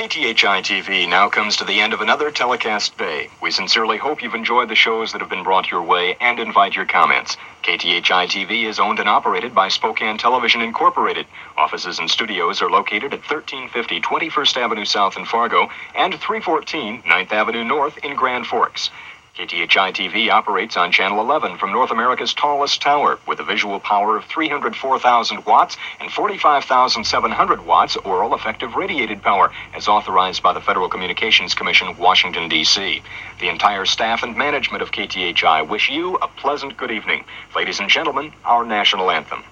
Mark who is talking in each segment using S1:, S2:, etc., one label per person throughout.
S1: KTHI-TV now comes to the end of another telecast day. We sincerely hope you've enjoyed the shows that have been brought your way and invite your comments. KTHI-TV is owned and operated by Spokane Television Incorporated. Offices and studios are located at 1350 21st Avenue South in Fargo and 314 9th Avenue North in Grand Forks. KTHI-TV operates on Channel 11 from North America's tallest tower with a visual power of 304,000 watts and 45,700 watts oral effective radiated power as authorized by the Federal Communications Commission, Washington, D.C. The entire staff and management of KTHI wish you a pleasant good evening. Ladies and gentlemen, our national anthem.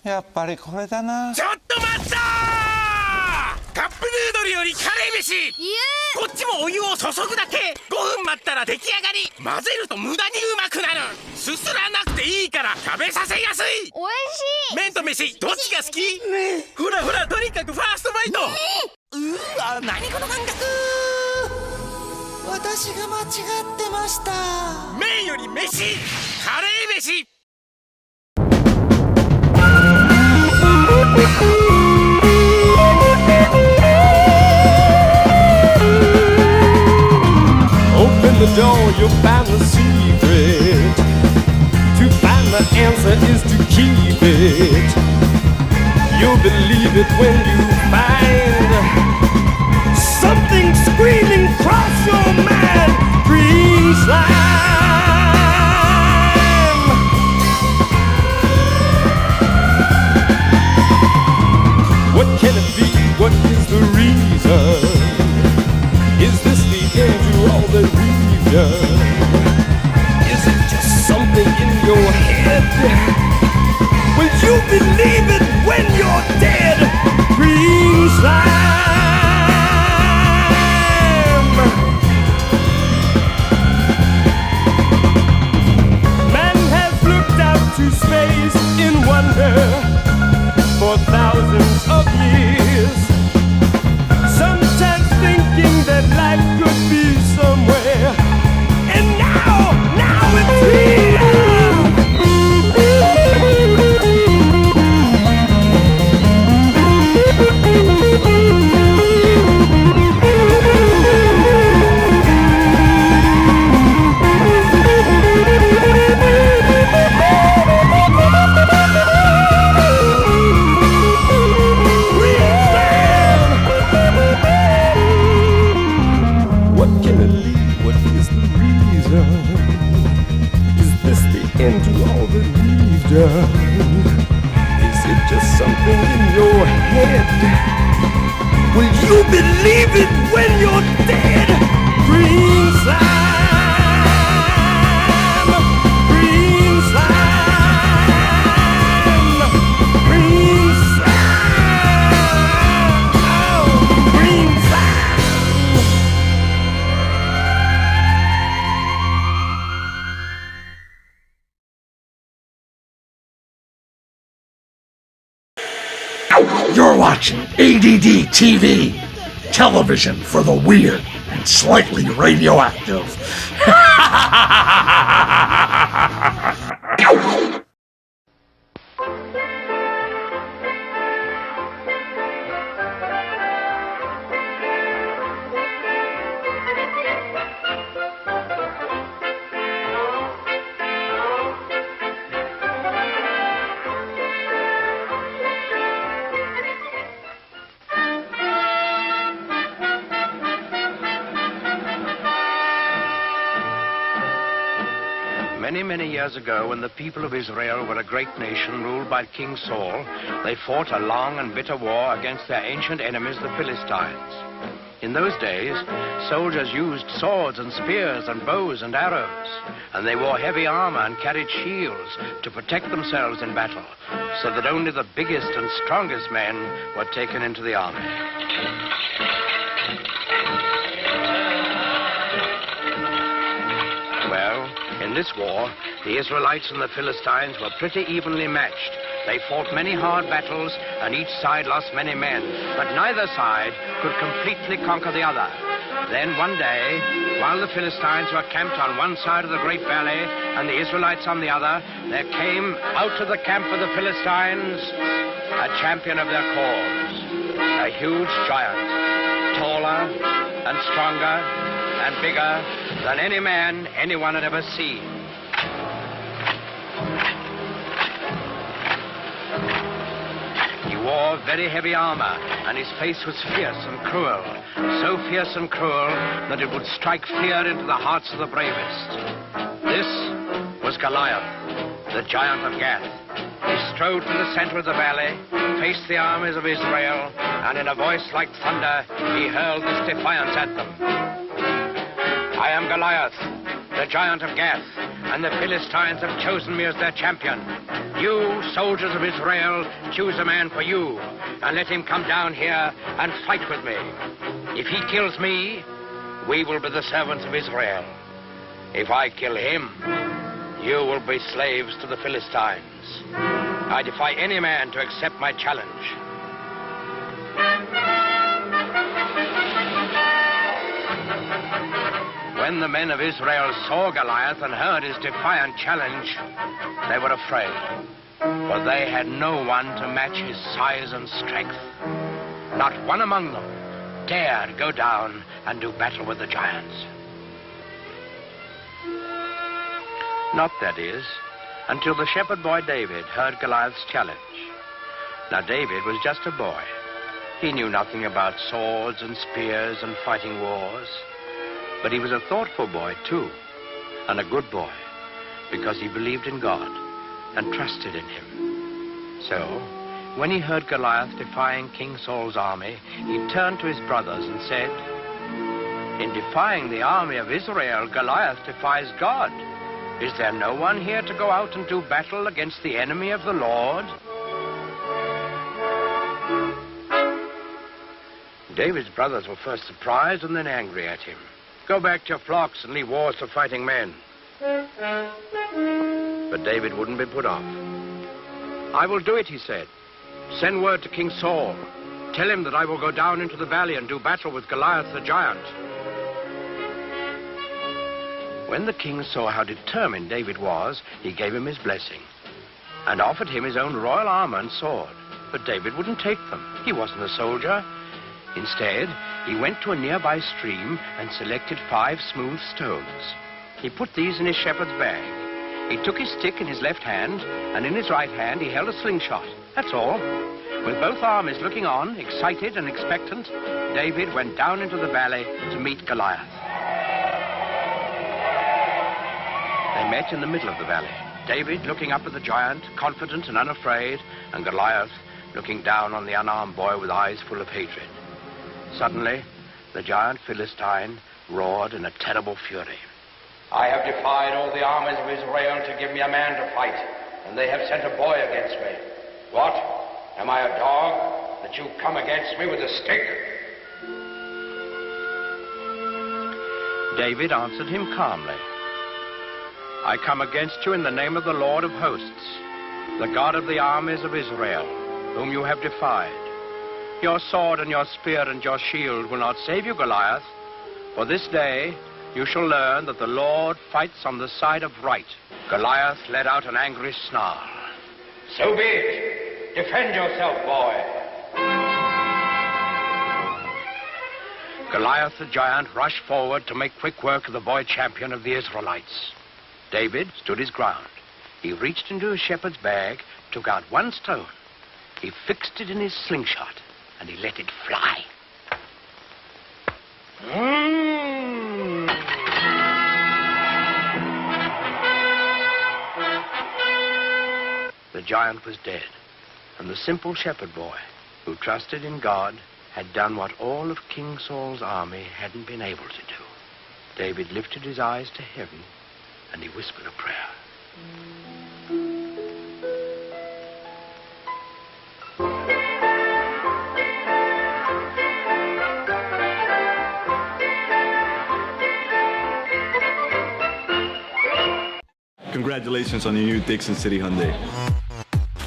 S2: やっぱりこれだな。
S3: ちょっと待ったー！カップヌードルよりカレー飯こっちもお湯を注ぐだけ5分待ったら出来上がり混ぜると無駄にうまくなるすすらなくていいから食べさせやすい
S4: おいしい
S3: 麺と飯どっちが好きねえほらほらとにかくファーストバイトうわ何この感覚
S2: 私が間違ってました。
S3: 麺より飯カレー飯
S5: Open the door, you'll find the secret. To find the answer is to keep it. You'll believe it when you find something screaming across your mind. Green slime. What can it be? What is the reason? Is this the end to all that we've done? Is it just something in your head? Will you believe it when you're dead? Green slime. Man has looked out to space in wonder for thousands of years. Sometimes thinking that life could be somewhere, and now it's here. What can it lead? What is the reason? Is this the end to all that we've done? Is it just something in your head? Will you believe it when you're dead? Green slime, green slime, green slime, oh, green slime.
S6: You're watching ADD TV, television for the weird and slightly radioactive.
S4: Many, many years ago, when the people of Israel were a great nation ruled by King Saul, they fought a long and bitter war against their ancient enemies, the Philistines. In those days, soldiers used swords and spears and bows and arrows, and they wore heavy armor and carried shields to protect themselves in battle, so that only the biggest and strongest men were taken into the army. Well, in this war, the Israelites and the Philistines were pretty evenly matched. They fought many hard battles, and each side lost many men, but neither side could completely conquer the other. Then one day, while the Philistines were camped on one side of the great valley and the Israelites on the other, there came out of the camp of the Philistines a champion of their cause, a huge giant, taller and stronger and bigger than any man anyone had ever seen. He wore very heavy armor, and his face was fierce and cruel, so fierce and cruel that it would strike fear into the hearts of the bravest. This was Goliath, the giant of Gath. He strode to the center of the valley, faced the armies of Israel, and in a voice like thunder, he hurled this defiance at them. I am Goliath, the giant of Gath, and the Philistines have chosen me as their champion. You, soldiers of Israel, choose a man for you, and let him come down here and fight with me. If he kills me, we will be the servants of Israel. If I kill him, you will be slaves to the Philistines. I defy any man to accept my challenge. When the men of Israel saw Goliath and heard his defiant challenge, they were afraid, for they had no one to match his size and strength. Not one among them dared go down and do battle with the giants. Not, that is, until the shepherd boy David heard Goliath's challenge. Now, David was just a boy. He knew nothing about swords and spears and fighting wars. But he was a thoughtful boy, too, and a good boy, because he believed in God and trusted in him. So, when he heard Goliath defying King Saul's army, he turned to his brothers and said, in defying the army of Israel, Goliath defies God. Is there no one here to go out and do battle against the enemy of the Lord? David's brothers were first surprised and then angry at him. Go back to your flocks and leave wars to fighting men. But David wouldn't be put off. I will do it, he said. Send word to King Saul. Tell him that I will go down into the valley and do battle with Goliath the giant. When the king saw how determined David was, he gave him his blessing and offered him his own royal armor and sword. But David wouldn't take them. He wasn't a soldier. Instead, he went to a nearby stream and selected 5 smooth stones. He put these in his shepherd's bag. He took his stick in his left hand, and in his right hand he held a slingshot. That's all. With both armies looking on, excited and expectant, David went down into the valley to meet Goliath. They met in the middle of the valley. David looking up at the giant, confident and unafraid, and Goliath looking down on the unarmed boy with eyes full of hatred. Suddenly, the giant Philistine roared in a terrible fury. I have defied all the armies of Israel to give me a man to fight, and they have sent a boy against me. What? Am I a dog that you come against me with a stick? David answered him calmly. I come against you in the name of the Lord of hosts, the God of the armies of Israel, whom you have defied. Your sword and your spear and your shield will not save you, Goliath, for this day you shall learn that the Lord fights on the side of right. Goliath let out an angry snarl. So be it. Defend yourself, boy. Goliath the giant rushed forward to make quick work of the boy champion of the Israelites. David stood his ground. He reached into his shepherd's bag, took out 1 stone. He fixed it in his slingshot, and he let it fly. giant was dead, and the simple shepherd boy, who trusted in God, had done what all of King Saul's army hadn't been able to do. David lifted his eyes to heaven, and he whispered a prayer.
S7: Congratulations on your new Dixon City Hyundai.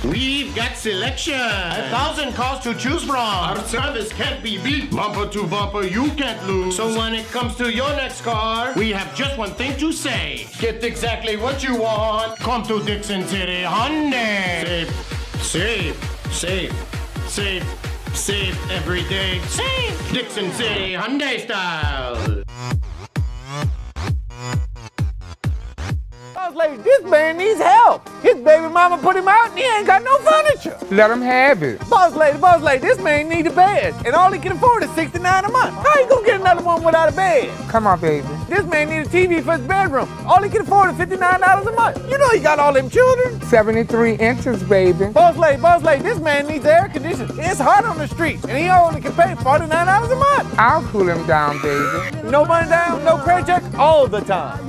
S8: We've got selection. 1,000 cars to choose from. Our service can't be beat. Bumper to bumper, you can't lose. So when it comes to your next car, we have just one thing to say. Get exactly what you want. Come to Dixon City Hyundai. Save every day. Save Dixon City Hyundai style.
S9: Lady, this man needs help. His baby mama put him out and he ain't got no furniture.
S10: Let him have it.
S9: Boss lady, this man need a bed. And all he can afford is $69 a month. How you gonna get another one without a bed?
S10: Come on, baby.
S9: This man need a TV for his bedroom. All he can afford is $59 a month. You know he got all them children.
S10: 73 inches, baby.
S9: Boss lady, this man needs air conditioning. It's hot on the street and he only can pay $49 a month.
S10: I'll cool him down, baby.
S9: No money down, no credit check, all the time.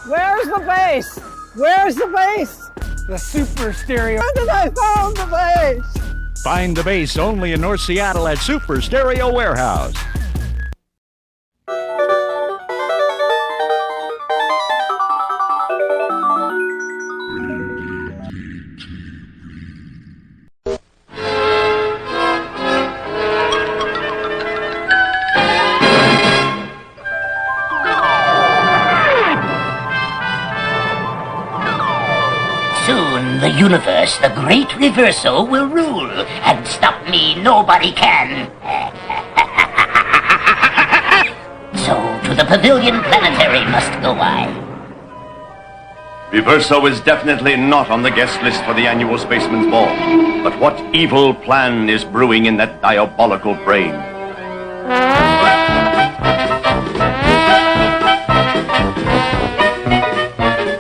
S11: Where's the bass? Where's the bass?
S9: The super stereo.
S11: I found the bass.
S12: Find the bass only in North Seattle at Super Stereo Warehouse.
S13: Soon the universe, the great reversal, will rule, and stop me nobody can. So to the Pavilion Planetary must go I.
S14: Reverso is definitely not on the guest list for the annual Spaceman's Ball. But what evil plan is brewing in that diabolical brain?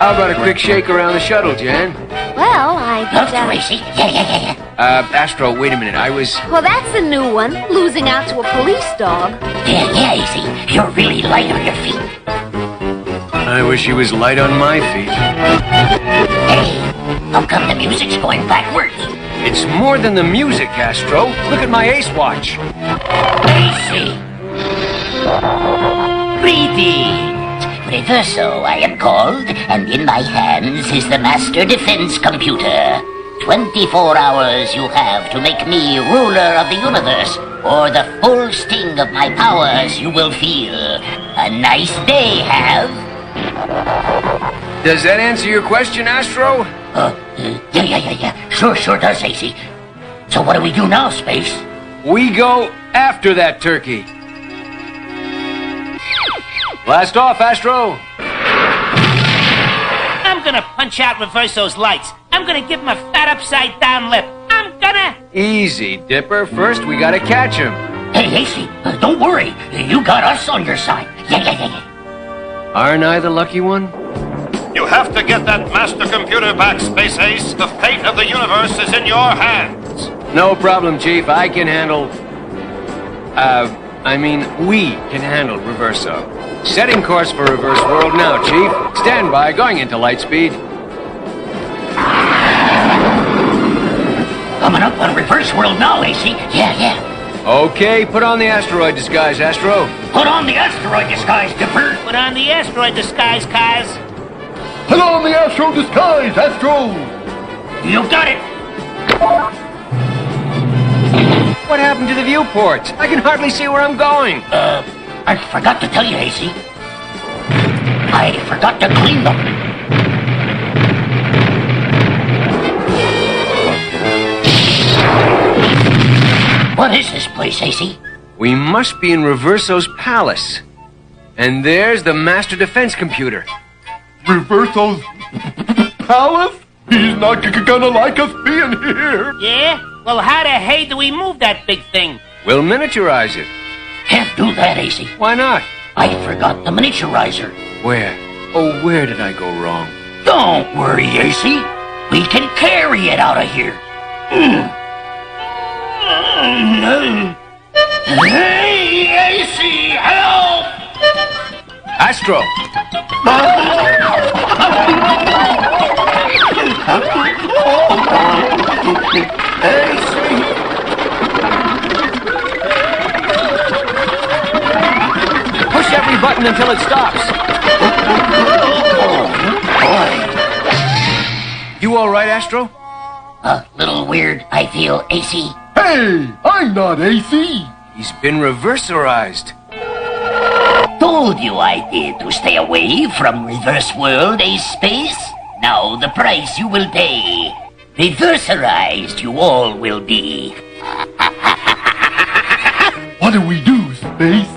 S15: How about a quick shake around the shuttle, Jan?
S16: Well, I...
S13: Tracy. Yeah.
S15: Astro, wait a minute.
S16: Well, that's a new one. Losing out to a police dog.
S13: Yeah, Easy. You're really light on your feet.
S15: I wish he was light on my feet.
S13: Hey, how come the music's going backwards?
S15: It's more than the music, Astro. Look at my ace watch.
S13: Easy. Greetings. Reverso, I am called, and in my hands is the Master Defense Computer. 24 hours you have to make me ruler of the universe, or the full sting of my powers you will feel. A nice day, have.
S15: Does that answer your question, Astro?
S13: Yeah. Sure does, AC. So what do we do now, Space?
S15: We go after that turkey. Blast off, Astro!
S17: I'm gonna punch out Reverso's lights. I'm gonna give him a fat upside-down lip. I'm gonna...
S15: Easy, Dipper. First, we gotta catch him.
S13: Hey, AC, don't worry. You got us on your side. Yeah.
S15: Aren't I the lucky one?
S14: You have to get that master computer back, Space Ace. The fate of the universe is in your hands.
S15: No problem, Chief. I can handle... we can handle Reverso. Setting course for Reverse World now, Chief. Stand by, going into light speed.
S13: Coming up on Reverse World now, AC. Yeah.
S15: Okay, put on the asteroid disguise, Astro.
S13: Put on the asteroid disguise, Dipper.
S17: Put on the asteroid disguise, Kaz.
S8: Put on the Astro disguise, Astro.
S13: You got it.
S15: What happened to the viewports? I can hardly see where I'm going.
S13: I forgot to tell you, AC. I forgot to clean them. What is this place, AC?
S15: We must be in Reverso's palace. And there's the Master Defense Computer.
S8: Reverso's palace? He's not gonna like us being here.
S17: Yeah? Well, how the hey do we move that big thing?
S15: We'll miniaturize it.
S13: Can't do that, AC.
S15: Why not?
S13: I forgot the miniaturizer.
S15: Where? Oh, where did I go wrong?
S13: Don't worry, AC. We can carry it out of here. Hey, AC, help!
S15: Astro! Push every button until it stops. You all right, Astro?
S13: A little weird, I feel, AC.
S8: Hey, I'm not AC.
S15: He's been reverserized.
S13: Told you I did to stay away from reverse world, Ace Space. Now the price you will pay. Reverserized you all will be.
S8: What do we do, Space?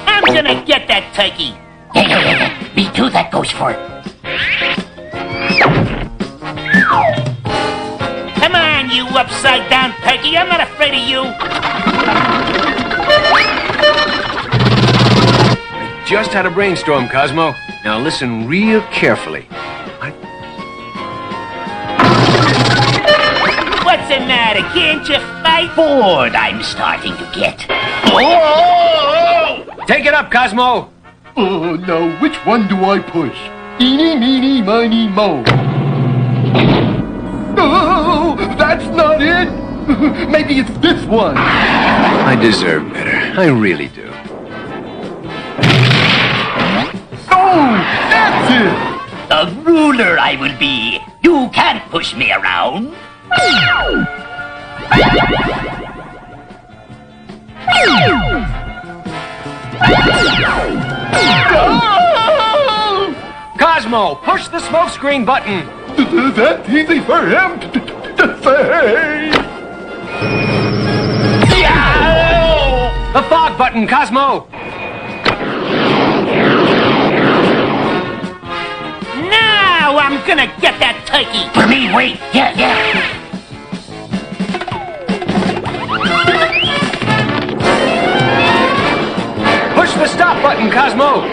S17: I'm gonna get that turkey.
S13: Yeah. Me too, that goes for it.
S17: Come on, you upside down turkey. I'm not afraid of you.
S15: I just had a brainstorm, Cosmo. Now listen real carefully.
S17: What's the matter? Can't you fight?
S13: Bored I'm starting to get.
S15: Take it up, Cosmo.
S8: Now which one do I push? Eeny, meeny, miny, mo. Oh, that's not it. Maybe it's this one.
S15: I deserve better. I really do.
S8: Oh, that's it.
S13: The ruler I will be. You can't push me around.
S15: Cosmo, push the smokescreen button.
S8: That's easy for him to say.
S15: The fog button, Cosmo.
S17: Now I'm gonna get that turkey.
S13: For me, wait. Yeah.
S15: Push the stop button, Cosmo.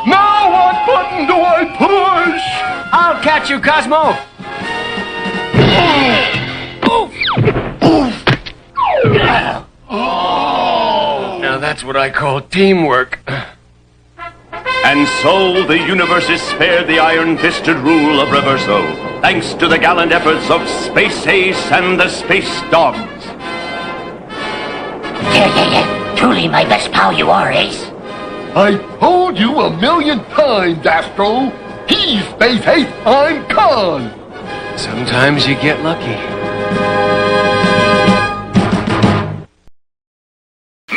S8: Now what button do I push?
S15: I'll catch you, Cosmo. Now that's what I call teamwork.
S14: And so the universe is spared the iron-fisted rule of Reverso, thanks to the gallant efforts of Space Ace and the Space Dogs.
S13: Yeah. Truly my best pal you are, Ace.
S8: I told you 1,000,000 times, Astro. He's Space Ace, I'm Con.
S15: Sometimes you get lucky.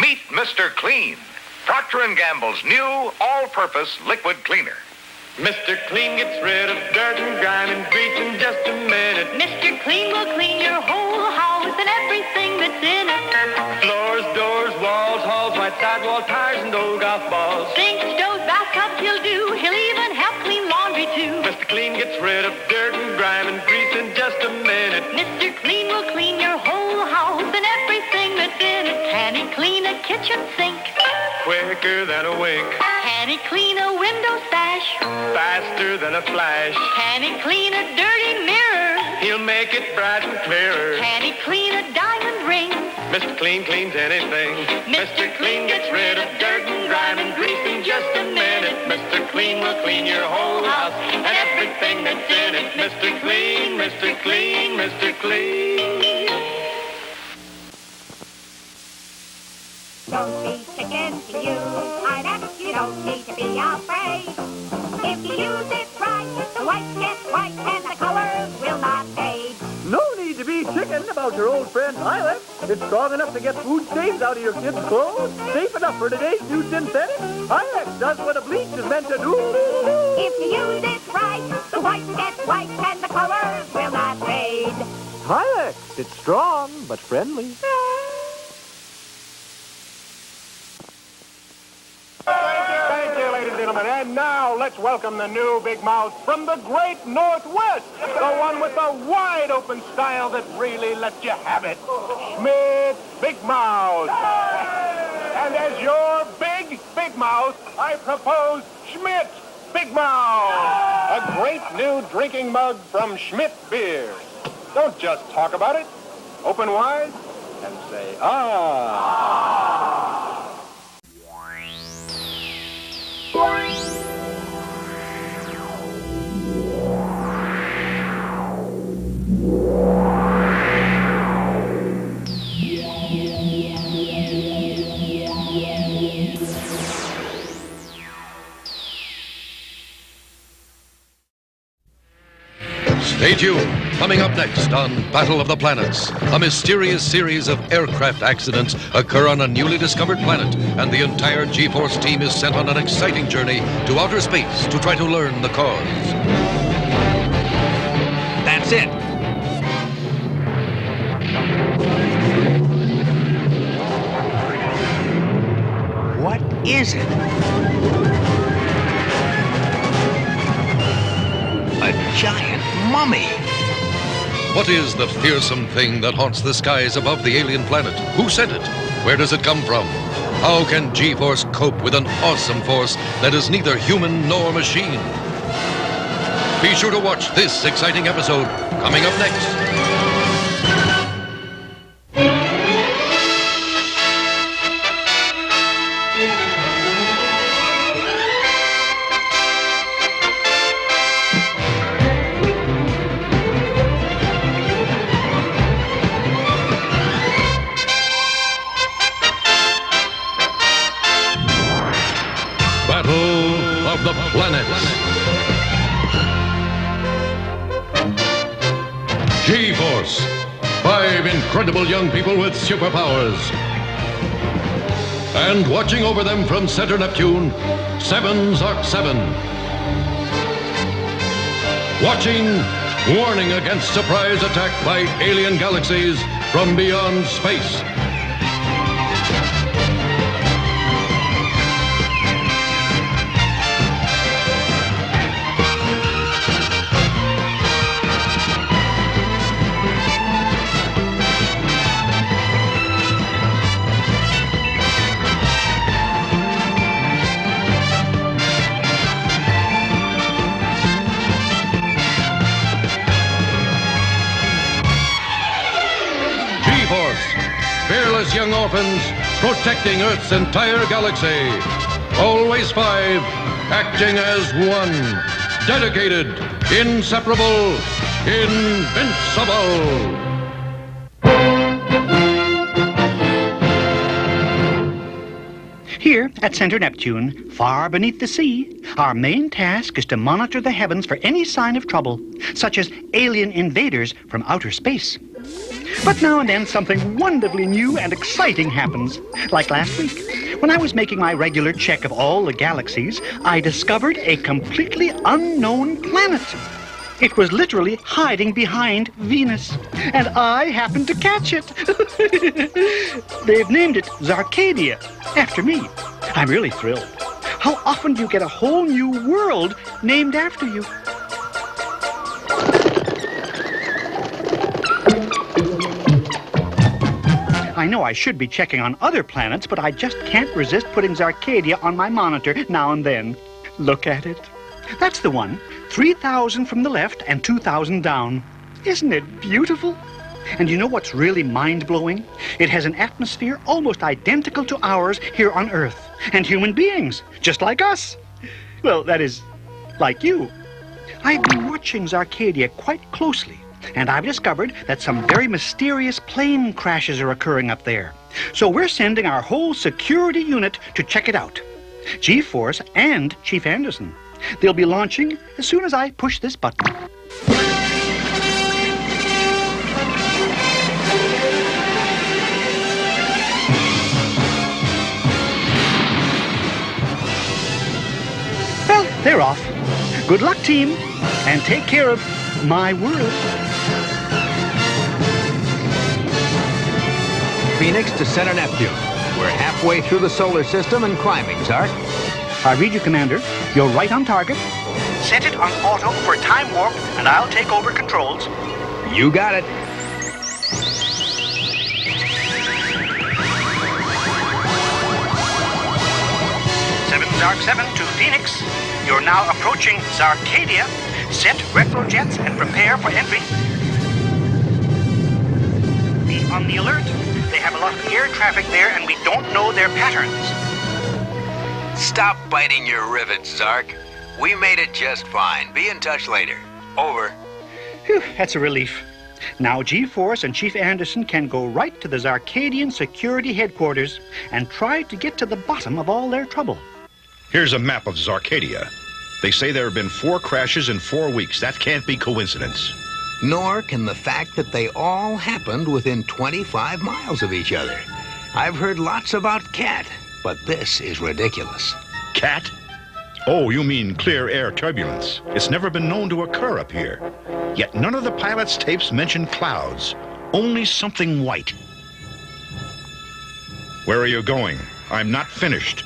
S18: Meet Mr. Clean, Procter & Gamble's new all-purpose liquid cleaner.
S3: Mr. Clean gets rid of dirt and grime and grease in just a minute.
S19: Mr. Clean will clean your whole house and everything that's in it.
S3: Floors, doors, walls, halls, white sidewall tires, and old golf balls.
S19: Sinks, stoves, bathtubs he'll do. He'll even help clean laundry too.
S3: Mr. Clean gets rid of dirt and grime and grease in just a minute.
S19: Mr. Clean will clean your whole house and everything that's in it. Can he clean a kitchen sink?
S3: Quicker than a wink.
S19: Can he clean a window sash?
S3: Faster than a flash.
S19: Can he clean a dirty mirror?
S3: He'll make it bright and clearer.
S19: Can he clean a diamond ring?
S3: Mr. Clean cleans anything.
S19: Mr. Clean gets rid of dirt and grime and grease in just a minute.
S3: Mr. Clean will clean your whole house and everything that's in it. Mr. Clean, Mr. Clean, Mr. Clean.
S19: Don't be chicken to use Inex, you don't need to be afraid. If you use it right, the white gets white and the color will not fade.
S9: No need to be chicken about your old friend Ilex. It's strong enough to get food stains out of your kids' clothes. Safe enough for today's new synthetic. Ilex does what a bleach is meant to do.
S19: If you use it right, the white gets white and the color will not fade.
S9: Ilex, it's strong but friendly.
S8: Thank you, ladies and gentlemen. And now let's welcome the new big mouth from the great Northwest. The one with the wide open style that really lets you have it. Schmidt Big Mouth. And as your big
S9: Big Mouth, I propose Schmidt Big Mouth. A great new drinking mug from Schmidt Beer. Don't just talk about it. Open wide and say, ah.
S20: Stay tuned. Coming up next on Battle of the Planets, a mysterious series of aircraft accidents occur on a newly discovered planet, and the entire G-Force team is sent on an exciting journey to outer space to try to learn the cause.
S12: That's it. What is it? A giant mummy.
S20: What is the fearsome thing that haunts the skies above the alien planet? Who sent it? Where does it come from? How can G-Force cope with an awesome force that is neither human nor machine? Be sure to watch this exciting episode coming up next. Battle of the Planets. G-Force. 5 incredible young people with superpowers. And watching over them from Center Neptune, 7 Zark 7. Watching, warning against surprise attack by alien galaxies from beyond space. Fearless young orphans protecting Earth's entire galaxy. Always 5, acting as one. Dedicated, inseparable, invincible.
S12: Here at Center Neptune, far beneath the sea, our main task is to monitor the heavens for any sign of trouble, such as alien invaders from outer space. But now and then something wonderfully new and exciting happens. Like last week, when I was making my regular check of all the galaxies, I discovered a completely unknown planet. It was literally hiding behind Venus, and I happened to catch it. They've named it Zarcadia, after me. I'm really thrilled. How often do you get a whole new world named after you? I know I should be checking on other planets, but I just can't resist putting Zarcadia on my monitor now and then. Look at it. That's the one. 3,000 from the left and 2,000 down. Isn't it beautiful? And you know what's really mind-blowing? It has an atmosphere almost identical to ours here on Earth. And human beings, just like us. Well, that is, like you. I've been watching Zarcadia quite closely, and I've discovered that some very mysterious plane crashes are occurring up there. So we're sending our whole security unit to check it out. G-Force and Chief Anderson. They'll be launching as soon as I push this button. Well, they're off. Good luck, team, and take care of my world.
S15: Phoenix to Center Neptune. We're halfway through the solar system and climbing, Zark.
S12: I read you, Commander. You're right on target. Set it on auto for time warp, and I'll take over controls.
S15: You got it.
S12: Zark 7 to Phoenix. You're now approaching Zarcadia. Set retrojets and prepare for entry. Be on the alert. They have a lot of air traffic there and we don't know their patterns.
S21: Stop biting your rivets, Zark. We made it just fine. Be in touch later. Over.
S12: Whew, that's a relief. Now G-Force and Chief Anderson can go right to the Zarcadian Security Headquarters and try to get to the bottom of all their trouble.
S22: Here's a map of Zarcadia. They say there have been 4 crashes in 4 weeks. That can't be coincidence.
S21: Nor can the fact that they all happened within 25 miles of each other. I've heard lots about Cat, but this is ridiculous.
S22: Cat? Oh, you mean clear air turbulence. It's never been known to occur up here. Yet none of the pilot's tapes mention clouds, only something white. Where are you going? I'm not finished.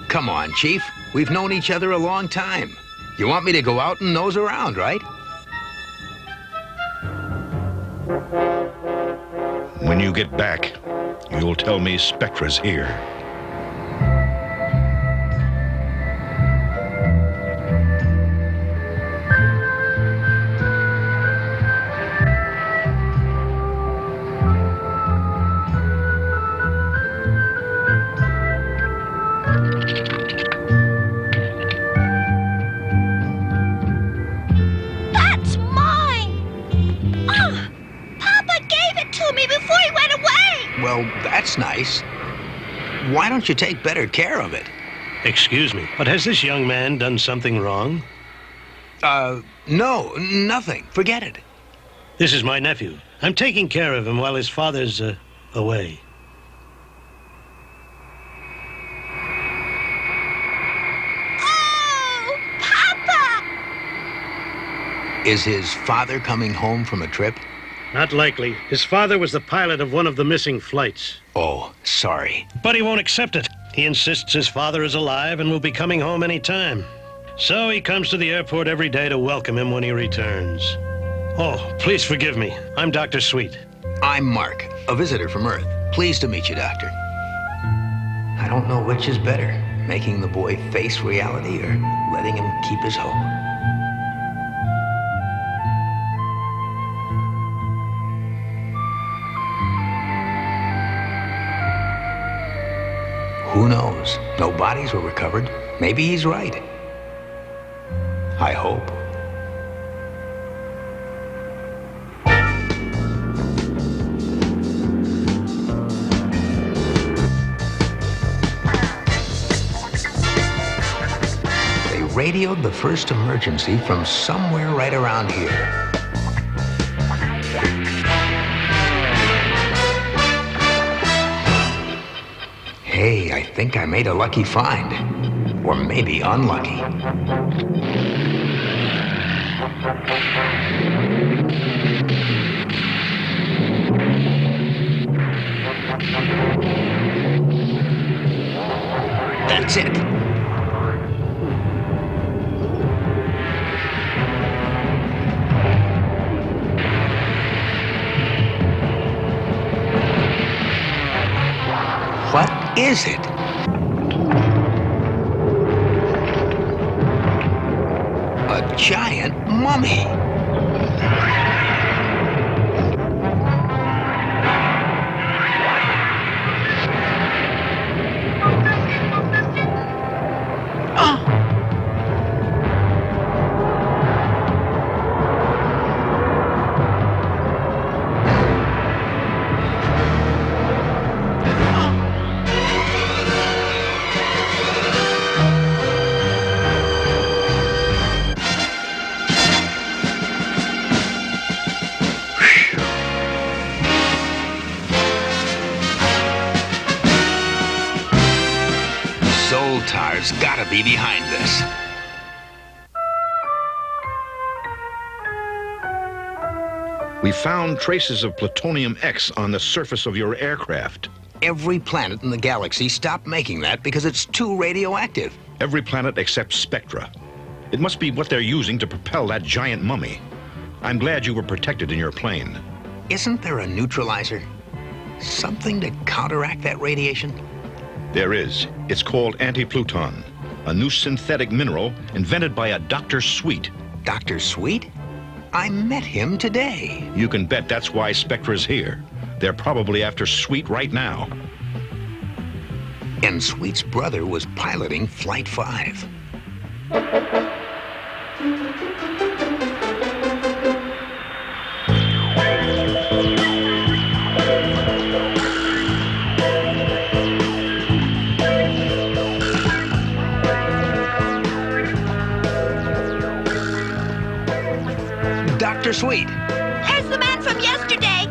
S21: Come on, Chief. We've known each other a long time. You want me to go out and nose around, right?
S22: When you get back, you'll tell me Spectra's here.
S21: Well, that's nice. Why don't you take better care of it?
S23: Excuse me, but has this young man done something wrong?
S21: No, nothing. Forget it.
S23: This is my nephew. I'm taking care of him while his father's, away.
S19: Oh, Papa!
S21: Is his father coming home from a trip?
S23: Not likely. His father was the pilot of one of the missing flights.
S21: Oh, sorry.
S23: But he won't accept it. He insists his father is alive and will be coming home any time. So he comes to the airport every day to welcome him when he returns. Oh, please forgive me. I'm Dr. Sweet.
S21: I'm Mark, a visitor from Earth. Pleased to meet you, Doctor. I don't know which is better, making the boy face reality or letting him keep his hope. Who knows? No bodies were recovered. Maybe he's right. I hope. They radioed the first emergency from somewhere right around here. Hey, I think I made a lucky find. Or maybe unlucky. That's it. What is it? A giant mummy. Zoltar's gotta be behind this.
S22: We found traces of plutonium X on the surface of your aircraft.
S21: Every planet in the galaxy stopped making that because it's too radioactive.
S22: Every planet except Spectra. It must be what they're using to propel that giant mummy. I'm glad you were protected in your plane.
S21: Isn't there a neutralizer? Something to counteract that radiation?
S22: There is. It's called anti-Pluton, a new synthetic mineral invented by a Dr. Sweet.
S21: Dr. Sweet? I met him today.
S22: You can bet that's why Spectra's here. They're probably after Sweet right now.
S21: And Sweet's brother was piloting Flight 5. Dr. Sweet.
S16: There's the man from yesterday.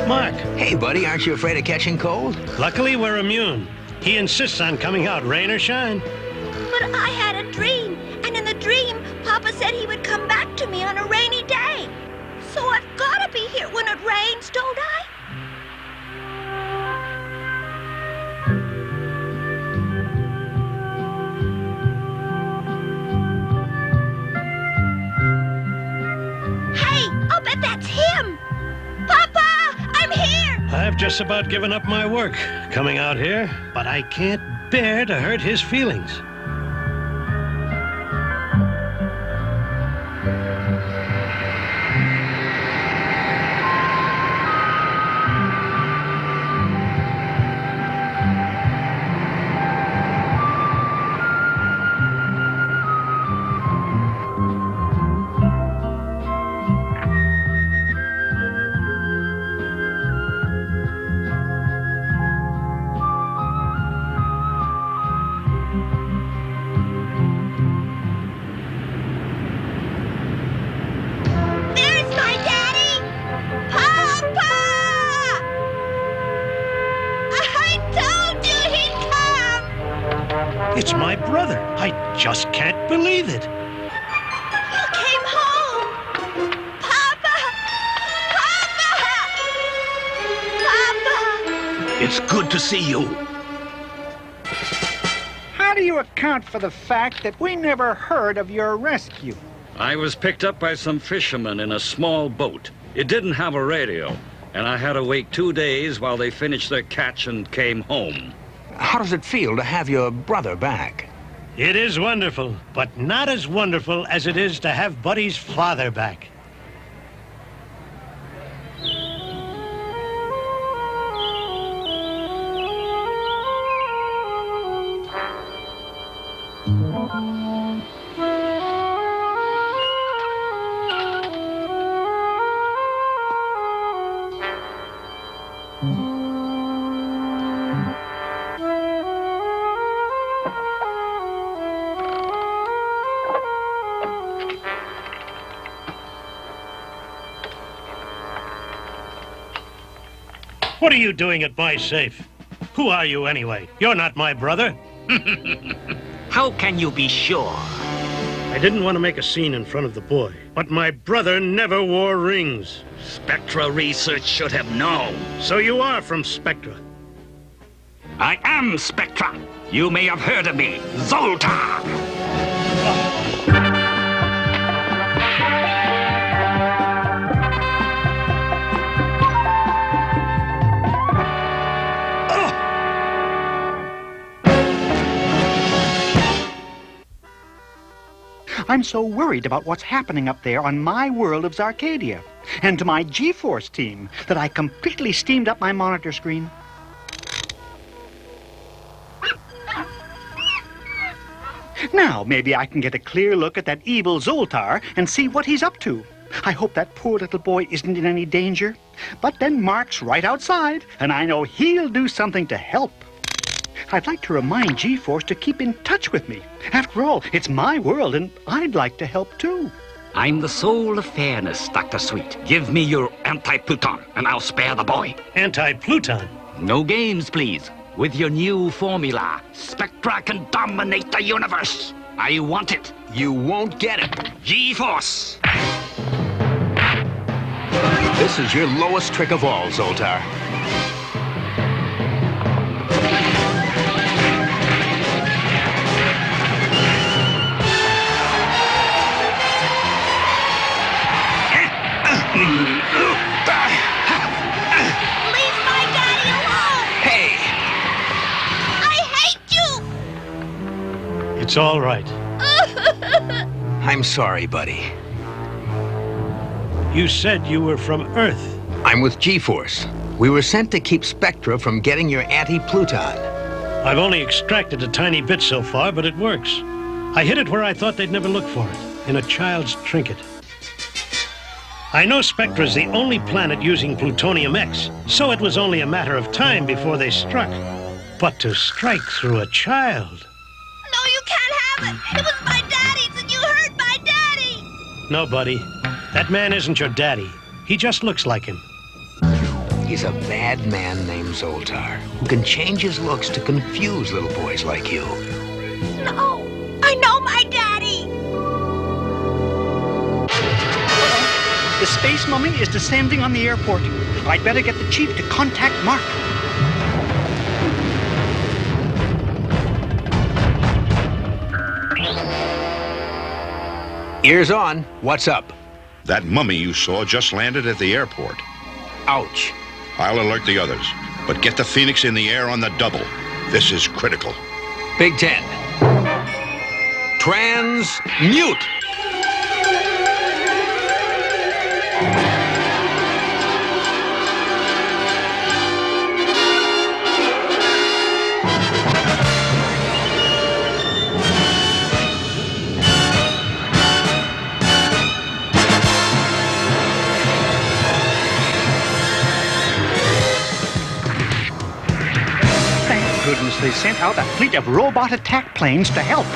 S23: Mark.
S21: Hey, buddy, aren't you afraid of catching cold?
S23: Luckily, we're immune. He insists on coming out, rain or shine.
S16: But I had a dream, and in the dream, Papa said he would come back to me on a rainy day. So I've got to be here when it rains, don't I? Hey, I'll bet that's him. Papa, I'm here.
S23: I've just about given up my work coming out here, but I can't bear to hurt his feelings. It's my brother. I just can't believe it.
S16: You came home. Papa! Papa! Papa!
S21: It's good to see you.
S12: How do you account for the fact that we never heard of your rescue?
S1: I was picked up by some fishermen in a small boat. It didn't have a radio, and I had to wait 2 days while they finished their catch and came home.
S21: How does it feel to have your brother back?
S23: It is wonderful, but not as wonderful as it is to have Buddy's father back. What are you doing at my safe? Who are you anyway? You're not my brother.
S17: How can you be sure?
S23: I didn't want to make a scene in front of the boy, but my brother never wore rings.
S1: Spectra Research should have known.
S23: So you are from Spectra.
S1: I am Spectra. You may have heard of me, Zoltar.
S12: I'm so worried about what's happening up there on my world of Zarcadia and to my G-Force team that I completely steamed up my monitor screen. Now, maybe I can get a clear look at that evil Zoltar and see what he's up to. I hope that poor little boy isn't in any danger. But then Mark's right outside, and I know he'll do something to help. I'd like to remind G-Force to keep in touch with me. After all, it's my world, and I'd like to help, too.
S1: I'm the soul of fairness, Dr. Sweet. Give me your anti-Pluton, and I'll spare the boy.
S23: Anti-Pluton?
S1: No games, please. With your new formula, Spectra can dominate the universe. I want it.
S21: You won't get it.
S1: G-Force!
S21: This is your lowest trick of all, Zoltar.
S16: Leave my daddy alone!
S21: Hey!
S16: I hate you!
S23: It's all right.
S21: I'm sorry, buddy.
S23: You said you were from Earth.
S21: I'm with G-Force. We were sent to keep Spectra from getting your anti-Pluton.
S23: I've only extracted a tiny bit so far, but it works. I hid it where I thought they'd never look for it, in a child's trinket. I know Spectra's the only planet using plutonium X, so it was only a matter of time before they struck. But to strike through a child...
S16: No, you can't have it. It was my daddy's and you hurt my daddy.
S23: No, buddy. That man isn't your daddy. He just looks like him.
S21: He's a bad man named Zoltar, who can change his looks to confuse little boys like you.
S16: No, I know my daddy.
S12: The space mummy is descending on the airport. I'd better get the chief to contact Mark.
S21: Ears on. What's up?
S22: That mummy you saw just landed at the airport.
S21: Ouch.
S22: I'll alert the others, but get the Phoenix in the air on the double. This is critical.
S21: Big 10. Transmute.
S12: Goodness, they sent out a fleet of robot attack planes to help.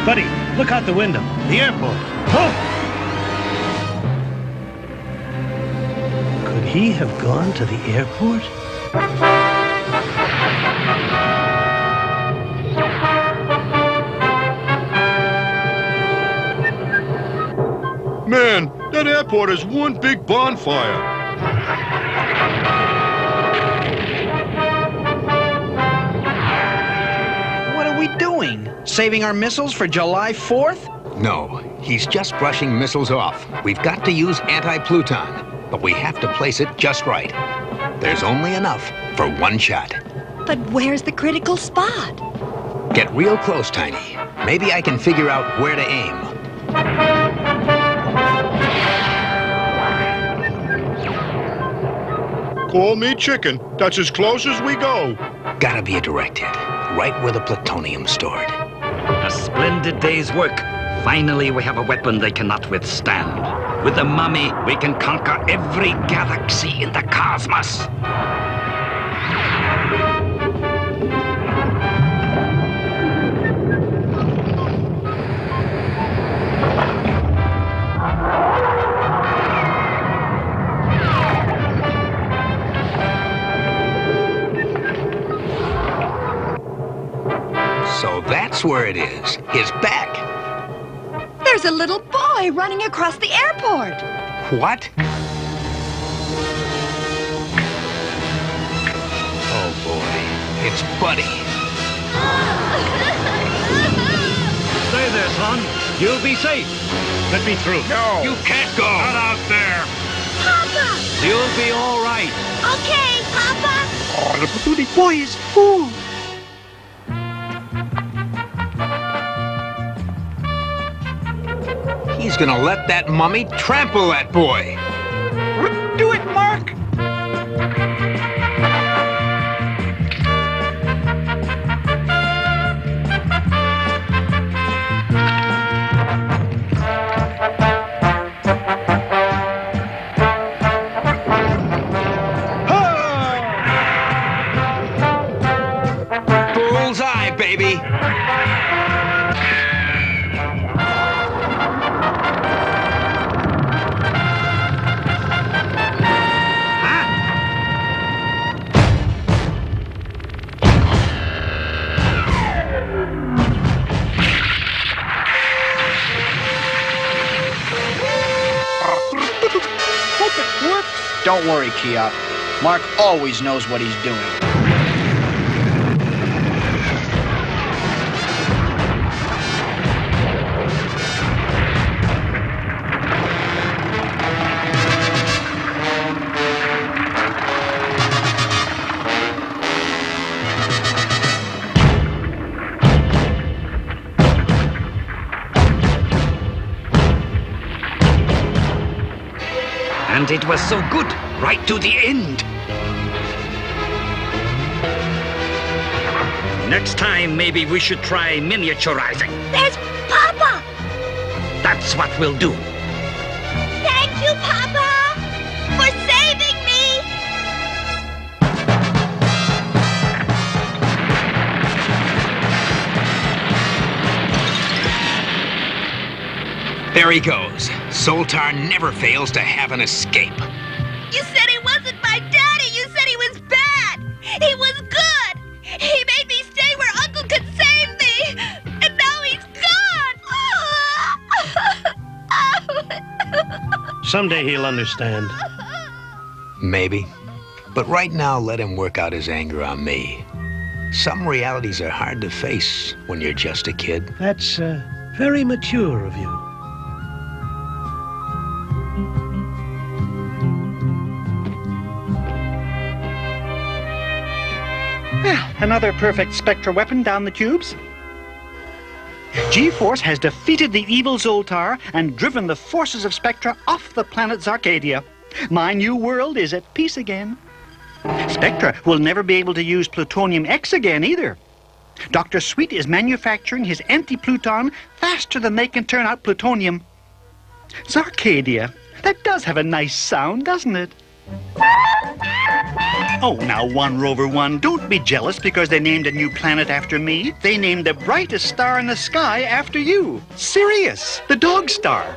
S23: Buddy, look out the window. The airport. Oh! Could he have gone to the airport?
S22: Man, that airport is one big bonfire.
S2: What are we doing? Saving our missiles for July 4th?
S21: No, he's just brushing missiles off. We've got to use anti-Pluton, but we have to place it just right. There's only enough for one shot.
S5: But where's the critical spot?
S21: Get real close, Tiny. Maybe I can figure out where to aim.
S22: Call me chicken. That's as close as we go.
S21: Gotta be a direct hit, right where the plutonium's stored.
S1: A splendid day's work. Finally, we have a weapon they cannot withstand. With the mummy, we can conquer every galaxy in the cosmos.
S21: So that's where it is. His back.
S5: There's a little boy running across the airport.
S21: What? Oh, boy. It's Buddy.
S1: Stay there, son. You'll be safe.
S23: Let me through.
S22: No.
S1: You can't go.
S22: Not out there.
S16: Papa!
S1: You'll be all right.
S16: Okay, Papa!
S12: Oh, the little boy is fooled.
S21: He's gonna let that mummy trample that boy.
S12: Do it, Mark!
S21: baby.
S2: Hope it works. Don't worry, Kia. Mark always knows what he's doing.
S21: And it was so good, right to the end.
S1: Next time, maybe we should try miniaturizing.
S16: There's Papa!
S1: That's what we'll do.
S16: Thank you, Papa, for saving me!
S21: There he goes. Zoltar never fails to have an escape.
S16: You said he wasn't my daddy! You said he was bad! He was good! He made me stay where Uncle could save me! And now he's gone!
S23: Someday he'll understand.
S21: Maybe. But right now, let him work out his anger on me. Some realities are hard to face when you're just a kid.
S23: That's very mature of you.
S12: Another perfect Spectra weapon down the tubes. G-Force has defeated the evil Zoltar and driven the forces of Spectra off the planet Zarcadia. My new world is at peace again. Spectra will never be able to use Plutonium X again either. Dr. Sweet is manufacturing his anti-Pluton faster than they can turn out plutonium. Zarcadia, that does have a nice sound, doesn't it? Oh, now, One Rover One, don't be jealous because they named a new planet after me. They named the brightest star in the sky after you. Sirius, the dog star.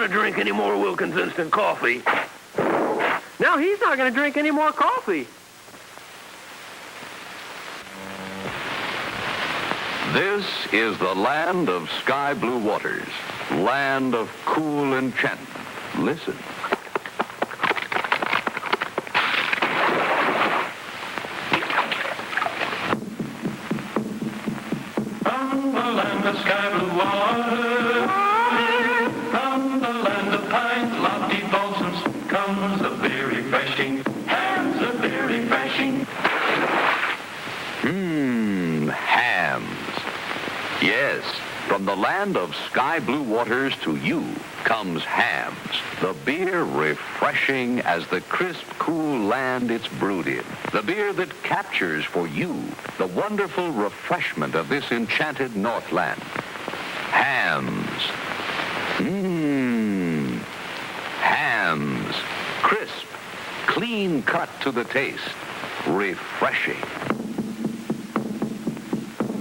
S4: Drink any more Wilkins instant coffee.
S6: Now he's not going to drink any more coffee.
S18: This is the land of sky blue waters, land of cool enchantment. Listen.
S4: From the land of sky blue waters, from the land of pines, lofty balsams, comes a very refreshing, hams are very refreshing.
S18: Hams. Yes, from the land of sky blue waters to you comes Hams, the beer refreshing as the crisp, cool land it's brewed in. The beer that captures for you the wonderful refreshment of this enchanted Northland. Hams. Mmm. Hams. Crisp, clean cut to the taste. Refreshing.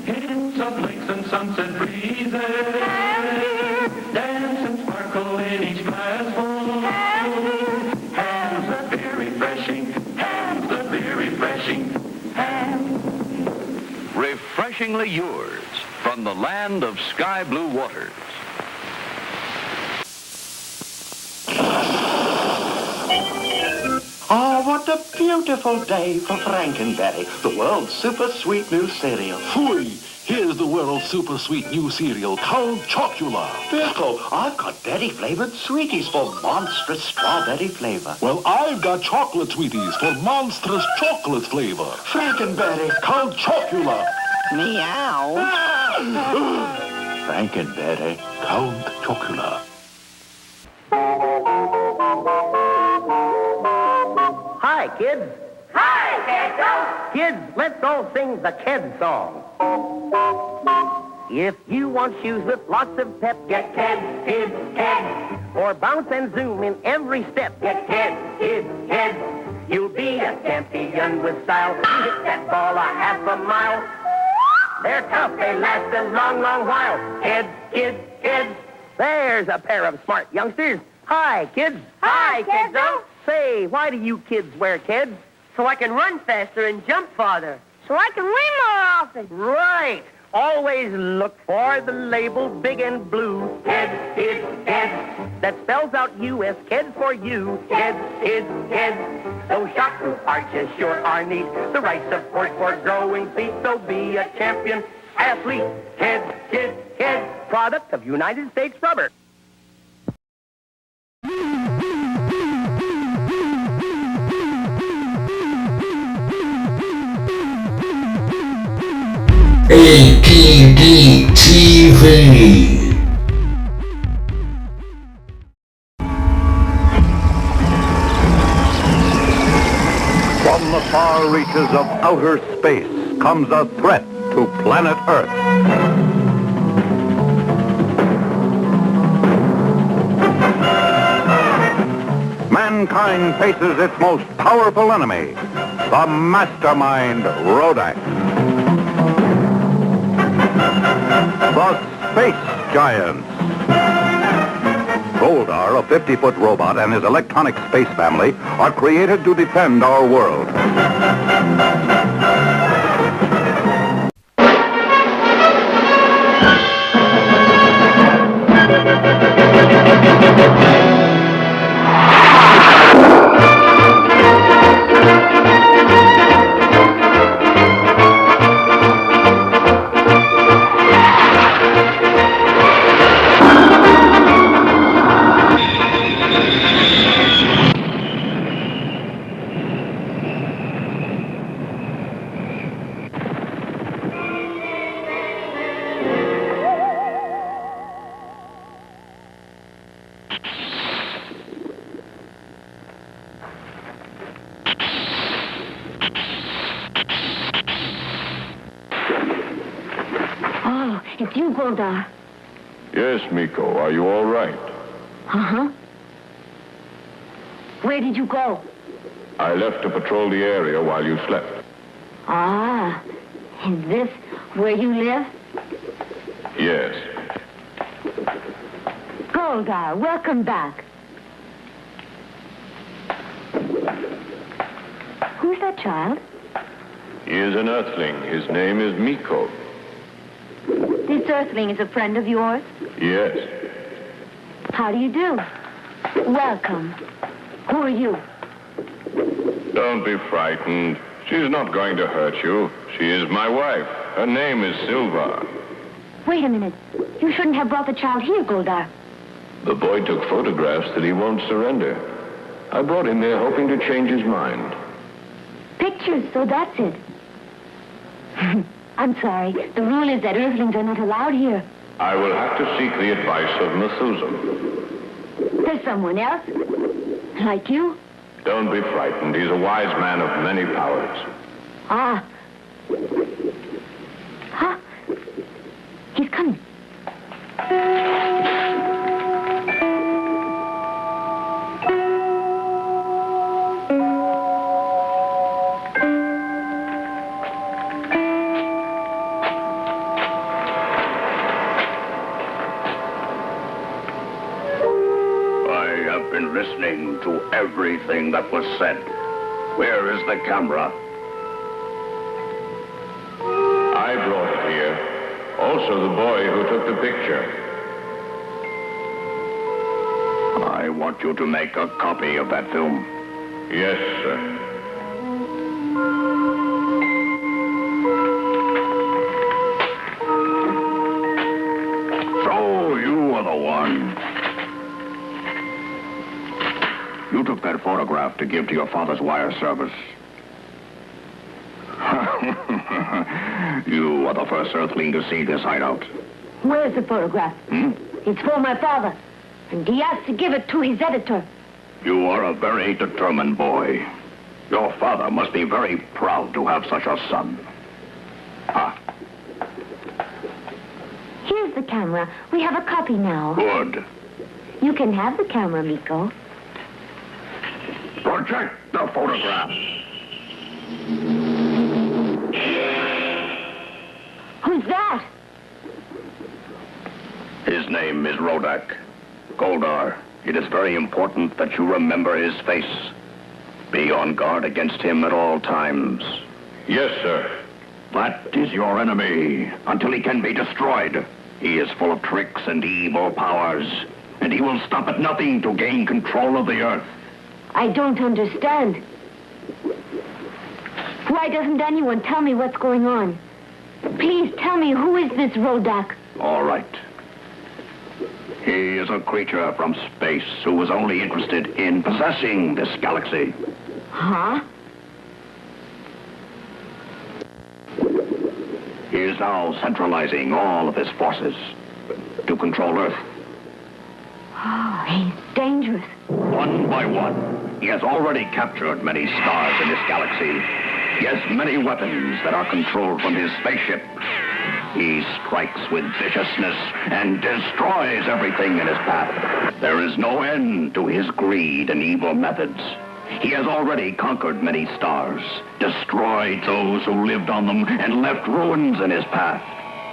S4: Hints of lakes and sunset breezes, dance and sparkle in each glassful. Hams are very refreshing, hams are very refreshing, hams.
S18: Refreshingly yours from the land of sky blue waters.
S7: Oh, what a beautiful day for Frankenberry, the world's super sweet new cereal.
S10: Phooey! Here's the world's super sweet new cereal, Count Chocula.
S7: Virgo, I've got berry-flavored sweeties for monstrous strawberry flavor.
S10: Well, I've got chocolate sweeties for monstrous chocolate flavor.
S7: Frankenberry.
S10: Count Chocula.
S7: Meow.
S10: Frankenberry, Count Chocula.
S6: Hi, kids.
S19: Hi, Pedro.
S6: Kids, let's all sing the Ked song. If you want shoes with lots of pep, get Ked, Ked, Ked. Or bounce and zoom in every step, get Ked, Ked, Ked. You'll be a champion with style. Hit that ball a half a mile. They're tough, they last a long, long while. Ked, Ked, Ked. There's a pair of smart youngsters. Hi, kids.
S19: Hi, kiddo.
S6: Say, why do you kids wear Keds?
S11: So I can run faster and jump farther.
S19: So I can win more often.
S6: Right. Always look for the label big and blue. Ked, Ked, Ked. That spells out U.S. Ked for you. Ked, Ked, Ked. Those shock proof arches sure are neat. The right support for growing feet. So be a champion athlete. Ked, Ked, Ked. Product of United States Rubber.
S24: APD TV.
S18: From the far reaches of outer space comes a threat to planet Earth. Mankind faces its most powerful enemy, the mastermind Rodak. The Space Giants. Goldar, a 50-foot robot, and his electronic space family are created to defend our world.
S16: Oh, it's you, Goldar.
S18: Yes, Miko. Are you all right?
S16: Uh-huh. Where did you go?
S18: I left to patrol the area while you slept.
S16: Ah, is this where you live?
S18: Yes.
S16: Goldar, welcome back. Who's that child?
S18: He is an Earthling. His name is Miko.
S16: This Earthling is a friend of yours?
S18: Yes.
S16: How do you do? Welcome. Who are you?
S18: Don't be frightened. She's not going to hurt you. She is my wife. Her name is Silva.
S16: Wait a minute. You shouldn't have brought the child here, Goldar.
S18: The boy took photographs that he won't surrender. I brought him here hoping to change his mind.
S16: Pictures, so that's it. I'm sorry. The rule is that Earthlings are not allowed here.
S18: I will have to seek the advice of Methuselah.
S3: There's someone else. Like you?
S13: Don't be frightened. He's a wise man of many powers.
S3: Ah. Huh? He's coming.
S14: Listening to everything that was said. Where is the camera?
S13: I brought it here. Also the boy who took the picture.
S14: I want you to make a copy of that film.
S13: Yes, sir.
S14: So you are the one. You took that photograph to give to your father's wire service. You are the first Earthling to see this hideout.
S3: Where's the photograph? It's for my father, and he has to give it to his editor.
S14: You are a very determined boy. Your father must be very proud to have such a son.
S3: Here's the camera. We have a copy now.
S14: Good.
S3: You can have the camera, Miko.
S14: Project the photograph.
S3: Who's that?
S14: His name is Rodak. Goldar, it is very important that you remember his face. Be on guard against him at all times.
S13: Yes, sir.
S14: That is your enemy until he can be destroyed. He is full of tricks and evil powers, and he will stop at nothing to gain control of the Earth.
S3: I don't understand. Why doesn't anyone tell me what's going on? Please tell me, who is this Rodak?
S14: All right. He is a creature from space who is only interested in possessing this galaxy.
S3: Huh?
S14: He is now centralizing all of his forces to control Earth.
S3: Oh, he's dangerous.
S14: One by one, he has already captured many stars in this galaxy. He has many weapons that are controlled from his spaceship. He strikes with viciousness and destroys everything in his path. There is no end to his greed and evil methods. He has already conquered many stars, destroyed those who lived on them, and left ruins in his path.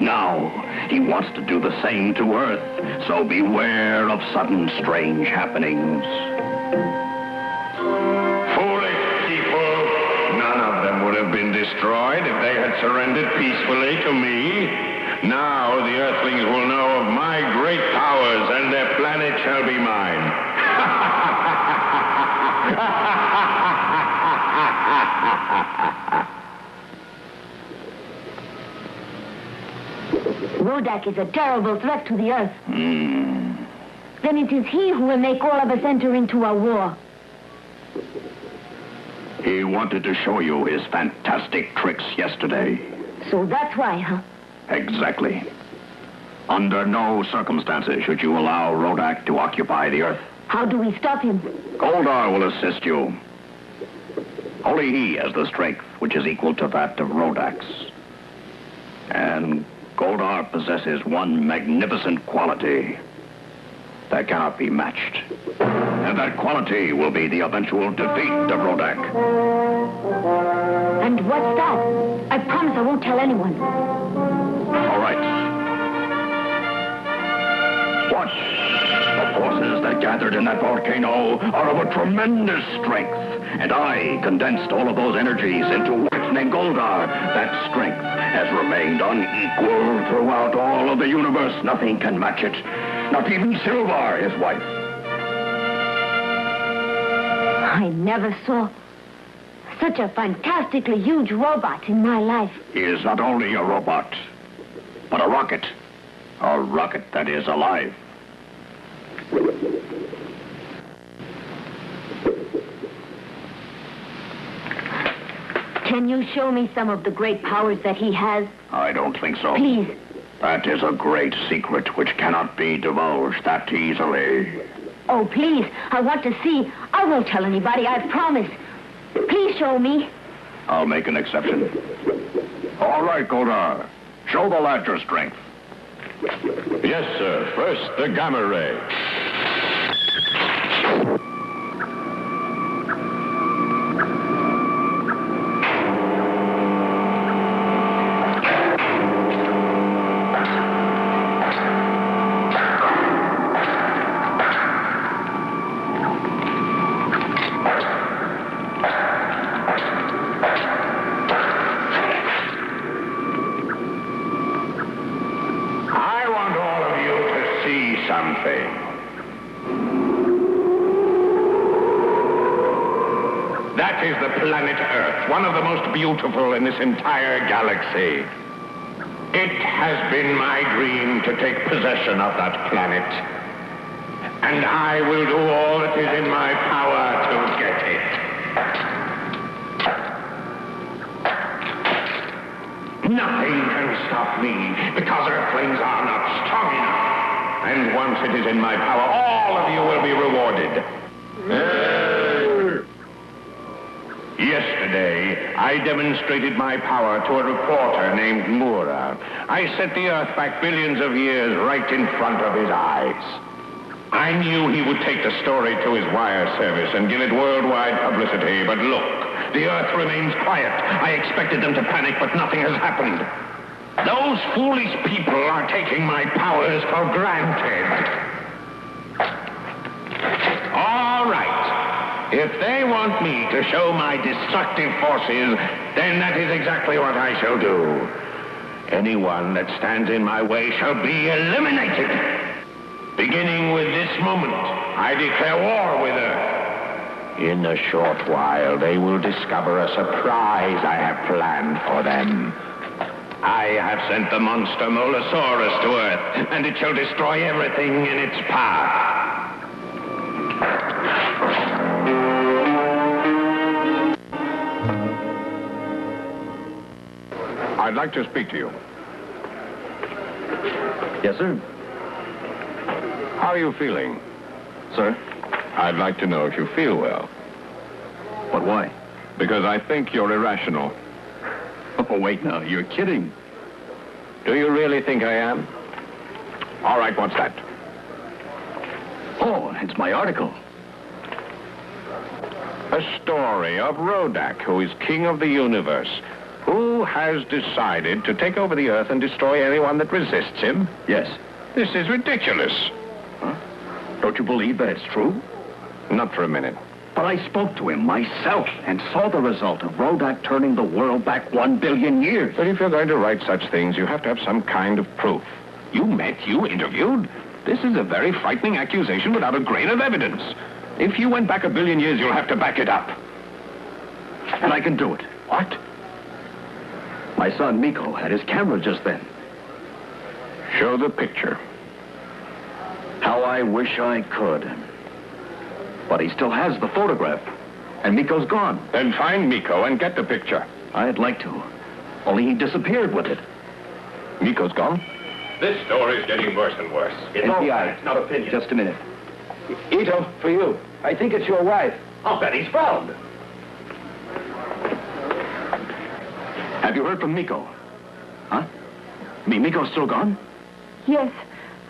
S14: Now, he wants to do the same to Earth, so beware of sudden strange happenings.
S13: Foolish people. None of them would have been destroyed if they had surrendered peacefully to me. Now the Earthlings will know of my great powers, and their planet shall be mine.
S3: Rodak is a terrible threat to the Earth. Then it is he who will make all of us enter into a war.
S14: He wanted to show you his fantastic tricks yesterday.
S3: So that's why, huh?
S14: Exactly. Under no circumstances should you allow Rodak to occupy the Earth.
S3: How do we stop him?
S14: Goldar will assist you. Only he has the strength which is equal to that of Rodak's. And Goldar possesses one magnificent quality that cannot be matched. And that quality will be the eventual defeat of Rodak.
S3: And what's that? I promise I won't tell anyone.
S14: All right. What? The forces that gathered in that volcano are of a tremendous strength. And I condensed all of those energies into one named Goldar. That strength has remained unequal throughout all of the universe. Nothing can match it. Not even Silvar, his wife.
S3: I never saw such a fantastically huge robot in my life.
S14: He is not only a robot, but a rocket. A rocket that is alive.
S3: Can you show me some of the great powers that he has?
S14: I don't think so.
S3: Please.
S14: That is a great secret which cannot be divulged that easily.
S3: Oh, please, I want to see. I won't tell anybody, I promise. Please show me.
S14: I'll make an exception. All right, Goldar. Show the lad your strength.
S13: Yes, sir. First, the gamma ray. That is the planet Earth, one of the most beautiful in this entire galaxy. It has been my dream to take possession of that planet. And I will do all that is in my power to get it. Nothing can stop me, because Earthlings are not strong enough. And once it is in my power, all of you will be rewarded. Yesterday, I demonstrated my power to a reporter named Moora. I set the Earth back billions of years right in front of his eyes. I knew he would take the story to his wire service and give it worldwide publicity, but look, the Earth remains quiet. I expected them to panic, but nothing has happened. Those foolish people are taking my powers for granted. All right. If they want me to show my destructive forces, then that is exactly what I shall do. Anyone that stands in my way shall be eliminated. Beginning with this moment, I declare war with Earth. In a short while, they will discover a surprise I have planned for them. I have sent the monster Molosaurus to Earth, and it shall destroy everything in its path. I'd like to speak to you.
S14: Yes, sir.
S13: How are you feeling?
S14: Sir?
S13: I'd like to know if you feel well.
S14: But why?
S13: Because I think you're irrational.
S14: Oh, wait now. You're kidding.
S13: Do you really think I am? All right, what's that?
S14: Oh, it's my article.
S13: A story of Rodak, who is king of the universe, who has decided to take over the Earth and destroy anyone that resists him.
S14: Yes.
S13: This is ridiculous.
S14: Huh? Don't you believe that it's true?
S13: Not for a minute.
S14: But I spoke to him myself and saw the result of Rodak turning the world back 1 billion years.
S13: But if you're going to write such things, you have to have some kind of proof. You met, you interviewed. This is a very frightening accusation without a grain of evidence. If you went back 1 billion years, you'll have to back it up.
S14: And I can do it.
S13: What?
S14: My son Miko had his camera just then.
S13: Show the picture.
S14: How I wish I could. But he still has the photograph. And Miko's gone.
S13: Then find Miko and get the picture.
S14: I'd like to. Only he disappeared with it.
S13: Miko's gone?
S14: This story's getting worse and worse. It's all facts, not opinion. Just a minute.
S8: Ito, for you. I think it's your wife.
S14: I'll bet he's found. Have you heard from Miko? Huh? Miko's still gone?
S3: Yes,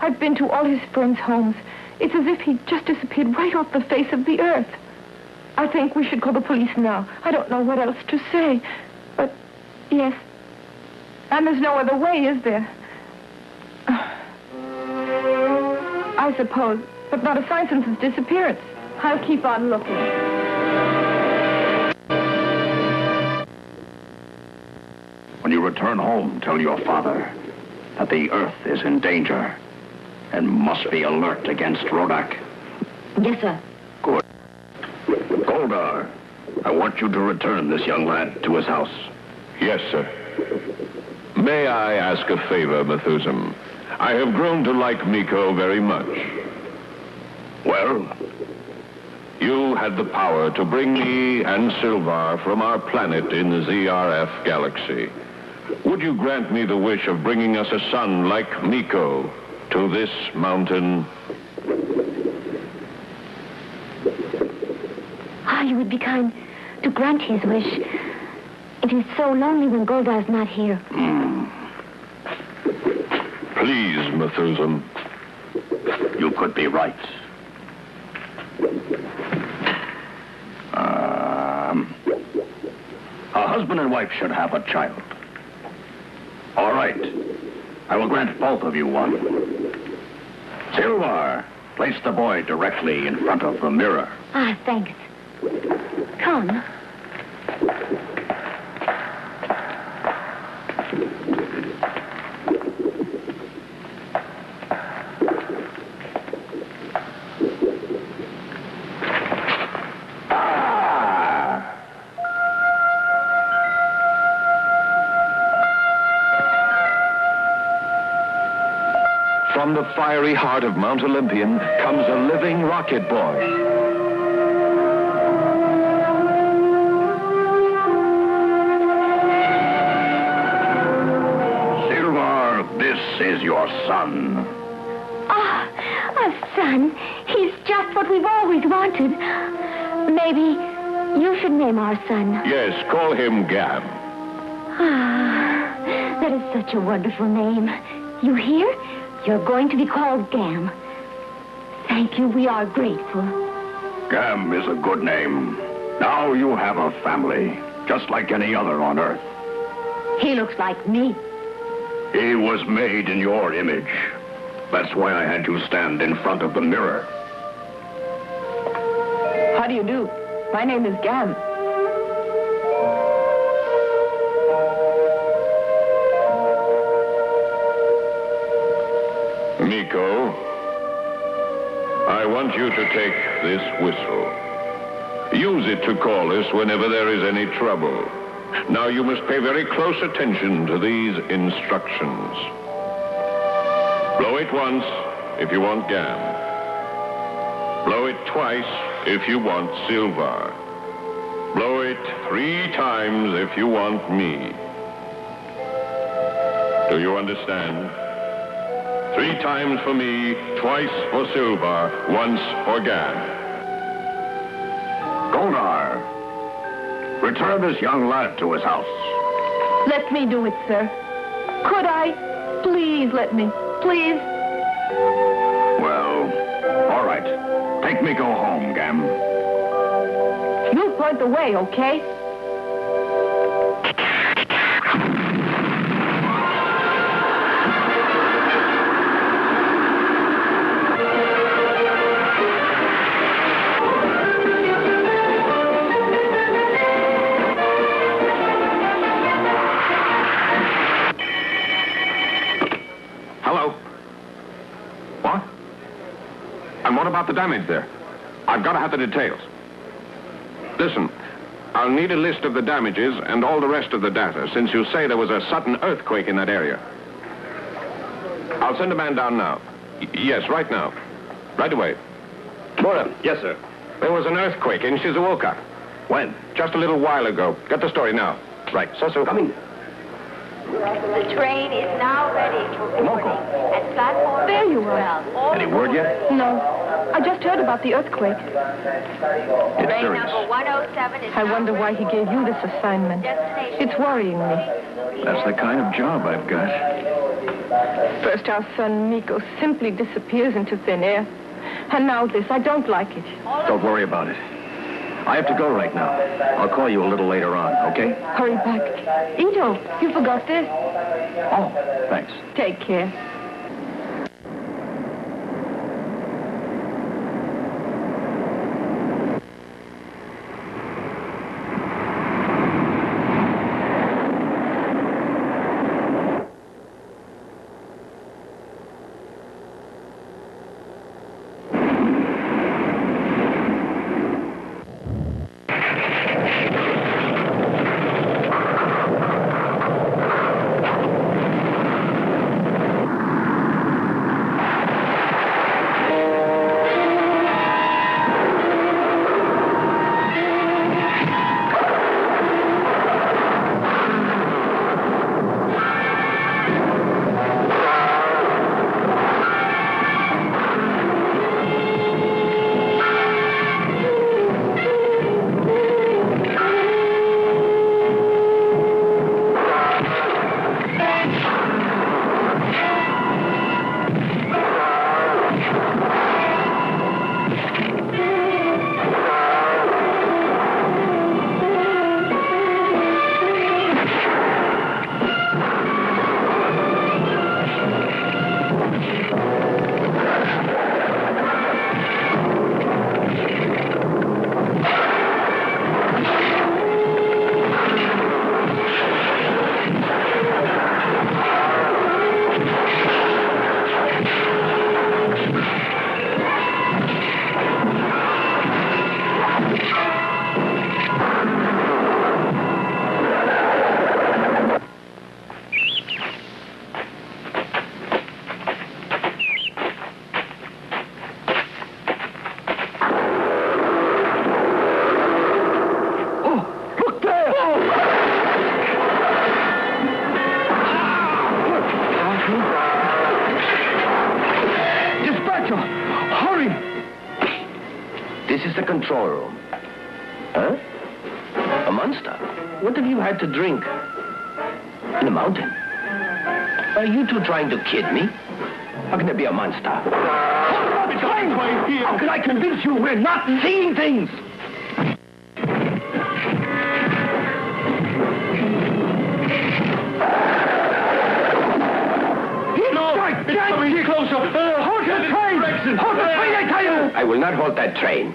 S3: I've been to all his friends' homes. It's as if he just disappeared right off the face of the earth. I think we should call the police now. I don't know what else to say. But, yes. And there's no other way, is there? I suppose. But not a sign since his disappearance. I'll keep on looking.
S14: When you return home, tell your father that the Earth is in danger and must be alert against Rodak.
S3: Yes, sir.
S14: Good. Goldar, I want you to return this young lad to his house.
S13: Yes, sir. May I ask a favor, Methuselah? I have grown to like Miko very much.
S14: Well?
S13: You had the power to bring me and Silvar from our planet in the ZRF galaxy. Would you grant me the wish of bringing us a son like Miko to this mountain?
S9: you would be kind to grant his wish. It is so lonely when Goldar's not here.
S14: Please, Methuselah. You could be right. A husband and wife should have a child. All right. I will grant both of you one. Silver, place the boy directly in front of the mirror.
S9: Ah, thanks. Come.
S18: From the fiery heart of Mount Olympian comes a living rocket boy.
S14: Silver, this is your son.
S9: Ah, a son. He's just what we've always wanted. Maybe you should name our son.
S13: Yes, call him Gam.
S9: Ah, that is such a wonderful name. You hear? You're going to be called Gam. Thank you. We are grateful.
S14: Gam is a good name. Now you have a family, just like any other on Earth.
S9: He looks like me.
S14: He was made in your image. That's why I had you stand in front of the mirror.
S3: How do you do? My name is Gam.
S13: Miko, I want you to take this whistle. Use it to call us whenever there is any trouble. Now you must pay very close attention to these instructions. Blow it once if you want Gam. Blow it twice if you want Silver. Blow it 3 times if you want me. Do you understand? 3 times for me, twice for Silver, once for Gam.
S14: Goldar, return this young lad to his house.
S3: Let me do it, sir. Could I? Please let me. Please.
S14: Well, all right. Take Miko home, Gam.
S3: You'll point the way, okay?
S18: Hello? What? And what about the damage there? I've got to have the details. Listen, I'll need a list of the damages and all the rest of the data, since you say there was a sudden earthquake in that area. I'll send a man down now. Yes, right now. Right away. Mora.
S14: Yes, sir.
S18: There was an earthquake in Shizuoka.
S14: When?
S18: Just a little while ago. Get the story now.
S14: Right. So. Coming.
S19: The train is now ready for boarding at platform
S3: There you are.
S19: 12.
S14: Any word yet?
S3: No. I just heard about the earthquake.
S14: It's
S19: Train
S14: serious.
S19: number 107 is
S3: I wonder why he gave you this assignment. It's worrying me.
S14: That's the kind of job I've got.
S3: First our son Miko simply disappears into thin air. And now this. I don't like it.
S14: Don't worry about it. I have to go right now. I'll call you a little later on, okay?
S3: Hurry back. Ito, you forgot this.
S14: Oh, thanks.
S3: Take care.
S7: control room. Huh? A monster? What have you had to drink? In the mountain? Are you two trying to kid me? How can there be a monster? How can I convince you we're not seeing things? Get closer! Hold the train! Hold the train, I tell you! I will not hold that train.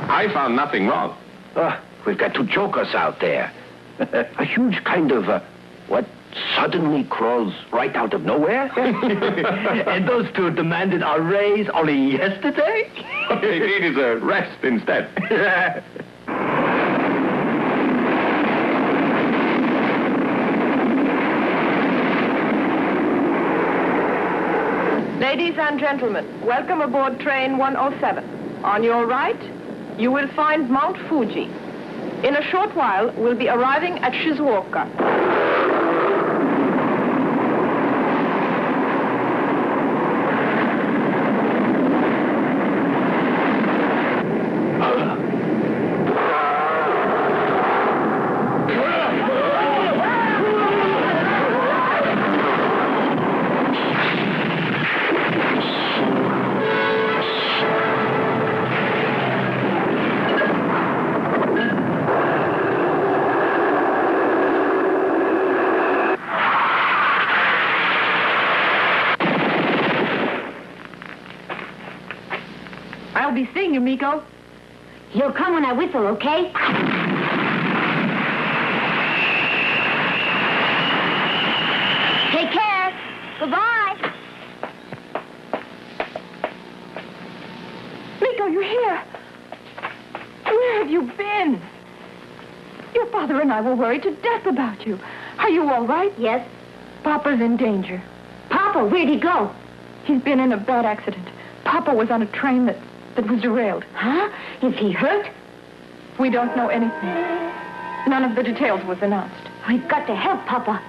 S13: I found nothing wrong.
S7: We've got two jokers out there. A huge kind of, what suddenly crawls right out of nowhere? And those two demanded a raise only yesterday?
S13: What they need is a rest instead.
S3: Ladies and gentlemen, welcome aboard train 107. On your right, you will find Mount Fuji. In a short while, we'll be arriving at Shizuoka. I'll be seeing you, Miko.
S9: You'll come when I whistle, okay? Take care. Goodbye.
S3: Miko, you're here. Where have you been? Your father and I were worried to death about you. Are you all right?
S9: Yes.
S3: Papa's in danger.
S9: Papa, where'd he go?
S3: He's been in a bad accident. Papa was on a train that was derailed.
S9: Huh? Is he hurt?
S3: We don't know anything. None of the details was announced.
S9: We've got to help Papa.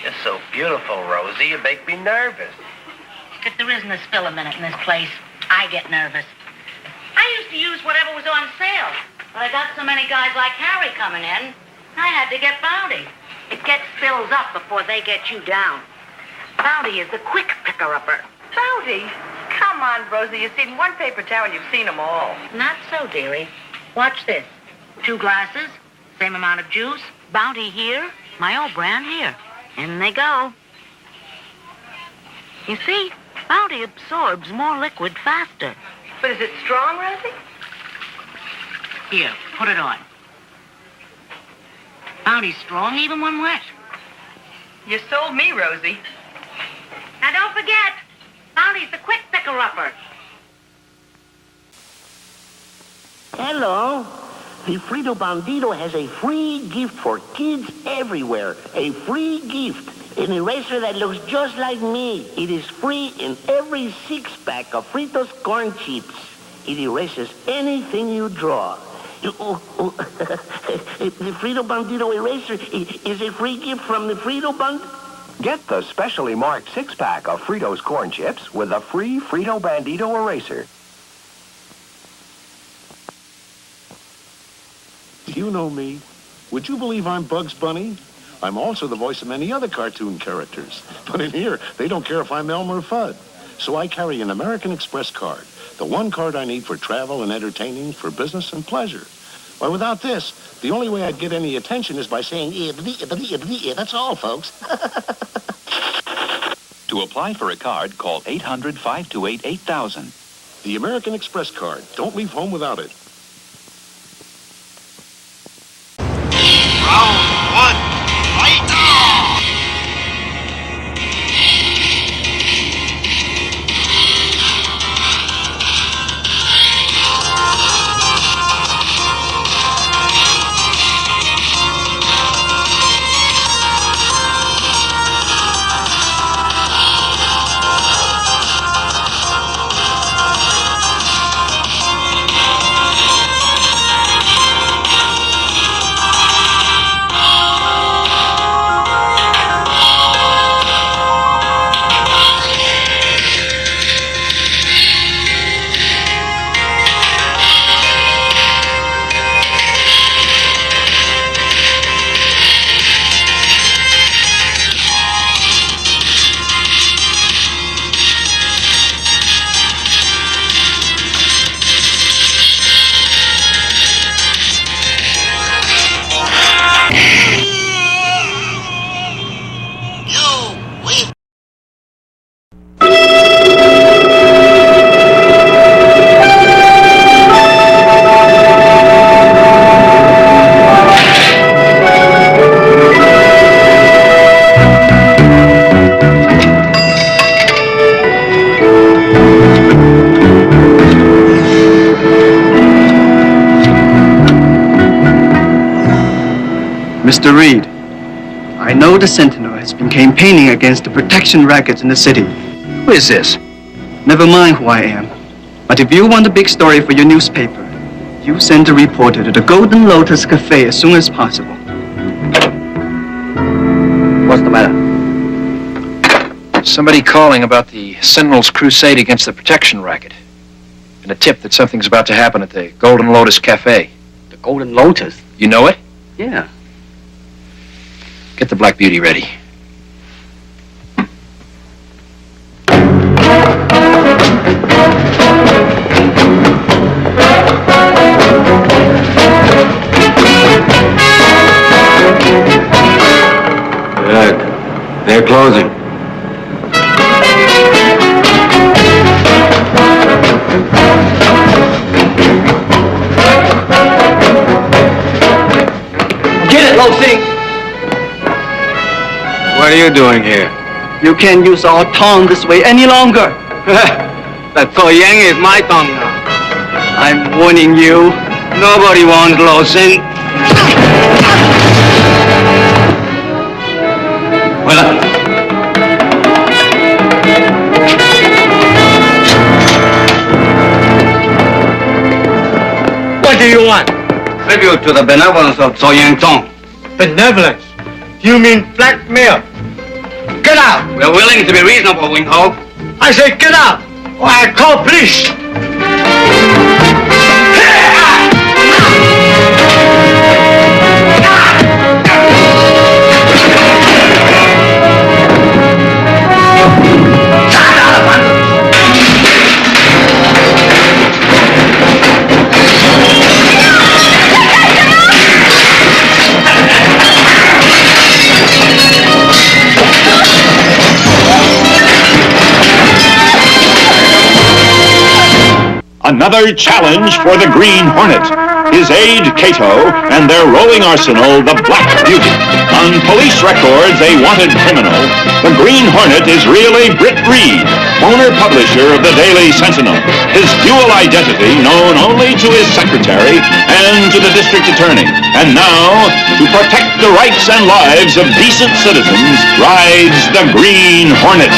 S15: You're so beautiful, Rosie. You make me nervous.
S17: If there isn't a spill a minute in this place, I get nervous. I used to use whatever was on sale, but I got so many guys like Harry coming in, I had to get Bounty. It gets spills up before they get you down. Bounty is the quick picker-upper.
S11: Bounty? Come on, Rosie. You've seen one paper towel and you've seen them all.
S17: Not so, dearie. Watch this. 2 glasses, same amount of juice, Bounty here, my old brand here. In they go. You see, Bounty absorbs more liquid faster.
S11: But is it strong, Rosie?
S17: Here, put it on. Bounty's strong even when wet.
S11: You sold me, Rosie.
S17: Now don't forget, Bounty's the quick picker-upper.
S7: Hello. The Frito Bandito has a free gift for kids everywhere. A free gift. An eraser that looks just like me. It is free in every 6-pack of Fritos corn chips. It erases anything you draw. The Frito Bandito eraser is a free gift from the Frito Band.
S20: Get the specially marked 6-pack of Fritos corn chips with a free Frito Bandito eraser.
S10: You know me. Would you believe I'm Bugs Bunny? I'm also the voice of many other cartoon characters. But in here, they don't care if I'm Elmer Fudd. So I carry an American Express card, the one card I need for travel and entertaining, for business and pleasure. Why, without this, the only way I'd get any attention is by saying, that's all, folks.
S2: To apply for a card, call 800-528-8000.
S10: The American Express card. Don't leave home without it.
S4: Round one, fight!
S5: Mr. Reed, I know the Sentinel has been campaigning against the protection rackets in the city.
S21: Who is this?
S5: Never mind who I am. But if you want a big story for your newspaper, you send a reporter to the Golden Lotus Cafe as soon as possible.
S21: What's the matter? Somebody calling about the Sentinel's crusade against the protection racket. And a tip that something's about to happen at the Golden Lotus Cafe.
S5: The Golden Lotus?
S21: You know it?
S5: Yeah.
S21: Get the Black Beauty ready.
S22: They're closing.
S5: Get it, Lo Sing!
S22: What are you doing here?
S5: You can't use our tongue this way any longer.
S22: That So Yang is my tongue now.
S5: I'm warning you.
S22: Nobody wants Lo Sing.
S5: What do you want?
S22: Tribute to the benevolence of So Yang Tong.
S5: Benevolence? You mean blackmail? Get out!
S22: We're willing to be reasonable, Wing Ho.
S5: I say get out, or I call police!
S24: Another challenge for the Green Hornet, his aide Cato, and their rolling arsenal, the Black Beauty. On police records, a wanted criminal, the Green Hornet is really Britt Reed, owner-publisher of the Daily Sentinel. His dual identity known only to his secretary and to the district attorney. And now, to protect the rights and lives of decent citizens, rides the Green Hornet.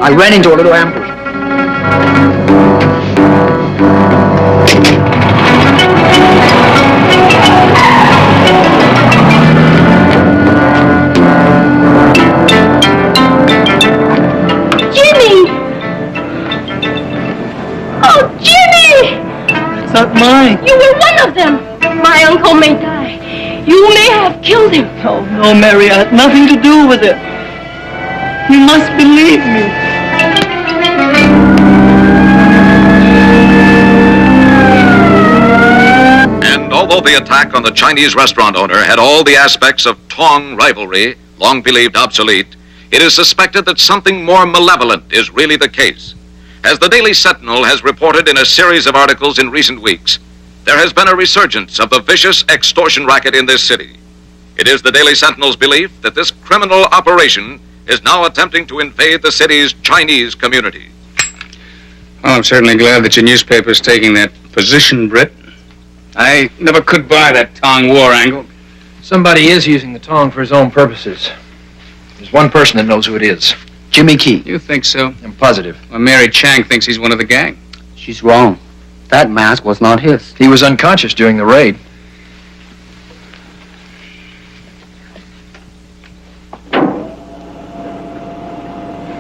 S1: I ran into a little ambush.
S19: Jimmy! Oh, Jimmy!
S5: It's not mine.
S19: You were one of them. My uncle may die. You may have killed him.
S5: Oh, no, Mary, I had nothing to do with it. You must believe me.
S6: And although the attack on the Chinese restaurant owner had all the aspects of Tong rivalry, long believed obsolete, it is suspected that something more malevolent is really the case. As the Daily Sentinel has reported in a series of articles in recent weeks, there has been a resurgence of the vicious extortion racket in this city. It is the Daily Sentinel's belief that this criminal operation is now attempting to invade the city's Chinese community.
S22: Well, I'm certainly glad that your newspaper's taking that position, Britt. I never could buy that Tong war angle.
S1: Somebody is using the Tong for his own purposes. There's one person that knows who it is. Jimmy Key.
S22: You think so?
S1: I'm positive.
S22: Well, Mary Chang thinks he's one of the gang.
S1: She's wrong. That mask was not his. He was unconscious during the raid.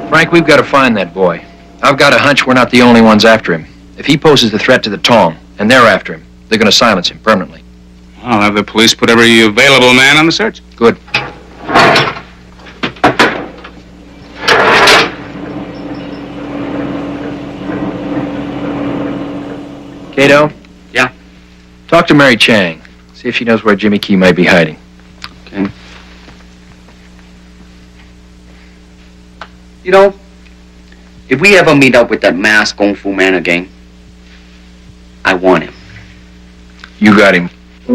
S1: Frank, we've got to find that boy. I've got a hunch we're not the only ones after him. If he poses a threat to the Tong, and they're after him, they're going to silence him permanently.
S22: I'll have the police put every available man on the search.
S1: Good. Cato?
S22: Yeah?
S1: Talk to Mary Chang. See if she knows where Jimmy Key might be hiding.
S22: Okay.
S12: You know, if we ever meet up with that masked Kung Fu man again, I want him.
S1: You got him.
S22: The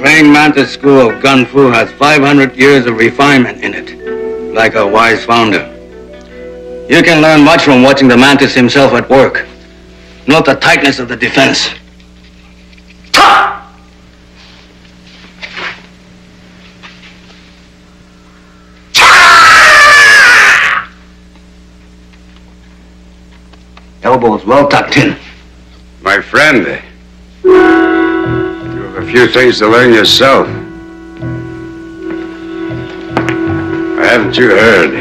S22: Praying Mantis School of Kung Fu has 500 years of refinement in it, like a wise founder. You can learn much from watching the Mantis himself at work. Note the tightness of the defense. Elbows well tucked in.
S23: My friend, you have a few things to learn yourself. Haven't you heard?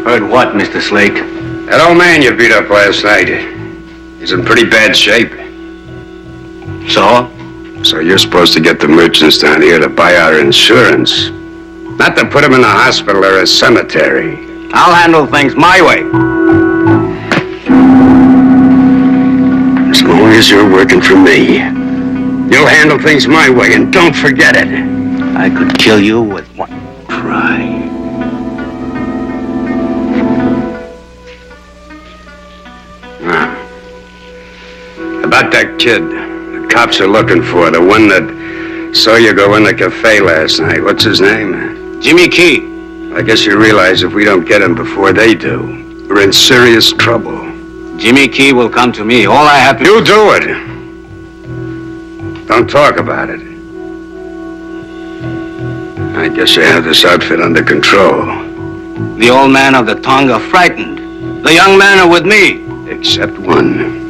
S22: Heard what, Mr. Slake?
S23: That old man you beat up last night, he's in pretty bad shape.
S22: So?
S23: So you're supposed to get the merchants down here to buy our insurance. Not to put him in a hospital or a cemetery.
S22: I'll handle things my way.
S23: As long as you're working for me, you'll handle things my way, and don't forget it.
S22: I could kill you with one
S23: try. Now, about that kid the cops are looking for, the one that saw you go in the cafe last night. What's his name?
S22: Jimmy Key.
S23: I guess you realize if we don't get him before they do, we're in serious trouble.
S22: Jimmy Key will come to me. All I have to...
S23: You do it. Don't talk about it. I guess you have this outfit under control.
S22: The old man of the Tonga frightened. The young men are with me.
S23: Except one.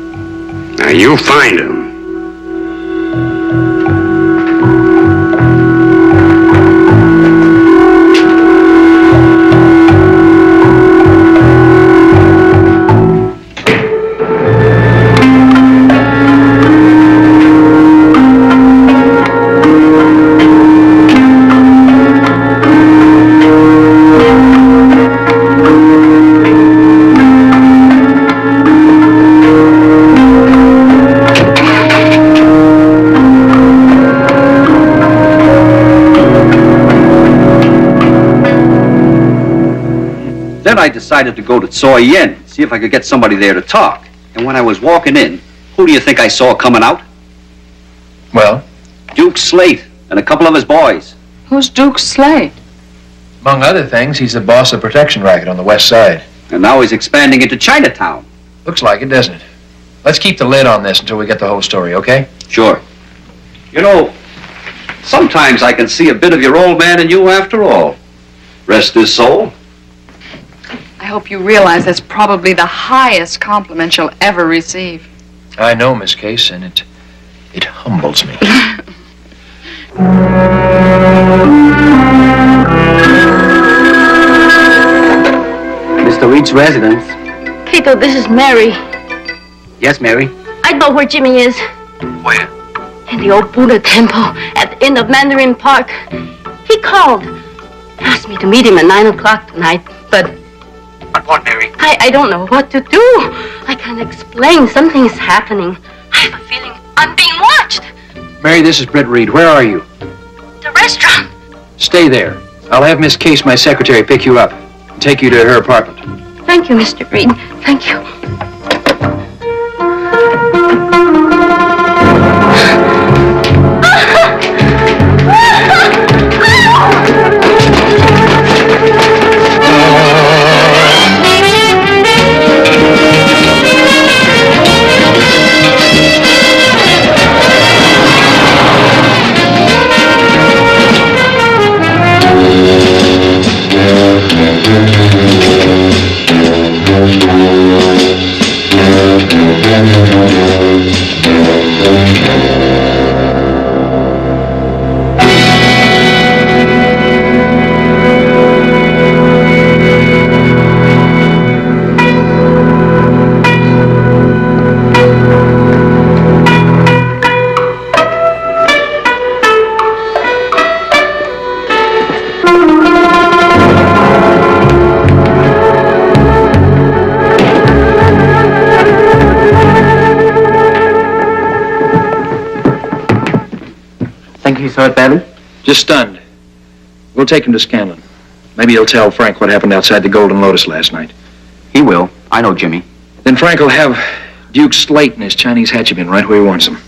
S23: Now you find him.
S12: Then I decided to go to Tsoi Yin, see if I could get somebody there to talk. And when I was walking in, who do you think I saw coming out?
S1: Well?
S12: Duke Slate and a couple of his boys.
S3: Who's Duke Slate?
S1: Among other things, he's the boss of the protection racket on the west side.
S12: And now he's expanding into Chinatown.
S1: Looks like it, doesn't it? Let's keep the lid on this until we get the whole story, okay?
S12: Sure. You know, Sometimes I can see a bit of your old man in you after all. Rest his soul.
S8: I hope you realize that's probably the highest compliment you'll ever receive.
S1: I know, Miss Case, and it humbles me.
S5: Mr. Reed's residence.
S9: Cato, this is Mary.
S5: Yes, Mary?
S9: I know where Jimmy is.
S5: Where?
S9: In the old Buddha temple at the end of Mandarin Park. He called. Asked me to meet him at 9 o'clock tonight, but...
S5: But what, Mary?
S9: I don't know what to do. I can't explain. Something's happening. I have a feeling I'm being watched.
S1: Mary, this is Britt Reed. Where are you?
S9: The restaurant.
S1: Stay there. I'll have Miss Case, my secretary, pick you up and take you to her apartment.
S9: Thank you, Mr. Reed. Thank you.
S5: Hurt badly?
S1: Just stunned. We'll take him to Scanlon. Maybe he'll tell Frank what happened outside the Golden Lotus last night.
S5: He will. I know Jimmy.
S1: Then Frank will have Duke Slate and his Chinese hatchet right where he wants them.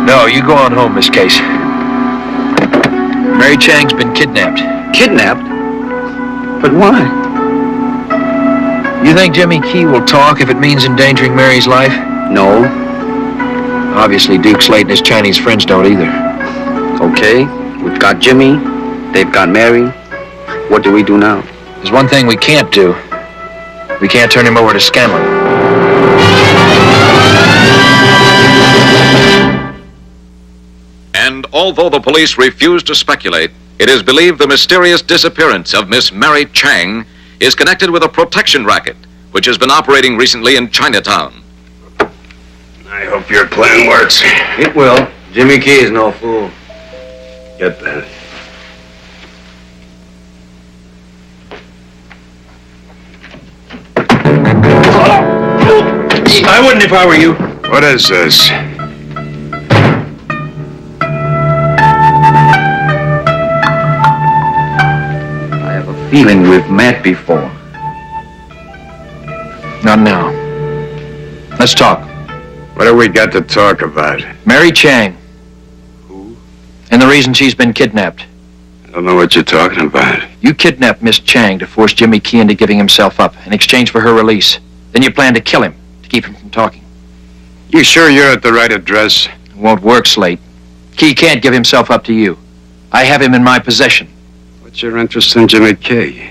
S1: No, you go on home, Miss Case. Mary Chang's been kidnapped.
S5: Kidnapped? But why?
S1: You think Jimmy Key will talk if it means endangering Mary's life?
S5: No.
S1: Obviously, Duke Slate and his Chinese friends don't either.
S5: Okay, we've got Jimmy. They've got Mary. What do we do now?
S1: There's one thing we can't do. We can't turn him over to Scanlon.
S6: And although the police refuse to speculate, it is believed the mysterious disappearance of Miss Mary Chang is connected with a protection racket, which has been operating recently in Chinatown.
S23: I hope your plan works.
S22: It will. Jimmy Key is no fool.
S23: Get that.
S1: I wouldn't if I were you.
S23: What is this?
S1: Feeling we've met before. Not now. Let's talk.
S23: What have we got to talk about?
S1: Mary Chang.
S23: Who?
S1: And the reason she's been kidnapped.
S23: I don't know what you're talking about.
S1: You kidnapped Miss Chang to force Jimmy Key into giving himself up in exchange for her release. Then you plan to kill him to keep him from talking.
S23: You sure you're at the right address?
S1: It won't work, Slate. Key can't give himself up to you. I have him in my possession.
S23: What's your interest in Jimmy Key?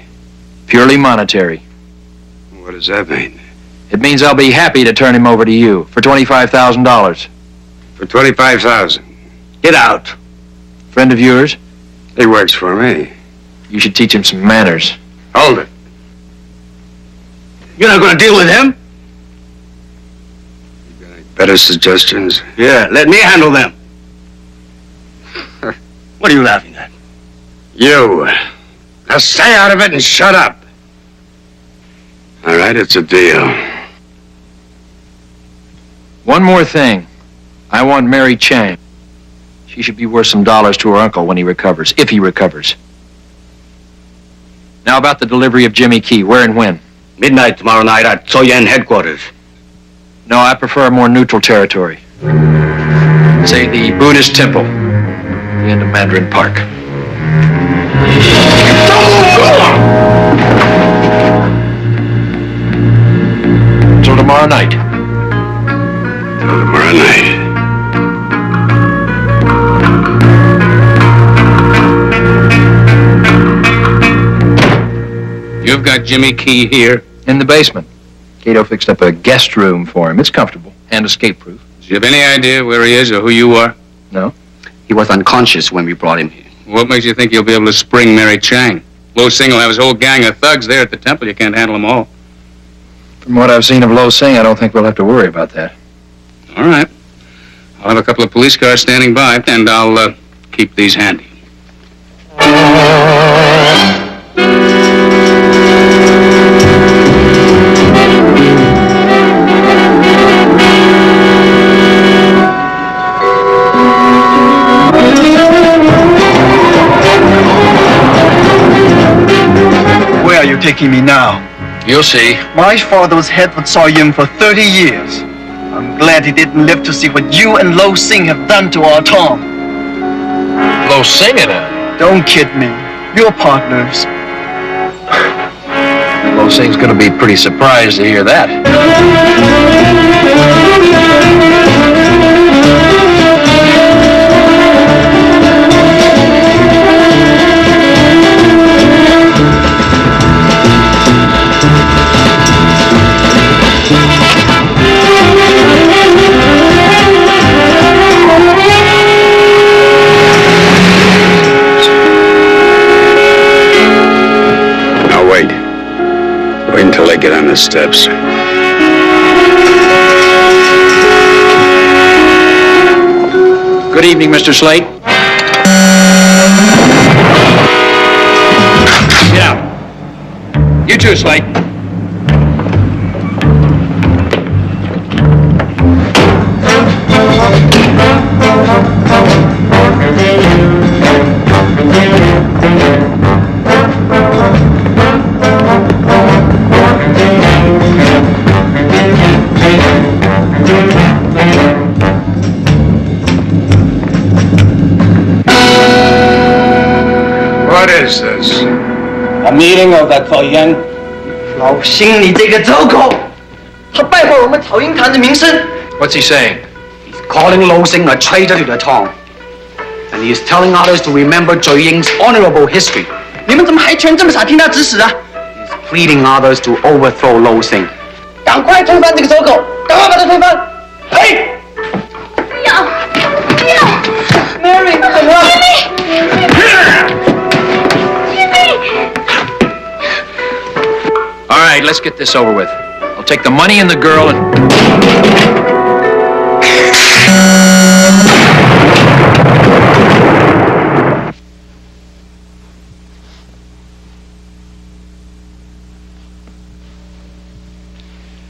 S1: Purely monetary.
S23: What does that mean?
S1: It means I'll be happy to turn him over to you for $25,000.
S23: For $25,000. Get out.
S1: Friend of yours?
S23: He works for me.
S1: You should teach him some manners.
S23: Hold it.
S22: You're not going to deal with him?
S23: Better suggestions?
S22: Yeah, let me handle them. What are you laughing at?
S23: You. Now stay out of it and shut up. All right, it's a deal.
S1: One more thing. I want Mary Chang. She should be worth some dollars to her uncle when he recovers, if he recovers. Now about the delivery of Jimmy Key, where and when?
S22: Midnight tomorrow night at Soyen headquarters.
S1: No, I prefer a more neutral territory. Say the Buddhist temple, the end of Mandarin Park. Till tomorrow night.
S23: Till tomorrow night.
S22: You've got Jimmy Key here?
S1: In the basement. Cato fixed up a guest room for him. It's comfortable and escape-proof.
S22: Do you have any idea where he is or who you are?
S1: No.
S5: He was unconscious when we brought him here.
S22: What makes you think you'll be able to spring Mary Chang? Lo Sing will have his whole gang of thugs there at the temple. You can't handle them all.
S1: From what I've seen of Lo Sing, I don't think we'll have to worry about that.
S22: All right. I'll have a couple of police cars standing by, and I'll keep these handy.
S5: Where are you taking me now?
S1: You'll see.
S5: My father was head for Soyen for 30 years. I'm glad he didn't live to see what you and Lo Sing have done to our Tom.
S1: Lo Sing in it?
S5: Don't kid me. You're partners.
S1: Lo Sing's gonna be pretty surprised to hear that.
S23: Wait until they get on the steps.
S1: Good evening, Mr. Slate. Get out. You too, Slate.
S23: What is this?
S22: A meeting of the Soyen.
S5: 老星，你这个走狗！他败坏我们草鹰坛的名声。
S1: What's he saying?
S22: He's calling Lo Sing a traitor to the Tong. And he is telling others to remember Zhou Ying's honorable history.
S5: 你们怎么还全这么傻听他指使啊？
S22: He's pleading others to overthrow Lo Sing.
S5: 赶快推翻这个走狗！赶快把他推翻！嘿！
S9: 不要，不要
S5: ，Mary， 怎么了
S1: All right, let's get this over with. I'll take the money and the girl and...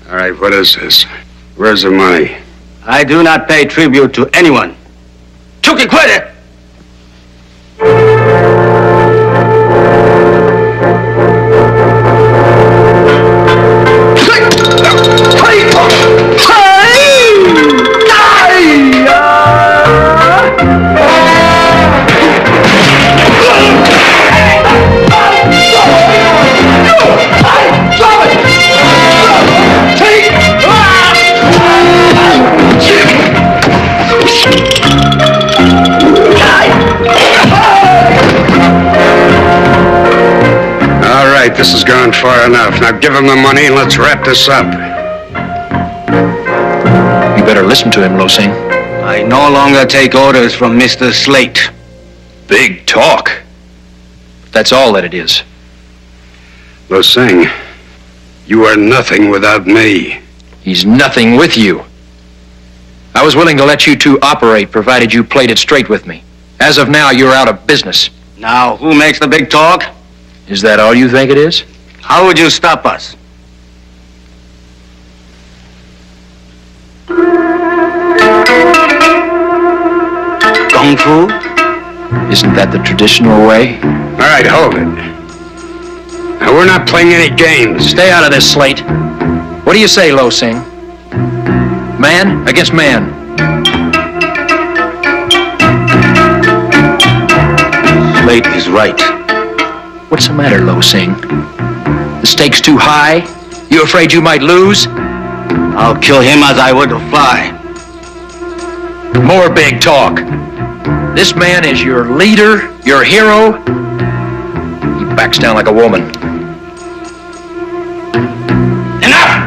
S23: All right, what is this? Where's the money?
S22: I do not pay tribute to anyone.
S5: Chucky, quit it!
S23: This has gone far enough. Now give him the money and let's wrap this up.
S1: You better listen to him, Lo Sing.
S22: I no longer take orders from Mr. Slate.
S1: Big talk. That's all that it is.
S23: Lo Sing, You are nothing without me.
S1: He's nothing with you. I was willing to let you two operate, provided you played it straight with me. As of now, you're out of business.
S22: Now, who makes the big talk?
S1: Is that all you think it is?
S22: How would you stop us? Kung Fu?
S1: Isn't that the traditional way?
S23: All right, hold it. Now, we're not playing any games.
S1: Stay out of this, Slate. What do you say, Lo Sing? Man against man.
S22: Slate is right.
S1: What's the matter, Lo Sing? The stakes too high? You afraid you might lose?
S22: I'll kill him as I would a fly.
S1: More big talk. This man is your leader, your hero. He backs down like a woman.
S22: Enough!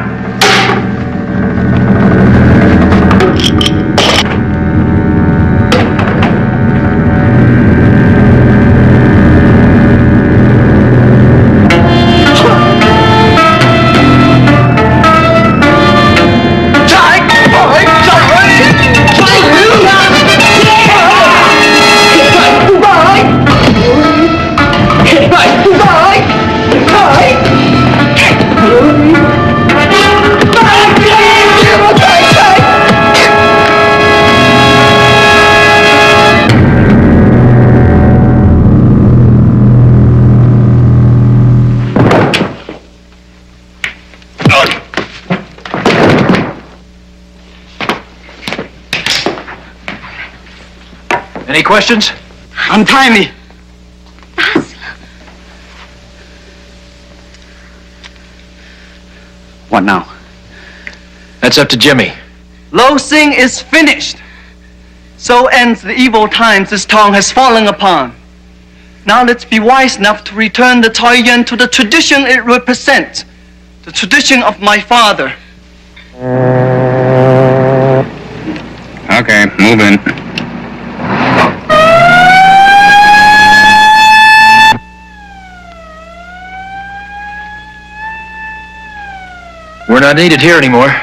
S1: Any questions?
S5: Untie me.
S22: What now?
S1: That's up to Jimmy.
S5: Lo Sing is finished. So ends the evil times this town has fallen upon. Now let's be wise enough to return the Toy Yuan to the tradition it represents. The tradition of my father.
S23: Okay, move in.
S1: We're not needed here anymore.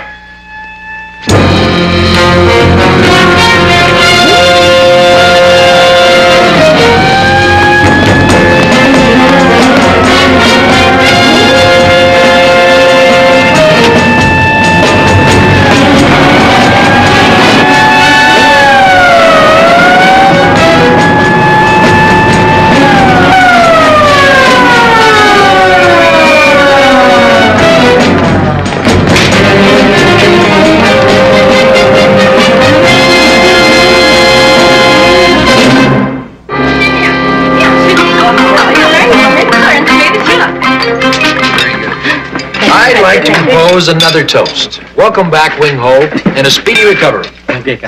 S1: I'd like to propose another toast. Welcome back, Wing Ho, and a speedy recovery.
S22: Okay.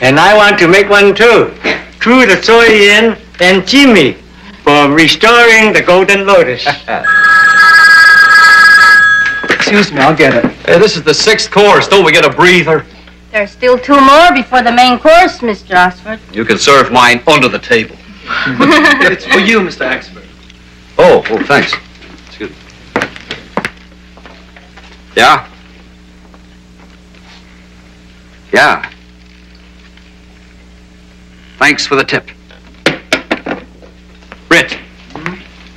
S22: And I want to make one too. To the Soy Yin and Jimmy for restoring the Golden Lotus.
S5: Excuse me, I'll get it.
S1: Hey, this is the 6th course. Don't we get a breather?
S13: There's still 2 more before the main course, Mr. Oxford.
S12: You can serve mine under the table.
S5: It's for you, Mr. Axford.
S12: Oh, thanks. Excuse me. Yeah? Yeah. Thanks for the tip. Britt,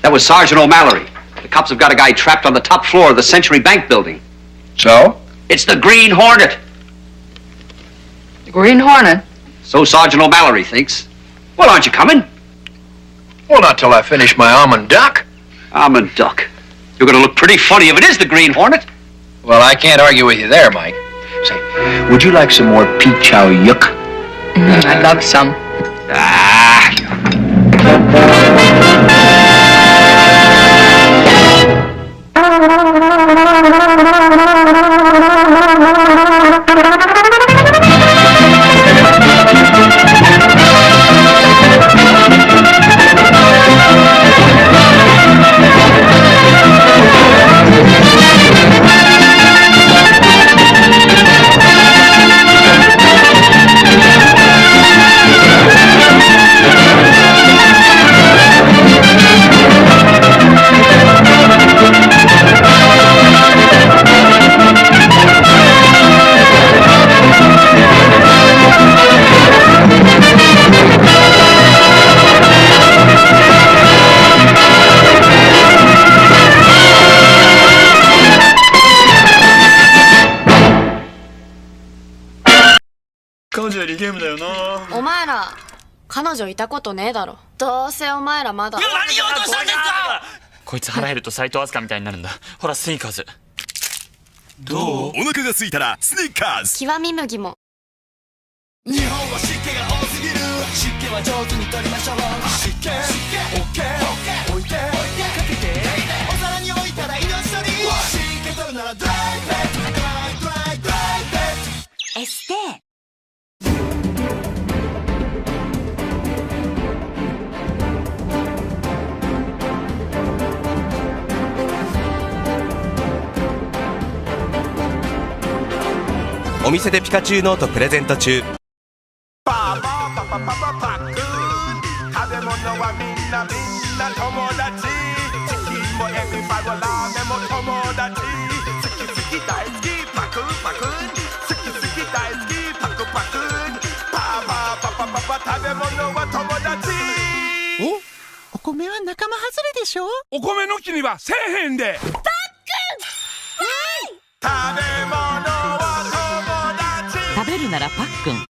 S12: that was Sergeant O'Mallory. The cops have got a guy trapped on the top floor of the Century Bank building.
S1: So?
S12: It's the Green Hornet.
S8: The Green Hornet?
S12: So Sergeant O'Mallory thinks. Well, aren't you coming?
S1: Well, not till I finish my almond duck.
S12: Almond duck. You're going to look pretty funny if it is the Green Hornet.
S1: Well, I can't argue with you there, Mike. Say, would you like some more peach chow yuk?
S8: I'd love some.
S14: 彼女よりゲームだよな。
S15: お前ら彼女いたことねえだろ。どうせお前らまだ。
S14: 何言おうとしたんですか。こいつ腹減ると斎藤飛鳥みたいになるんだ。ほらスニーカーズ。どう？
S16: お腹が空いたらスニーカーズ。
S15: 極み麦も。
S18: 日本は湿気が多すぎる。湿気は上手に取りましょう。湿気 OK 置いてかけてお皿に置いたら命取り。湿気取るならドライペットドライペットエステ。
S25: お店でピカチュウノートプレゼント中。
S18: パパパパパパパックン。食べ物はみんな友達。チキンもエビファイもラーメンも友達。好き好き大好きパクパクン。好き好き大好きパクパクン。パパパパパパ食べ物は友達。
S26: お米は仲間外れでしょ。
S18: お米の木にはせえへんで。パックン。食べ物は友達。
S27: 食べるならパックン。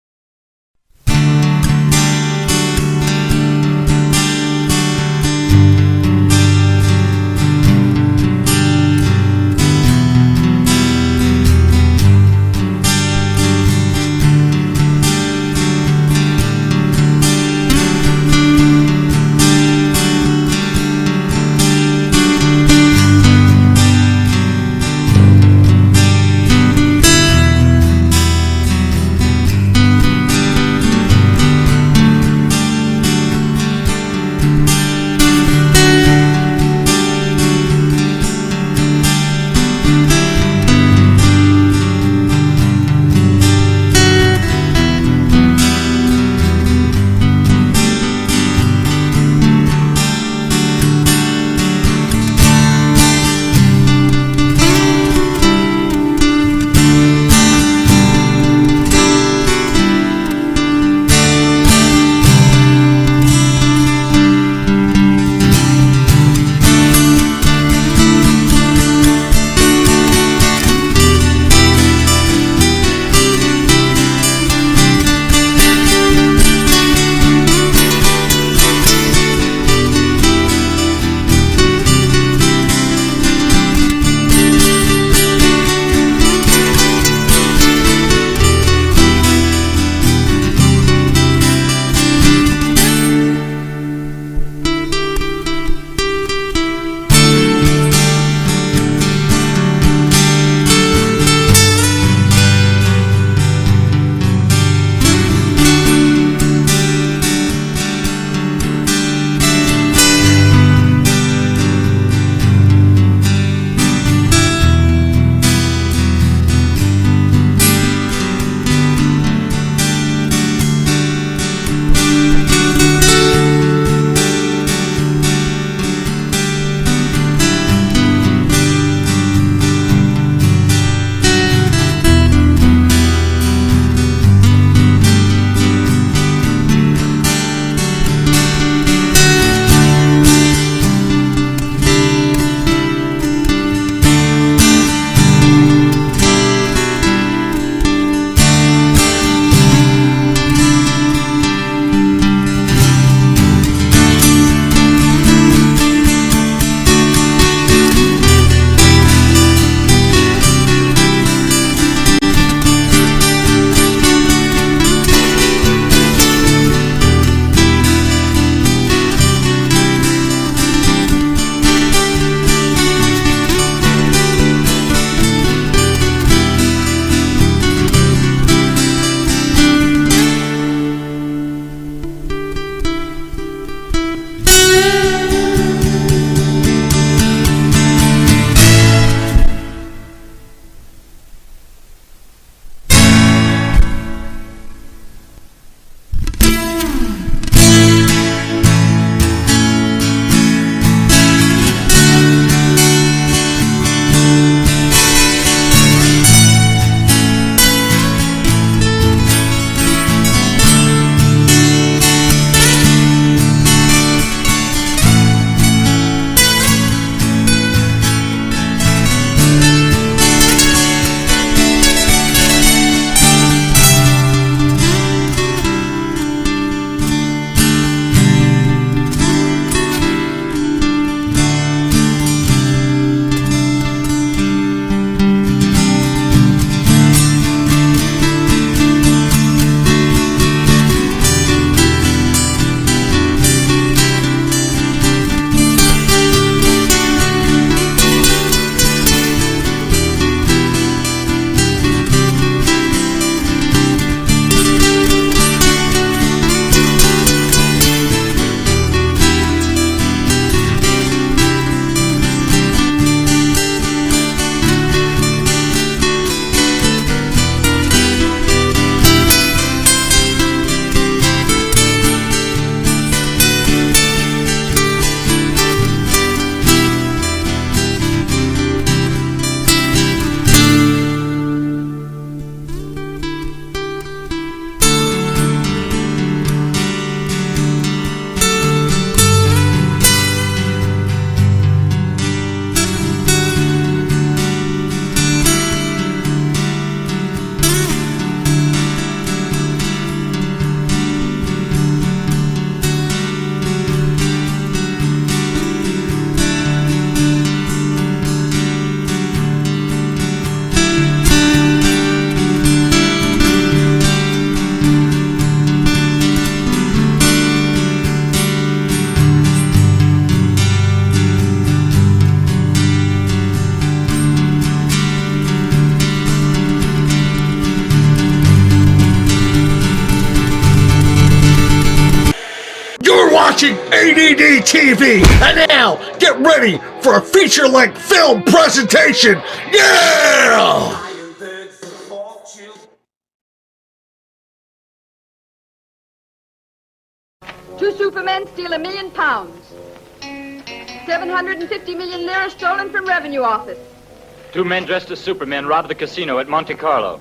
S2: watching ADD TV, and now get ready for a feature-length film presentation. Yeah!
S7: Two Supermen steal £1 million. 750 million lira stolen from Revenue Office.
S10: Two men dressed as Supermen robbed the casino at Monte Carlo.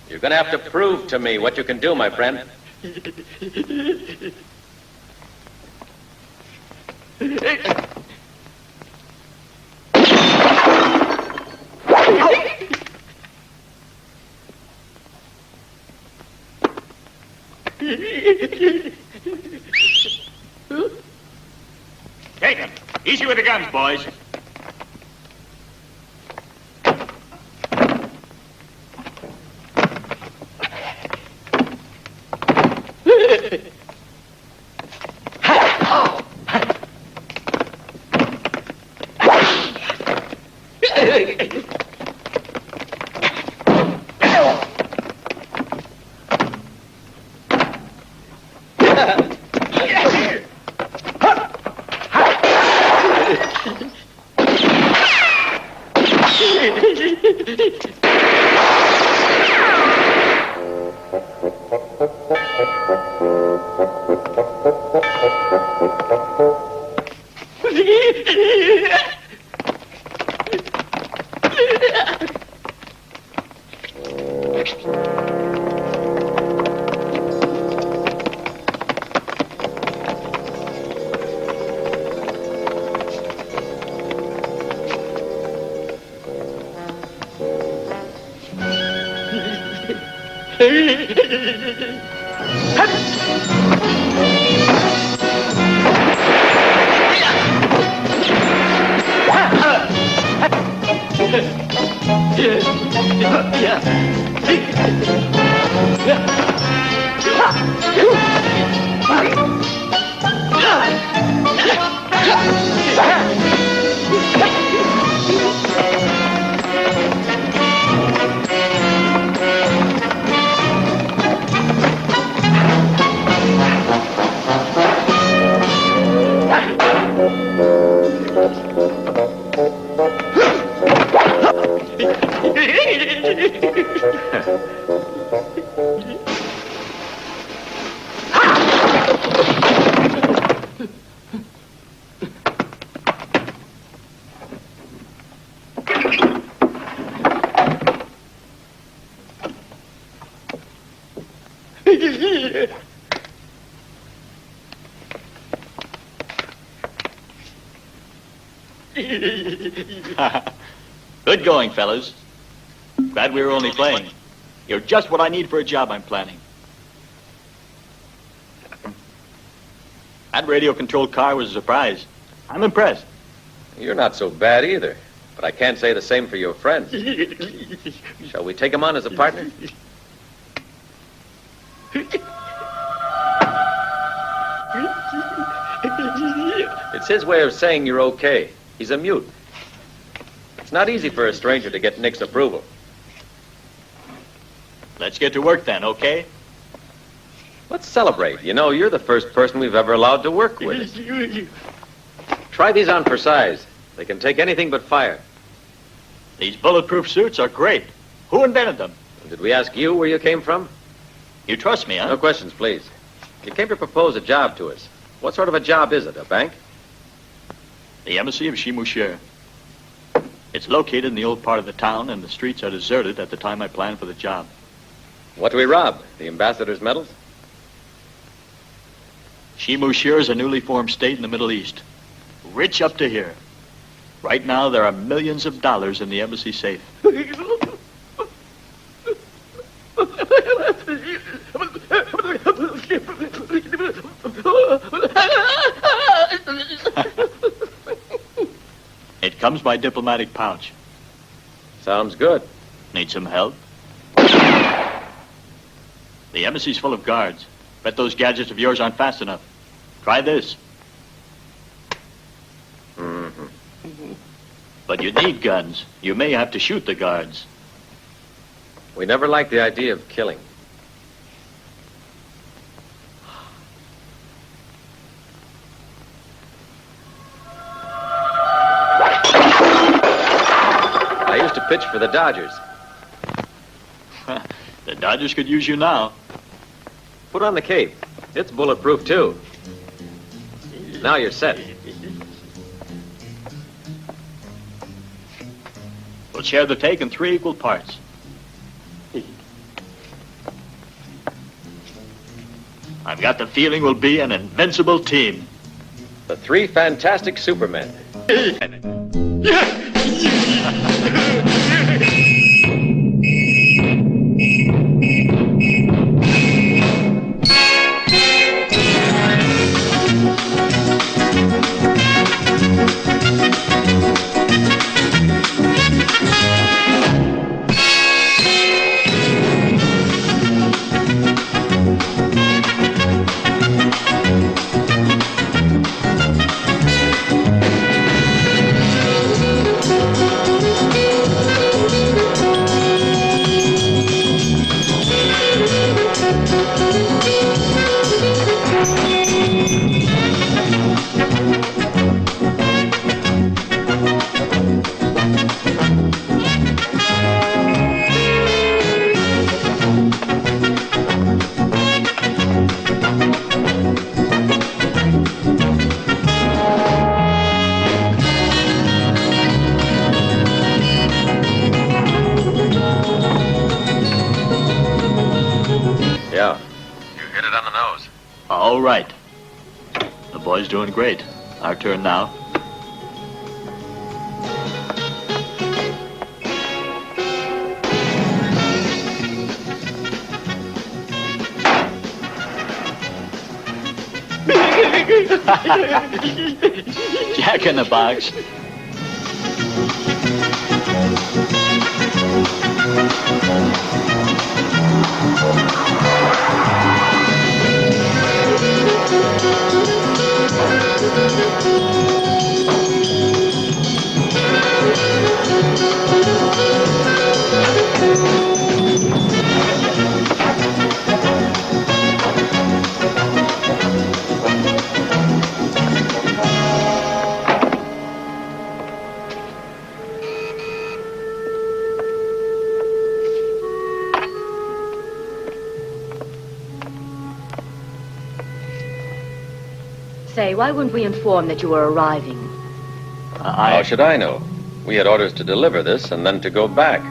S11: You're gonna have to prove to me what you can do, my friend.
S14: Take him. Easy with the guns, boys.
S10: Good going, fellas. Glad we were only playing. You're just what I need for a job I'm planning. That radio-controlled car was a surprise. I'm impressed.
S11: You're not so bad either, but I can't say the same for your friend. Shall we take him on as a partner? It's his way of saying you're okay. He's a mute. It's not easy for a stranger to get Nick's approval.
S10: Let's get to work then, okay?
S11: Let's celebrate. You know, you're the first person we've ever allowed to work with. Try these on for size. They can take anything but fire.
S10: These bulletproof suits are great. Who invented them?
S11: Did we ask you where you came from?
S10: You trust me, huh?
S11: No questions, please. You came to propose a job to us. What sort of a job is it? A bank?
S10: The embassy of Shimusher. It's located in the old part of the town, and the streets are deserted at the time I planned for the job.
S11: What do we rob? The ambassador's medals?
S10: Shimusher is a newly formed state in the Middle East. Rich up to here. Right now, there are millions of dollars in the embassy safe. It comes by diplomatic pouch.
S11: Sounds good.
S10: Need some help? The embassy's full of guards. Bet those gadgets of yours aren't fast enough. Try this.
S11: Mm-hmm.
S10: But you need guns. You may have to shoot the guards.
S11: We never liked the idea of killing. I used to pitch for the Dodgers.
S10: The Dodgers could use you now.
S11: Put on the cape. It's bulletproof, too. Now you're set.
S10: We'll share the take in 3 equal parts. I've got the feeling we'll be an invincible team.
S11: The 3 Fantastic Supermen. Yeah. You hit it on the nose.
S10: All right. The boy's doing great. Our turn now. Jack in the box.
S4: Say, why wouldn't we inform that you were arriving?
S11: How should I know? We had orders to deliver this and then to go back.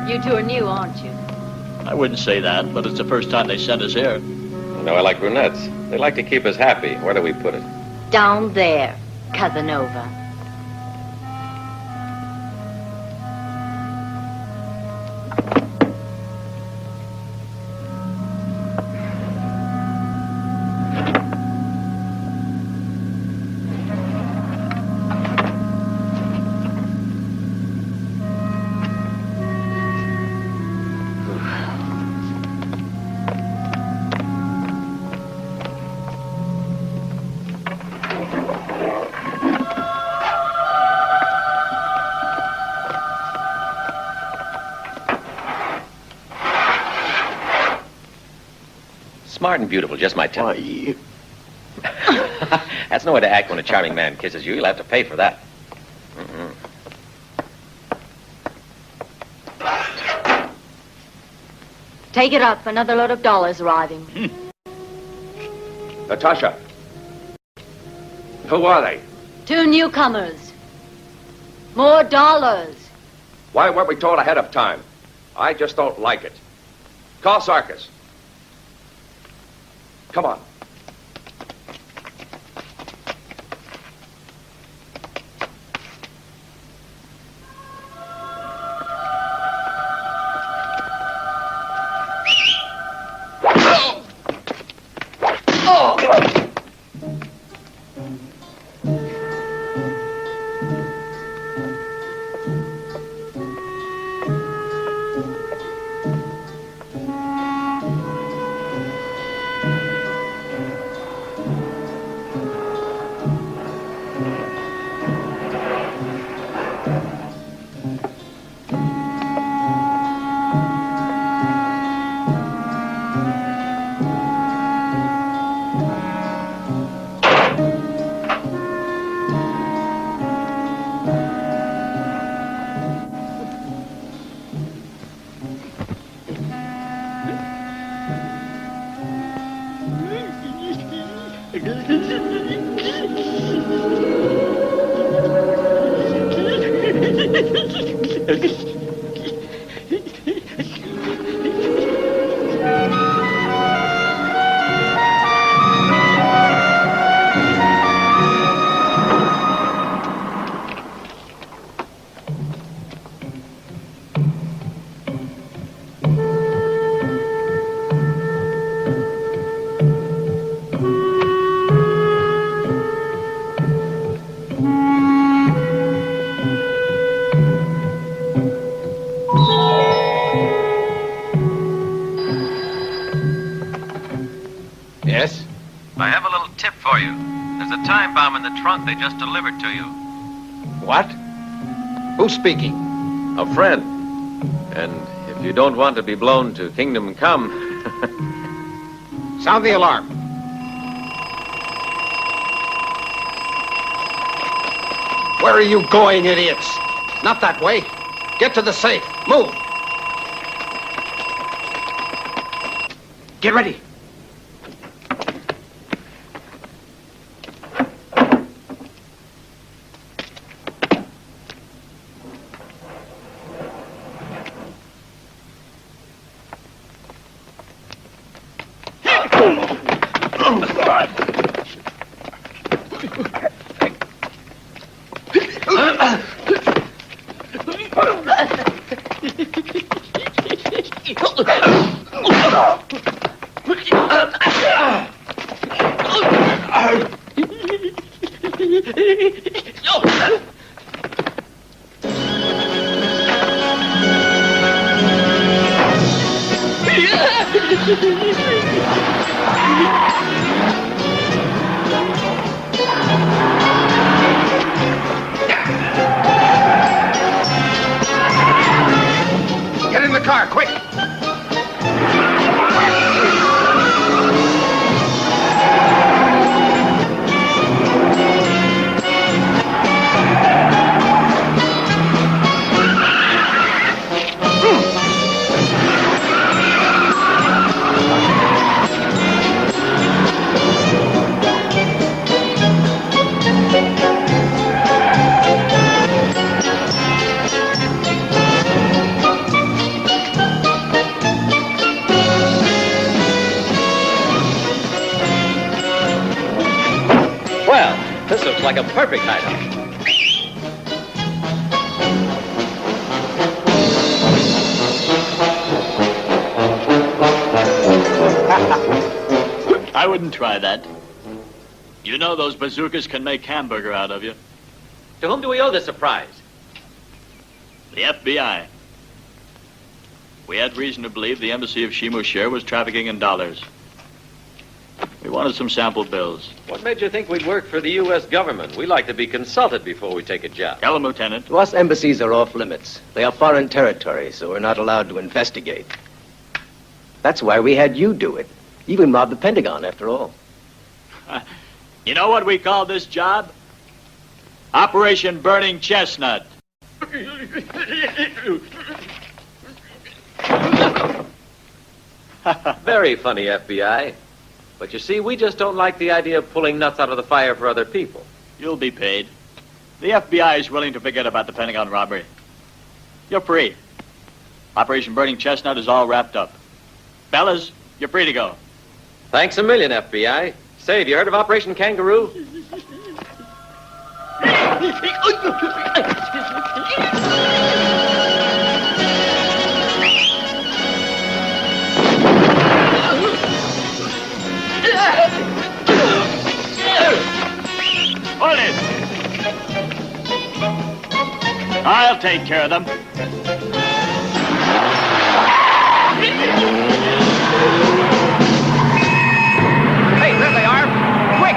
S4: You two are new, aren't you?
S10: I wouldn't say that, but it's the first time they sent us here.
S11: You know, I like brunettes. They like to keep us happy. Where do we put it?
S4: Down there, Casanova.
S11: smart and beautiful, just my type. That's no way to act when a charming man kisses you. You'll have to pay for that. Mm-mm.
S4: Take it up. Another load of dollars arriving.
S3: Natasha. Who are they?
S4: 2 newcomers. More dollars.
S3: Why weren't we told ahead of time? I just don't like it. Call Sarkis. Come on.
S11: Yes?
S1: I have a little tip for you. There's a time bomb in the trunk they just delivered to you.
S11: What? Who's speaking? A friend. And if you don't want to be blown to kingdom come...
S3: Sound the alarm. Where are you going, idiots? Not that way. Get to the safe. Move. Get ready. Get in the car, quick!
S11: Well, this looks like a perfect hideout.
S10: I wouldn't try that. You know those bazookas can make hamburger out of you.
S11: To whom do we owe this surprise?
S10: The FBI. We had reason to believe the embassy of Shimushir was trafficking in dollars. We wanted some sample bills.
S11: What made you think we'd work for the U.S. government? We like to be consulted before we take a job.
S10: Tell him, Lieutenant.
S17: To us, embassies are off limits. They are foreign territory, so we're not allowed to investigate. That's why we had you do it. Even robbed the Pentagon, after all.
S10: You know what we call this job? Operation Burning Chestnut.
S11: Very funny, FBI. But you see, we just don't like the idea of pulling nuts out of the fire for other people.
S10: You'll be paid. The FBI is willing to forget about the Pentagon robbery. You're free. Operation Burning Chestnut is all wrapped up. Fellas, you're free to go.
S11: Thanks a million, FBI. Say, have you heard of Operation Kangaroo?
S10: Hold it! I'll take care of them.
S3: Hey, there they are! Quick!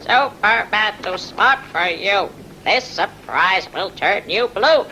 S6: Superman too smart for you. This surprise will turn you blue.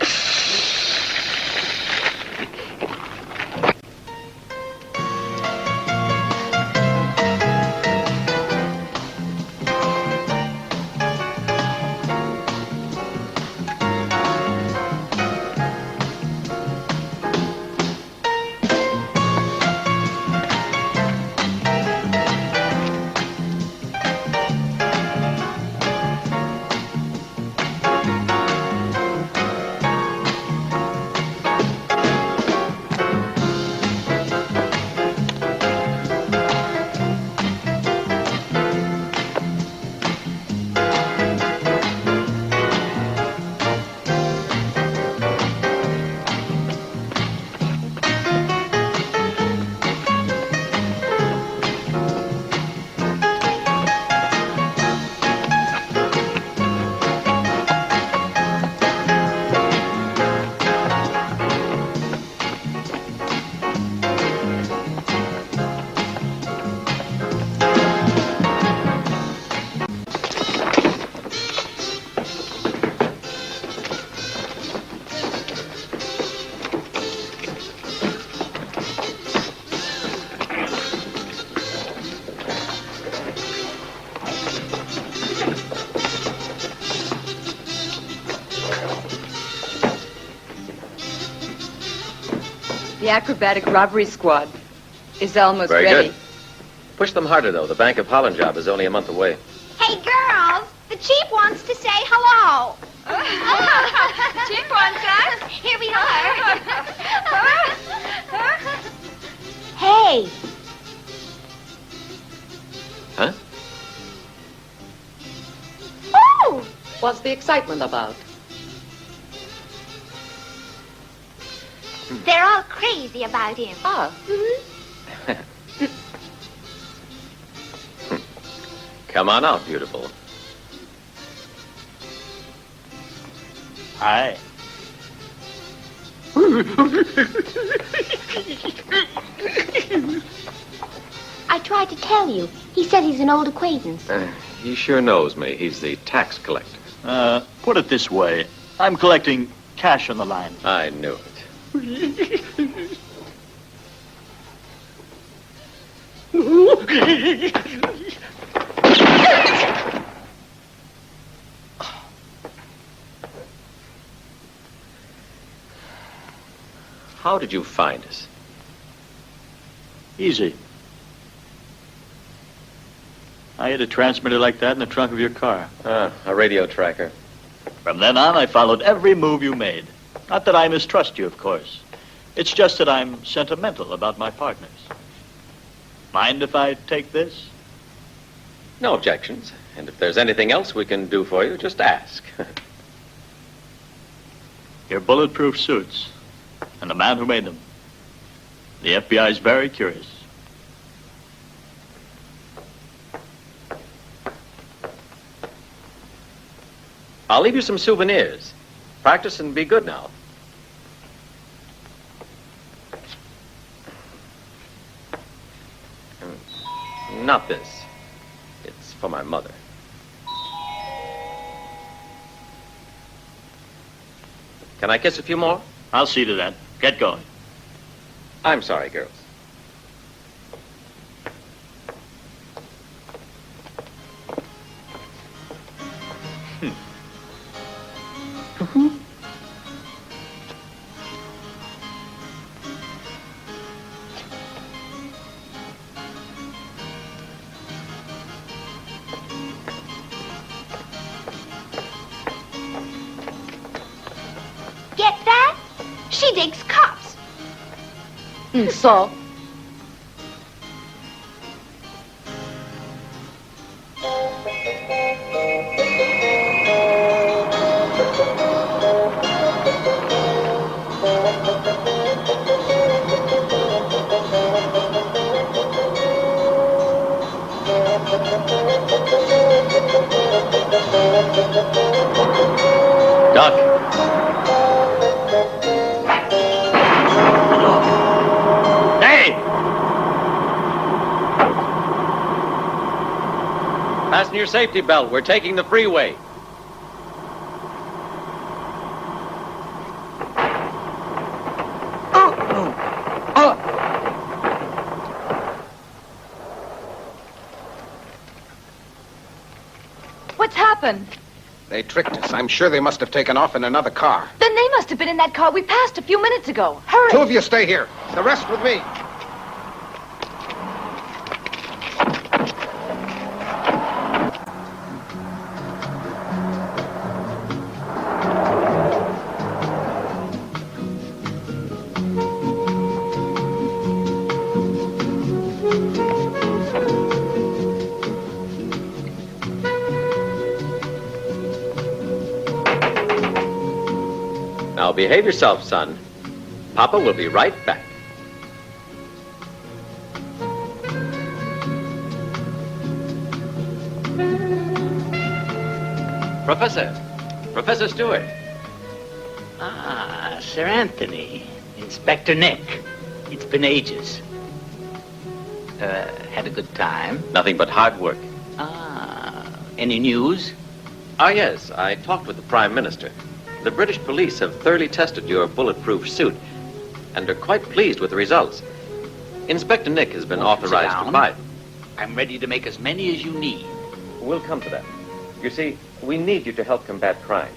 S8: The acrobatic robbery squad is almost
S11: Very
S8: ready.
S11: good. Push them harder, though. The Bank of Holland job is only a month away.
S9: Hey, girls, the chief wants to say hello.
S7: The chief wants us?
S9: Here we are. Hey.
S11: Huh?
S9: Oh!
S6: What's the excitement about?
S9: They're all crazy about him.
S6: Ah.
S11: Come on out, beautiful.
S10: Hi.
S9: I tried to tell you. He said he's an old acquaintance.
S11: He sure knows me. He's the tax collector.
S10: Put it this way. I'm collecting cash on the line.
S11: I knew it. How did you find us?
S10: Easy. I hid a transmitter like that in the trunk of your car.
S11: Ah, a radio tracker.
S10: From then on, I followed every move you made. Not that I mistrust you, of course. It's just that I'm sentimental about my partners. Mind if I take this?
S11: No objections. And if there's anything else we can do for you, just ask.
S10: Your bulletproof suits and the man who made them. The FBI is very curious.
S11: I'll leave you some souvenirs. Practice and be good now. Not this. It's for my mother. Can I kiss a few more?
S10: I'll see to that. Get going.
S11: I'm sorry, girls.
S9: Get that? She digs cops.
S4: So?
S11: Duck.
S10: Hey!
S11: Fasten your safety belt. We're taking the freeway.
S8: What's happened?
S3: They tricked us. I'm sure they must have taken off in another car.
S8: Then they must have been in that car we passed a few minutes ago. Hurry!
S3: Two of you stay here. The rest with me.
S11: Now behave yourself, son. Papa will be right back. Professor Stewart.
S19: Ah, Sir Anthony. Inspector Nick. It's been ages. Had a good time?
S11: Nothing but hard work.
S19: Ah, any news?
S11: Ah, yes, I talked with the Prime Minister. The British police have thoroughly tested your bulletproof suit and are quite pleased with the results. Inspector Nick has been authorized to buy.
S19: I'm ready to make as many as you need.
S11: We'll come to that. You see, we need you to help combat crime.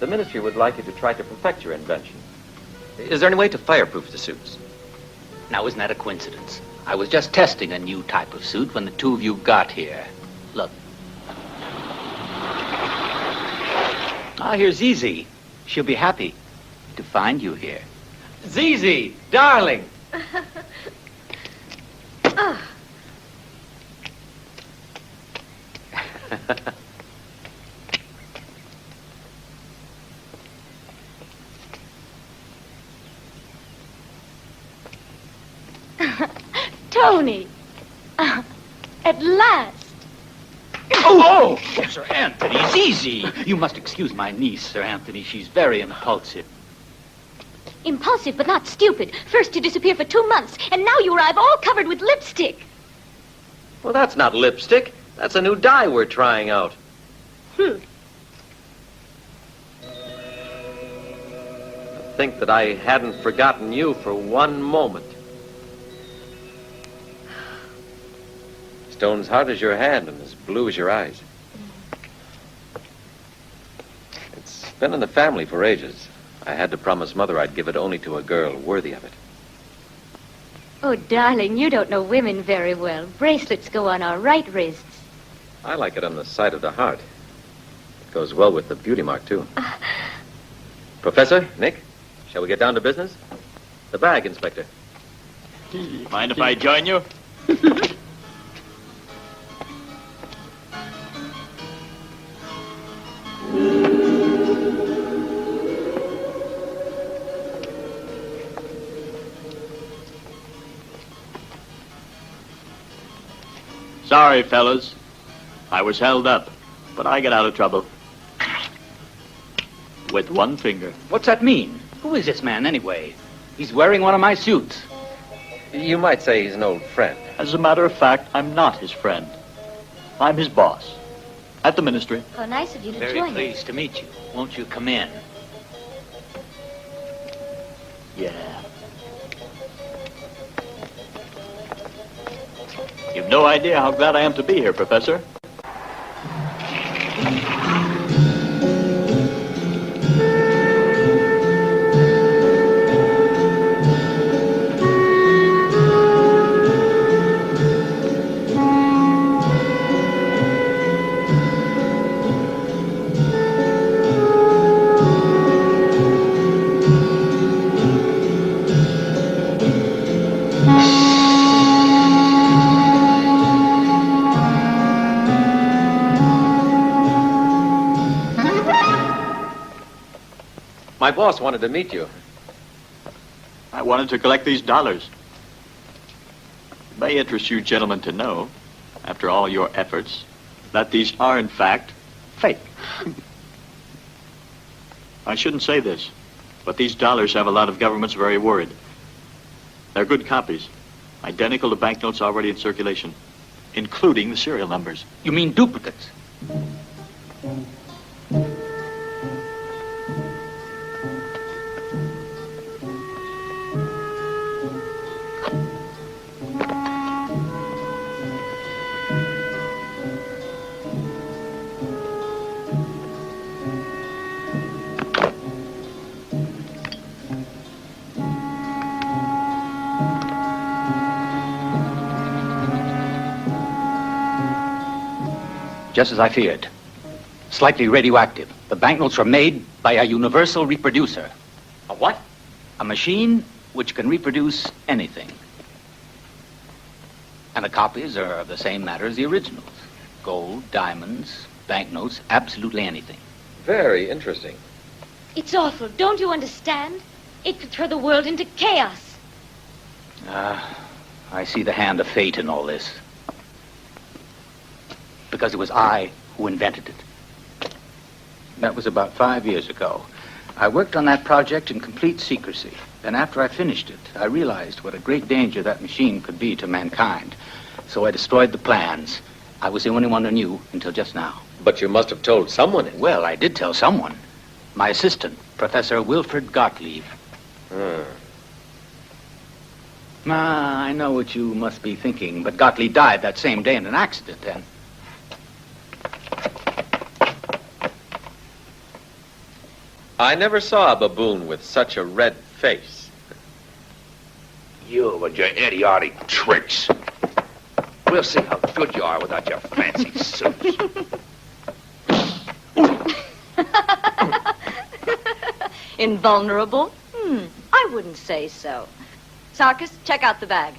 S11: The ministry would like you to try to perfect your invention. Is there any way to fireproof the suits?
S19: Now, isn't that a coincidence? I was just testing a new type of suit when the two of you got here. Look. Ah, here's Zizi. She'll be happy to find you here.
S11: Zizi, darling.
S4: Tony. At last.
S19: Oh, Sir Anthony, it's easy. You must excuse my niece, Sir Anthony. She's very impulsive.
S4: Impulsive, but not stupid. First you disappear for 2 months, and now you arrive all covered with lipstick.
S11: Well, that's not lipstick. That's a new dye we're trying out. To think that I hadn't forgotten you for one moment. Stone's hard as your hand and as blue as your eyes. It's been in the family for ages. I had to promise Mother I'd give it only to a girl worthy of it.
S4: Oh, darling, you don't know women very well. Bracelets go on our right wrists.
S11: I like it on the side of the heart. It goes well with the beauty mark, too. Professor, Nick, shall we get down to business? The bag, Inspector.
S10: Mind if I join you? Sorry, fellas. I was held up, but I get out of trouble. With one finger.
S19: What's that mean? Who is this man, anyway? He's wearing one of my suits.
S11: You might say he's an old friend.
S10: As a matter of fact, I'm not his friend. I'm his boss. At the ministry.
S4: How nice of you to
S19: Very
S4: join us.
S19: pleased to meet you. Won't you come in?
S10: Yeah. You've no idea how glad I am to be here, Professor.
S11: My boss wanted to meet you.
S10: I wanted to collect these dollars. It may interest you gentlemen to know, after all your efforts, that these are in fact fake. I shouldn't say this, but these dollars have a lot of governments very worried. They're good copies, identical to banknotes already in circulation, including the serial numbers.
S19: You mean duplicates? Just as I feared. Slightly radioactive. The banknotes were made by a universal reproducer.
S11: A what?
S19: A machine which can reproduce anything. And the copies are of the same matter as the originals. Gold, diamonds, banknotes, absolutely anything.
S11: Very interesting.
S4: It's awful. Don't you understand? It could throw the world into chaos.
S19: I see the hand of fate in all this. Because it was I who invented it. That was about 5 years ago. I worked on that project in complete secrecy. Then after I finished it, I realized what a great danger that machine could be to mankind. So I destroyed the plans. I was the only one who knew until just now.
S11: But you must have told someone.
S19: Well, I did tell someone. My assistant, Professor Wilfred Gottlieb. I know what you must be thinking, but Gottlieb died that same day in an accident, and...
S11: I never saw a baboon with such a red face.
S13: You and your idiotic tricks. We'll see how good you are without your fancy suits.
S20: Invulnerable? I wouldn't say so. Sarkis, check out the bag.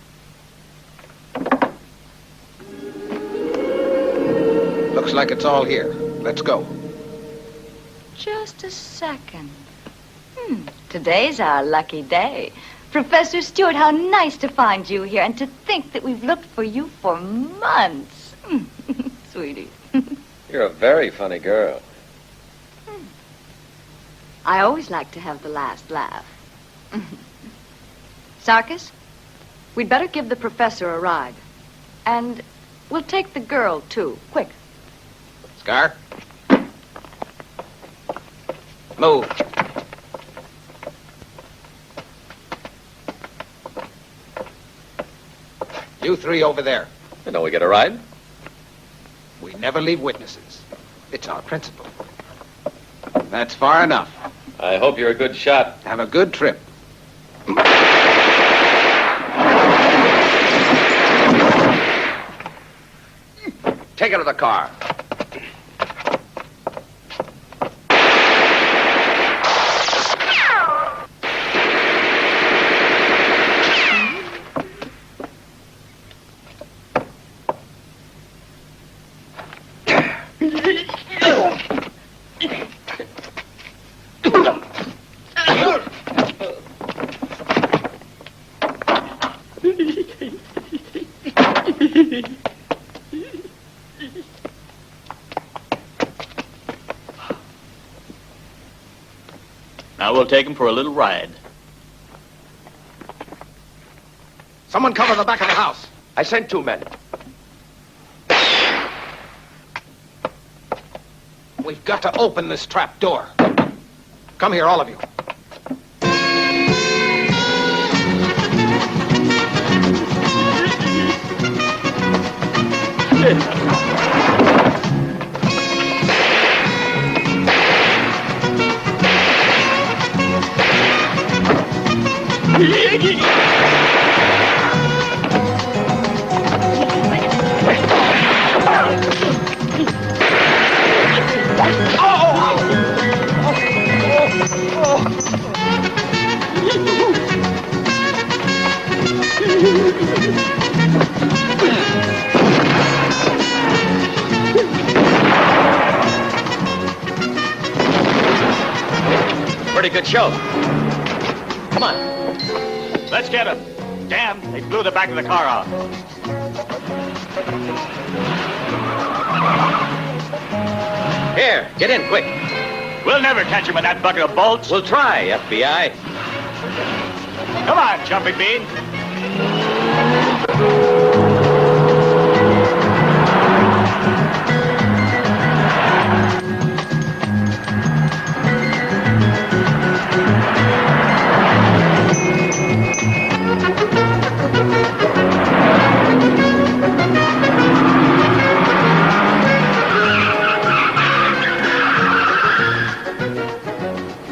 S3: Looks like it's all here. Let's go.
S20: Just a second. Today's our lucky day. Professor Stewart, how nice to find you here, and to think that we've looked for you for months. Sweetie.
S11: You're a very funny girl.
S20: I always like to have the last laugh. Sarkis, we'd better give the professor a ride. And we'll take the girl, too. Quick.
S3: Scar? Move. You three over there.
S11: You know we get a ride?
S3: We never leave witnesses. It's our principle. That's far enough.
S11: I hope you're a good shot.
S3: Have a good trip.
S13: Take her to the car.
S10: Now we'll take him for a little ride.
S3: Someone cover the back of the house.
S13: I sent 2 men.
S3: We've got to open this trap door. Come here, all of you.
S11: Pretty good show. Come on.
S10: Let's get him. Damn, they blew the back of the car off.
S11: Here, get in quick.
S10: We'll never catch him with that bucket of bolts.
S11: We'll try, FBI.
S10: Come on, Jumping Bean.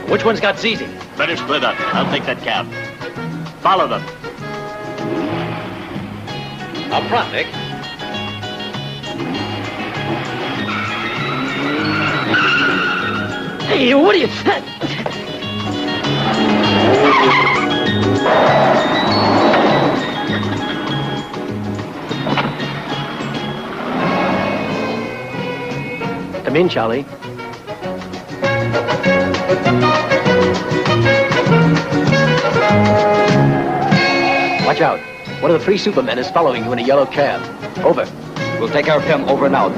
S11: Which one's got ZZ?
S10: Better split up. I'll take that cab. Follow them.
S11: Up front, Nick.
S6: Hey, what are you saying?
S17: Come in, Charlie. Watch out. One of the 3 Supermen is following you in a yellow cab. Over.
S13: We'll take care of him. Over and out.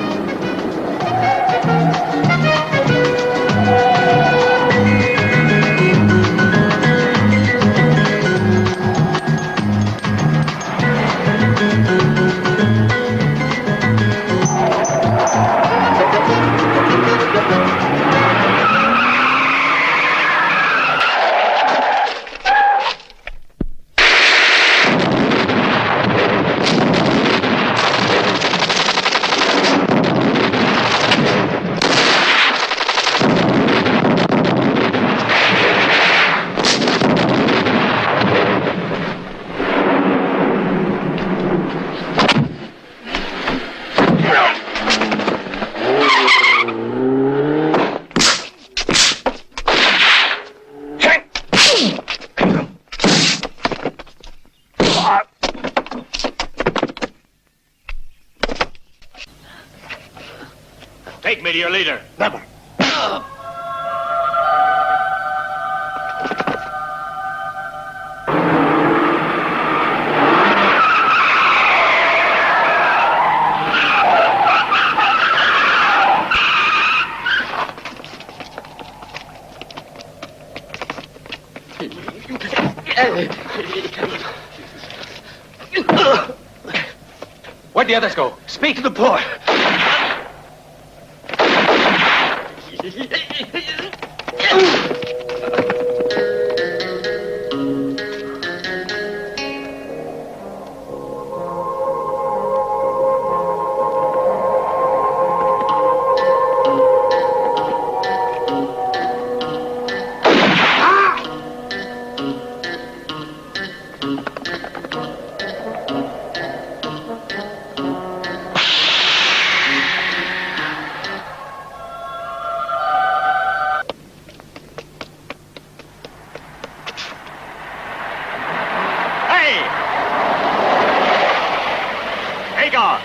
S10: Take me to your leader.
S3: Never.
S11: Where'd the others go?
S3: Speak to the boy.
S10: now!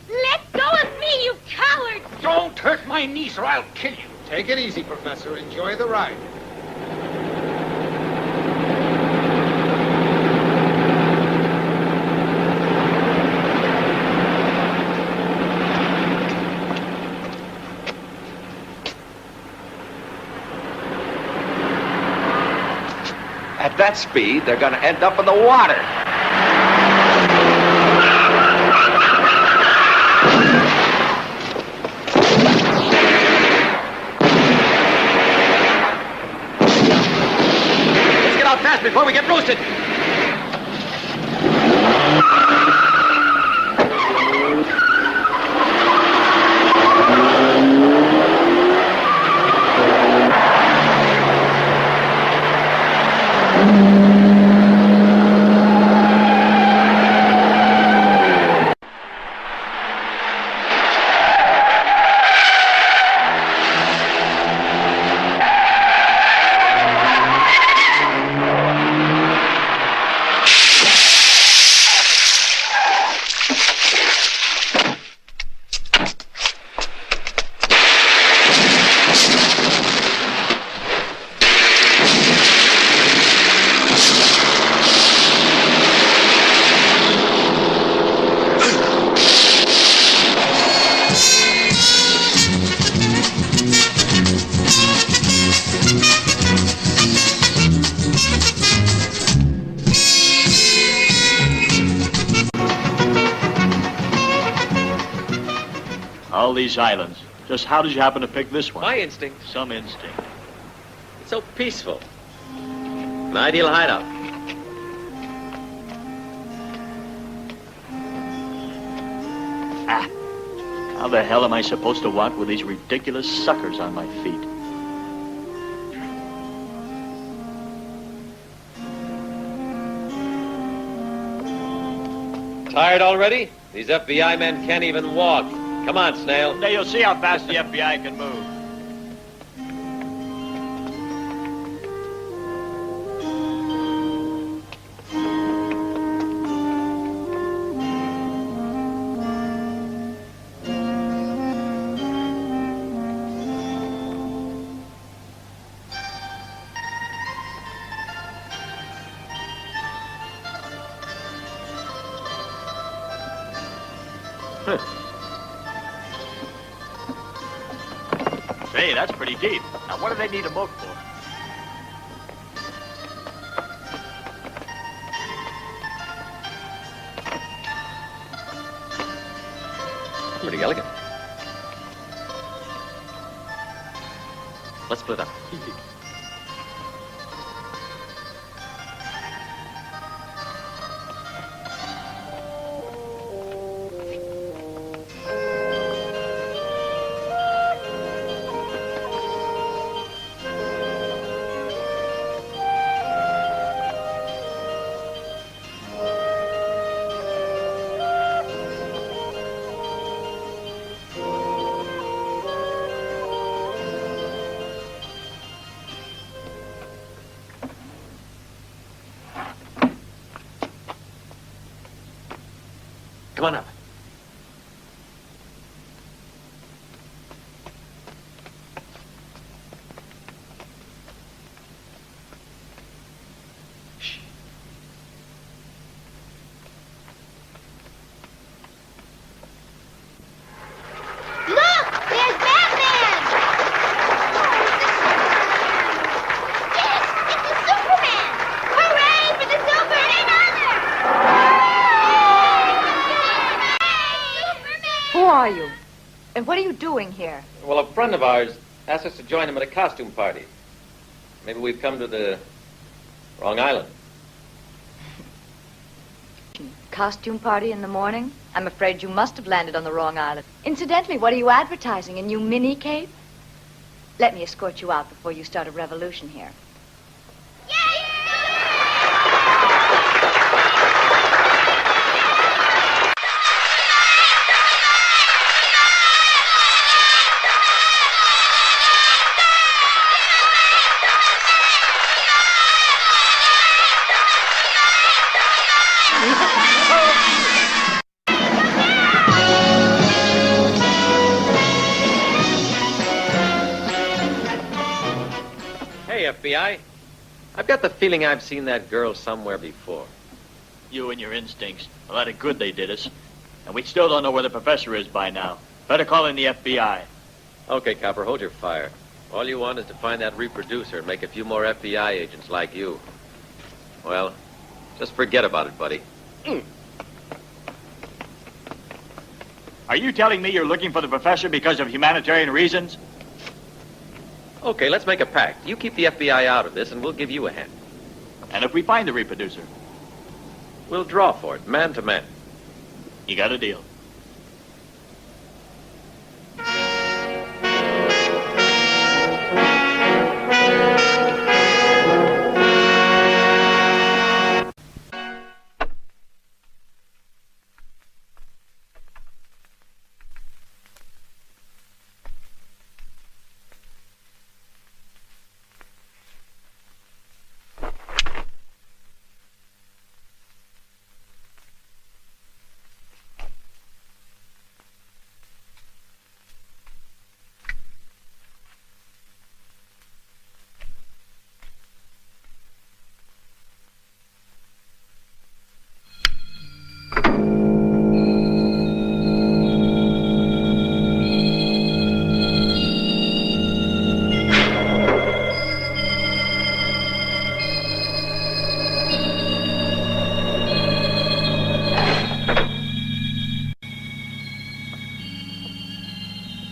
S4: Let go of me, you coward!
S13: Don't hurt my niece or I'll kill you.
S3: Take it easy, Professor. Enjoy the ride.
S13: At that speed, they're going to end up in the water.
S11: Let's get out fast before we get roasted.
S10: All these islands. Just how did you happen to pick this one?
S11: My instinct.
S10: Some instinct.
S11: It's so peaceful. An ideal hideout.
S10: How the hell am I supposed to walk with these ridiculous suckers on my feet?
S11: Tired already? These FBI men can't even walk. Come on, Snail.
S10: Now you'll see how fast the FBI can move. Say, that's pretty deep. Now, what do they need a boat for?
S11: Pretty elegant. Let's split up. Come on up.
S9: Look! There's Batman! Yes! It's the Superman! Hooray for the Superman!
S20: Who are you? And what are you doing here?
S11: Well, a friend of ours asked us to join him at a costume party. Maybe we've come to the wrong island.
S20: Costume party in the morning? I'm afraid you must have landed on the wrong island. Incidentally, what are you advertising? A new mini cape? Let me escort you out before you start a revolution here.
S11: FBI. I've got the feeling I've seen that girl somewhere before.
S10: You and your instincts. A lot of good they did us. And we still don't know where the professor is by now. Better call in the FBI.
S11: Okay, Copper, hold your fire. All you want is to find that reproducer and make a few more FBI agents like you. Well, just forget about it, buddy.
S10: Are you telling me you're looking for the professor because of humanitarian reasons?
S11: Okay, let's make a pact. You keep the FBI out of this, and we'll give you a hand.
S10: And if we find the reproducer?
S11: We'll draw for it, man to man.
S10: You got a deal.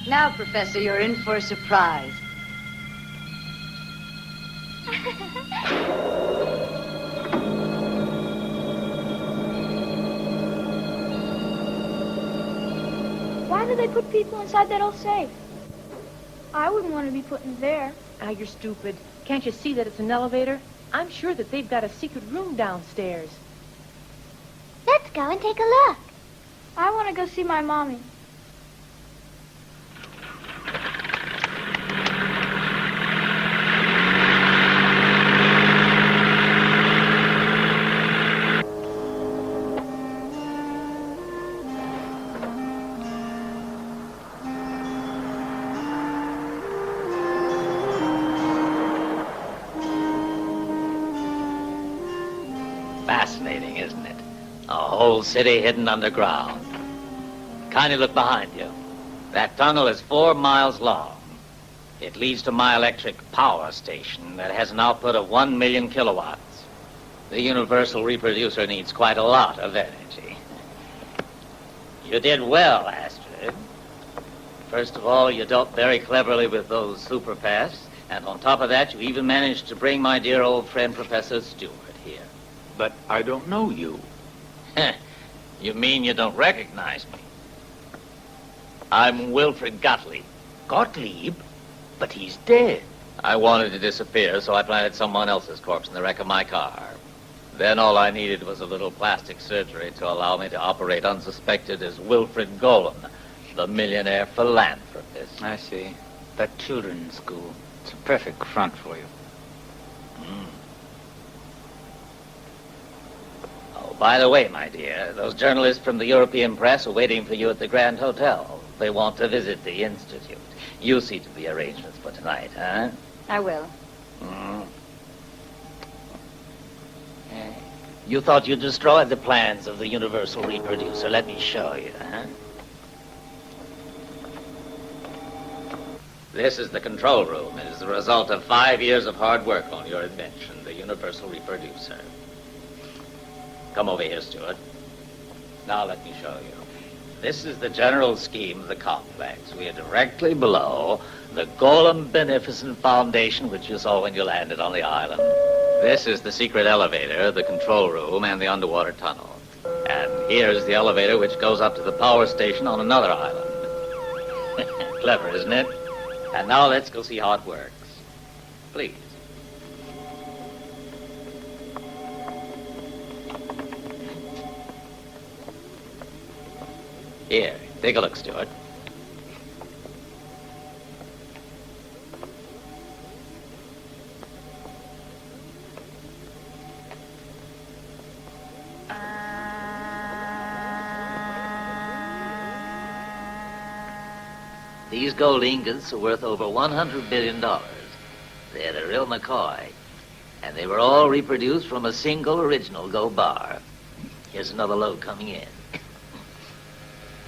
S20: Now, Professor, you're in for a surprise.
S7: Why do they put people inside that old safe? I wouldn't want to be put in there.
S5: Ah, you're stupid. Can't you see that it's an elevator? I'm sure that they've got a secret room downstairs.
S9: Let's go and take a look.
S7: I want to go see my mommy.
S17: Fascinating, isn't it? A whole city hidden underground. Kindly look behind you. That tunnel is 4 miles long. It leads to my electric power station that has an output of 1 million kilowatts. The universal reproducer needs quite a lot of energy. You did well, Astrid. First of all, you dealt very cleverly with those super pests, and on top of that, you even managed to bring my dear old friend Professor Stewart here.
S19: But I don't know you.
S17: You mean you don't recognize me? I'm Wilfred Gottlieb.
S19: Gottlieb? But he's dead.
S17: I wanted to disappear, so I planted someone else's corpse in the wreck of my car. Then all I needed was a little plastic surgery to allow me to operate unsuspected as Wilfred Golem, the millionaire philanthropist.
S19: I see. That children's school. It's a perfect front for you.
S17: By the way, my dear, those journalists from the European press are waiting for you at the Grand Hotel. They want to visit the Institute. You see to the arrangements for tonight, huh?
S20: I will.
S17: You thought you destroyed the plans of the universal reproducer. Let me show you, huh? This is the control room. It is the result of 5 years of hard work on your invention, the universal reproducer. Come over here, Stuart. Now let me show you. This is the general scheme of the complex. We are directly below the Golem Beneficent Foundation, which you saw when you landed on the island. This is the secret elevator, the control room, and the underwater tunnel. And here's the elevator which goes up to the power station on another island. Clever, isn't it? And now let's go see how it works. Please. Here, take a look, Stuart. These gold ingots are worth over $100 billion. They're the real McCoy. And they were all reproduced from a single original Go bar. Here's another load coming in.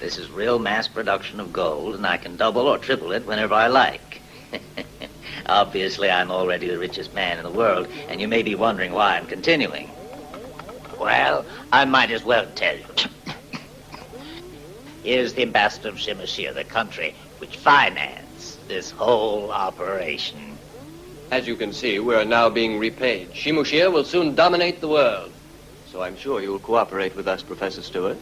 S17: This is real mass production of gold, and I can double or triple it whenever I like. Obviously, I'm already the richest man in the world, and you may be wondering why I'm continuing. Well, I might as well tell you. Here's the ambassador of Shimashir, the country which financed this whole operation.
S12: As you can see, we are now being repaid. Shimashir will soon dominate the world.
S10: So I'm sure you'll cooperate with us, Professor Stewart.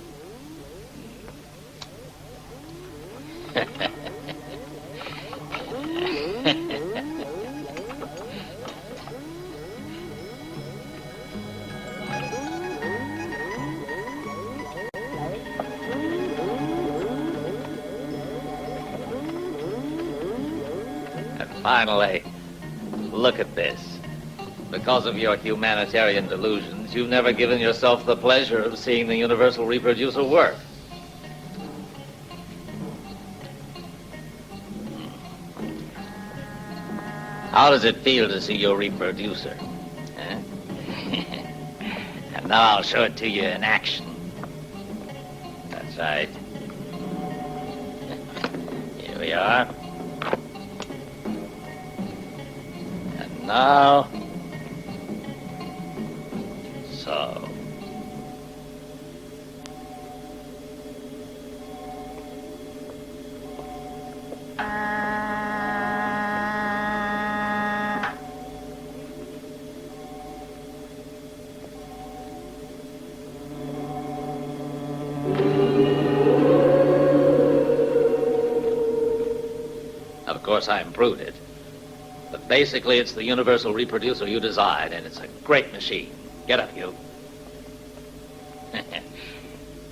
S17: And finally, look at this. Because of your humanitarian delusions, you've never given yourself the pleasure of seeing the Universal Reproducer work. How does it feel to see your reproducer? Huh? And now I'll show it to you in action. That's right. Here we are. And now... So... Of course, I improved it. But basically, it's the Universal Reproducer you designed, and it's a great machine. Get up, you.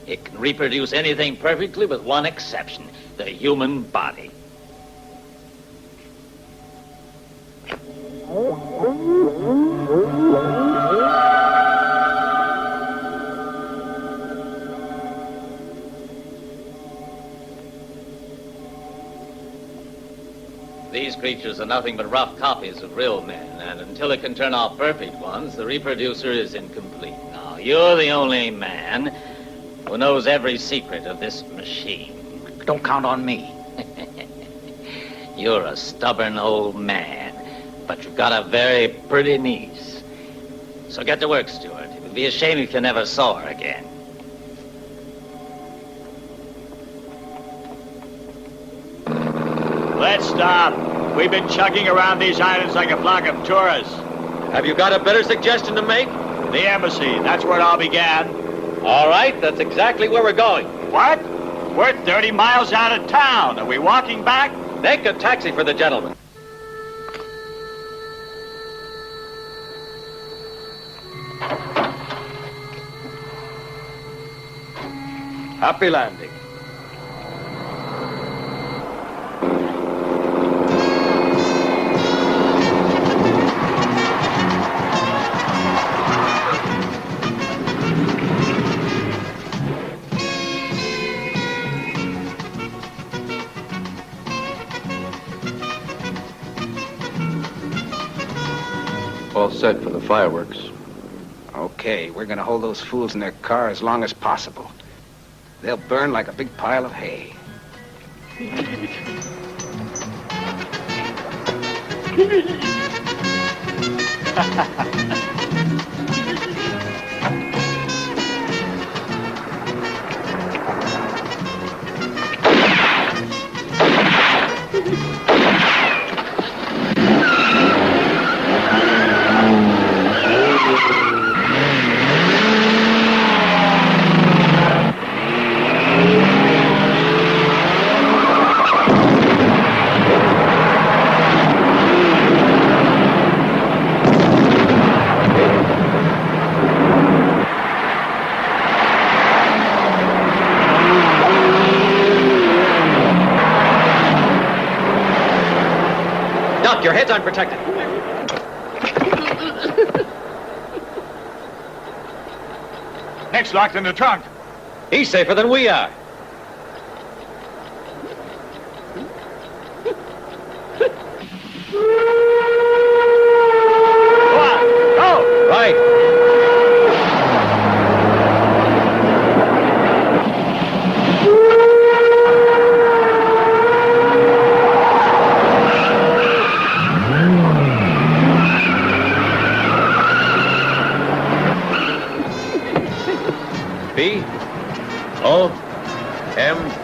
S17: It can reproduce anything perfectly with one exception, the human body. These creatures are nothing but rough copies of real men, and until it can turn out perfect ones, the reproducer is incomplete. Now, you're the only man who knows every secret of this machine.
S19: Don't count on me.
S17: You're a stubborn old man, but you've got a very pretty niece. So get to work, Stuart. It would be a shame if you never saw her again.
S10: Let's stop. We've been chugging around these islands like a flock of tourists.
S11: Have you got a better suggestion to make?
S10: The embassy. That's where it all began.
S11: All right, that's exactly where we're going.
S10: What? We're 30 miles out of town. Are we walking back?
S11: Take a taxi for the gentleman.
S12: Happy landing.
S13: All set for the fireworks.
S3: Okay, we're gonna hold those fools in their car as long as possible. They'll burn like a big pile of hay.
S11: Doc, your head's unprotected.
S10: Nick's locked in the trunk.
S11: He's safer than we are.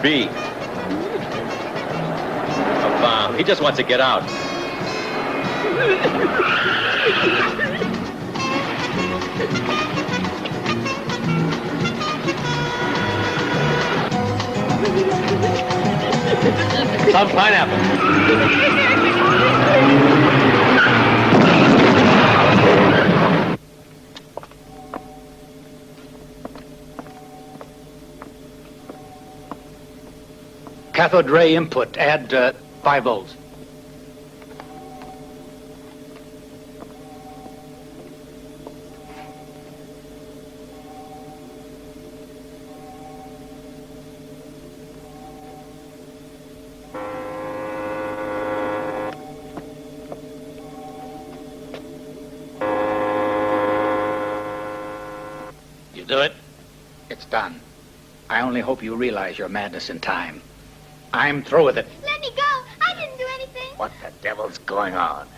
S11: B. A bomb. He just wants to get out. Some pineapple.
S19: Cathode ray input. Add 5 volts.
S17: You do it?
S19: It's done. I only hope you realize your madness in time. I'm through with it.
S9: Let me go. I didn't do anything.
S17: What the devil's going on?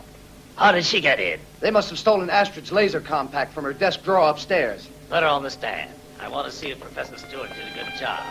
S17: How did she get in?
S15: They must have stolen Astrid's laser compact from her desk drawer upstairs.
S17: Put her on the stand. I want to see if Professor Stewart did a good job.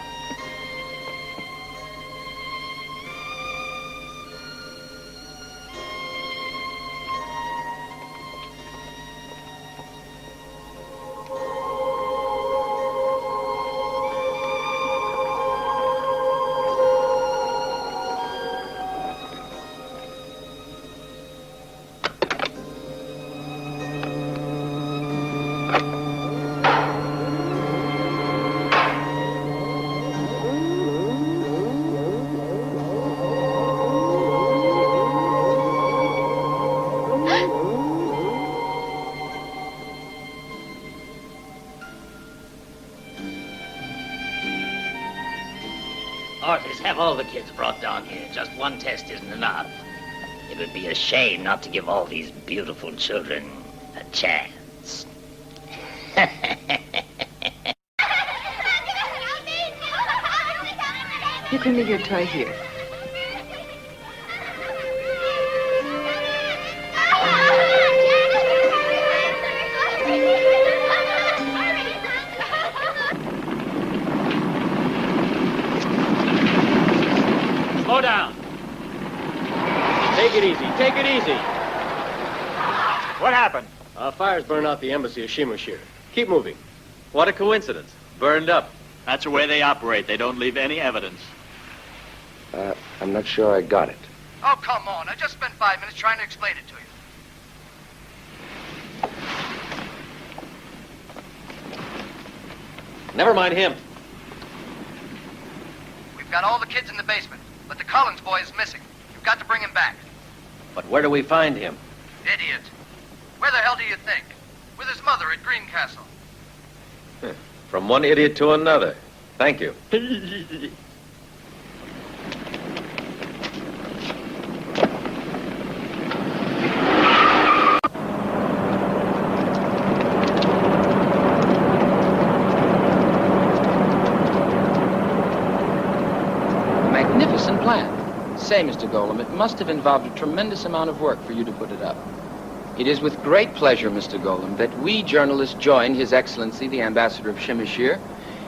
S17: Artists, have all the kids brought down here. Just one test isn't enough. It would be a shame not to give all these beautiful children a chance.
S8: You can leave your toy here.
S11: Slow down.
S12: Take it easy. Take it easy.
S10: What happened?
S12: Fires burned out the embassy of Shimoshir. Keep moving.
S11: What a coincidence. Burned up.
S10: That's the way they operate. They don't leave any evidence.
S1: I'm not sure I got it.
S15: Oh, come on. I just spent 5 minutes trying to explain it to you.
S12: Never mind him.
S15: We've got all the kids in the basement, but the Collins boy is missing. You've got to bring him back.
S12: But where do we find him?
S15: Idiot. Where the hell do you think? With his mother at Greencastle.
S11: From one idiot to another. Thank you.
S1: Magnificent plan. Say, Mr. Golem, it must have involved a tremendous amount of work for you to put it up. It is with great pleasure, Mr. Golem, that we journalists join His Excellency, the Ambassador of Shimoshir,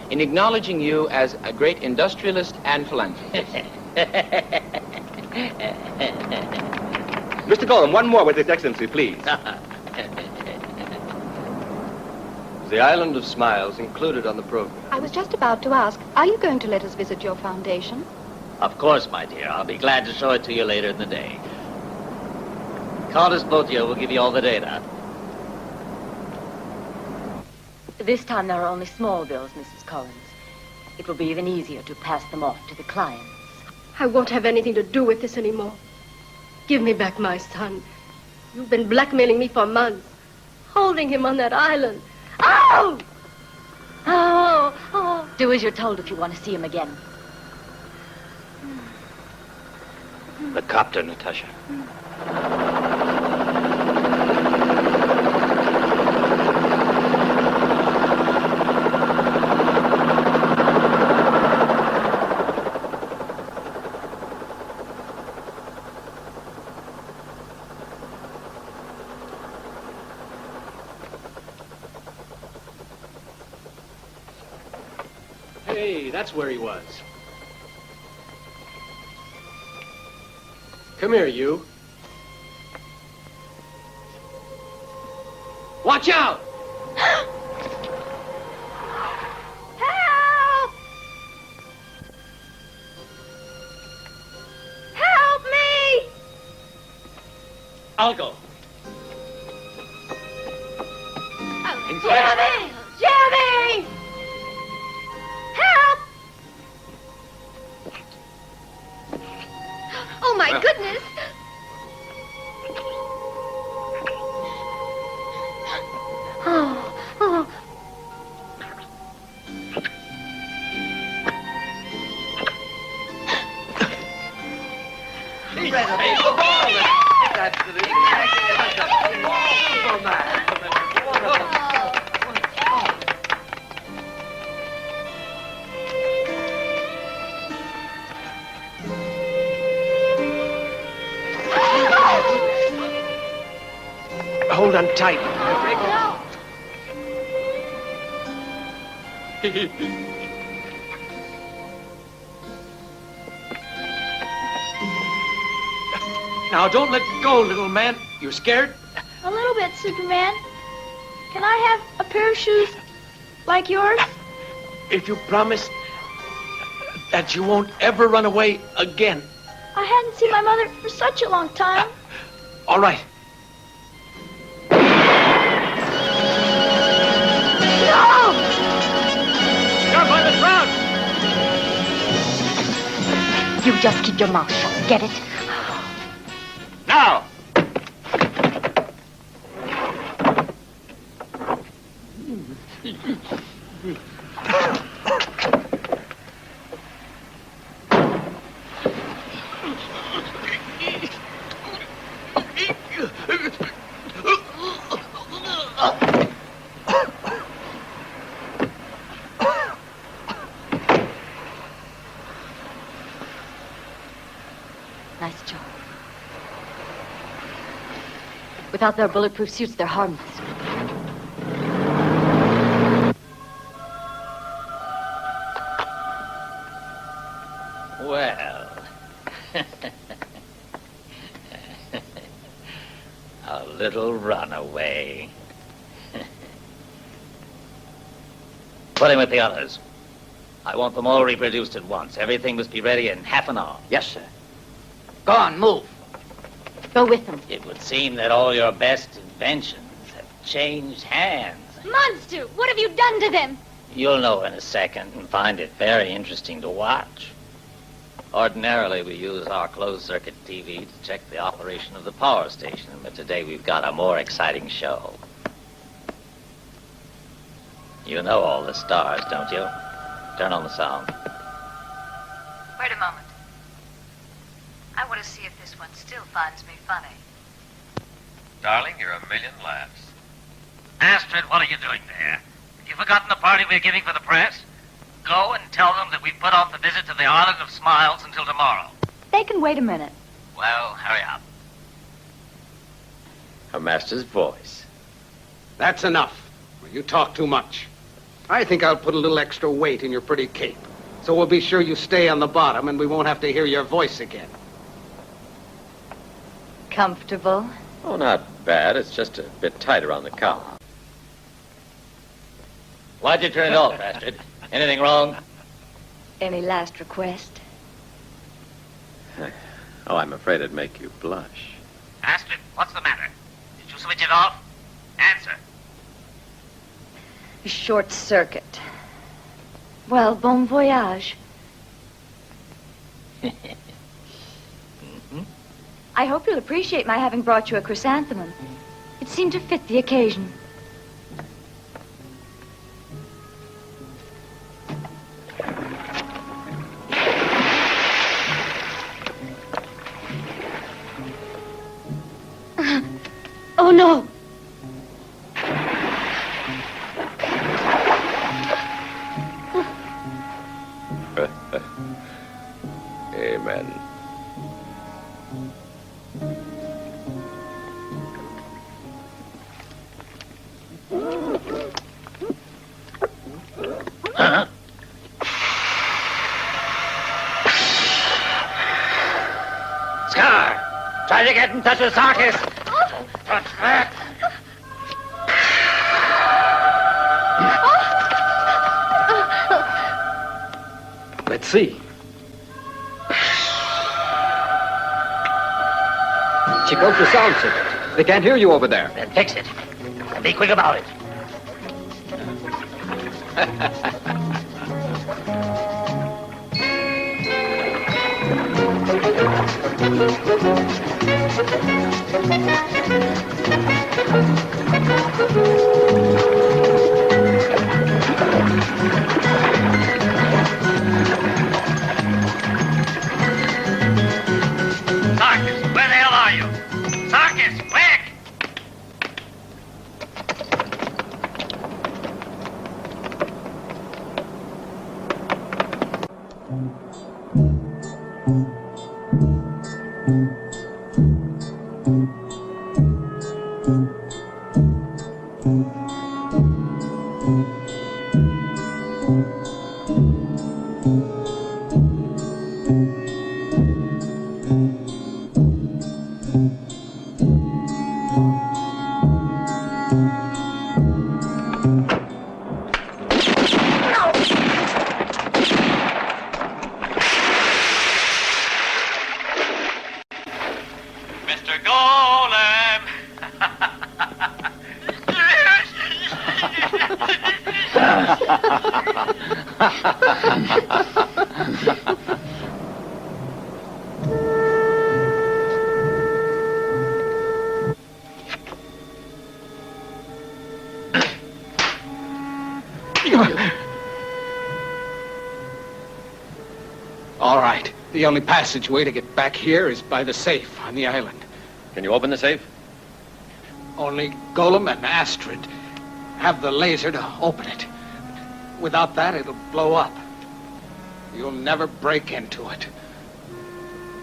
S1: in acknowledging you as a great industrialist and philanthropist.
S12: Mr. Golem, one more with His Excellency, please. The Island of Smiles included on the program.
S16: I was just about to ask, are you going to let us visit your foundation?
S17: Of course, my dear. I'll be glad to show it to you later in the day. Countess Botia will give you all the data.
S5: This time there are only small bills, Mrs. Collins. It will be even easier to pass them off to the clients.
S21: I won't have anything to do with this anymore. Give me back my son. You've been blackmailing me for months. Holding him on that island. Oh! Oh! Oh!
S5: Do as you're told if you want to see him again.
S19: The copter, Natasha.
S12: Hey, that's where he was. Come here, you. Watch out!
S7: Help! Help me!
S17: I'll go.
S7: Jimmy! Jimmy! Help! Oh, my goodness! Oh.
S12: Hold on tight. Now, don't let go, little man. You scared?
S7: A little bit, Superman. Can I have a pair of shoes like yours?
S12: If you promise that you won't ever run away again.
S7: I hadn't seen my mother for such a long time.
S12: All right.
S7: No!
S10: You're by the crowd!
S4: You just keep your mouth shut, get it?
S10: Now!
S5: Nice job. Without their bulletproof suits, they're harmless.
S17: Well. A little runaway. Put him with the others. I want them all reproduced at once. Everything must be ready in half an hour.
S19: Yes, sir. Go on, move.
S5: Go with them.
S17: It would seem that all your best inventions have changed hands.
S4: Monster, what have you done to them?
S17: You'll know in a second and find it very interesting to watch. Ordinarily, we use our closed-circuit TV to check the operation of the power station, but today we've got a more exciting show. You know all the stars, don't you? Turn on the sound.
S8: Wait a moment. I want to see if this one still finds me funny.
S11: Darling, you're a million laughs.
S17: Astrid, what are you doing there? Have you forgotten the party we're giving for the press? Go and tell them that we've put off the visit to the Island of Smiles until tomorrow.
S20: They can wait a minute.
S17: Well, hurry up.
S11: Her master's voice.
S3: That's enough. You talk too much. I think I'll put a little extra weight in your pretty cape. So we'll be sure you stay on the bottom and we won't have to hear your voice again.
S20: Comfortable?
S11: Oh, not bad. It's just a bit tight around the collar.
S17: Why'd you turn it off, Astrid? Anything wrong?
S20: Any last request?
S11: Oh, I'm afraid it'd make you blush.
S17: Astrid, what's the matter? Did you switch it off? Answer.
S20: A short circuit. Well, bon voyage. I hope you'll appreciate my having brought you a chrysanthemum. It seemed to fit the occasion.
S7: Oh, no.
S11: Amen.
S17: Scar! didn't touch the Sarkis. Touch that.
S3: Let's see.
S17: She broke the sound signal. They can't hear you over there. Then fix it. And be quick about it.
S15: Sarkis, where the hell are you? Sarkis, quick! Mr. Golem!
S3: All right. The only passageway to get back here is by the safe on the island.
S11: Can you open the safe?
S3: Only Golem and Astrid have the laser to open it. Without that, it'll blow up. You'll never break into it.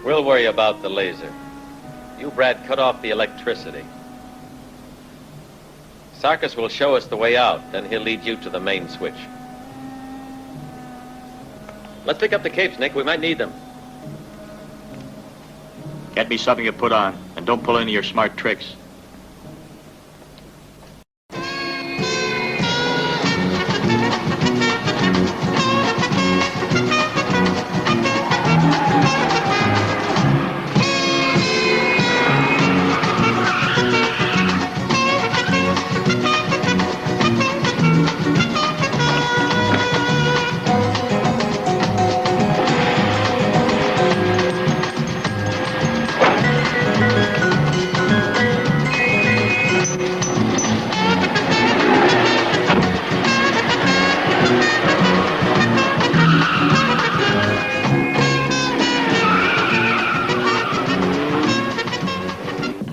S11: We'll worry about the laser. You, Brad, cut off the electricity. Sarkis will show us the way out, then he'll lead you to the main switch. Let's pick up the capes, Nick. We might need them.
S10: Get me something to put on, and don't pull any of your smart tricks.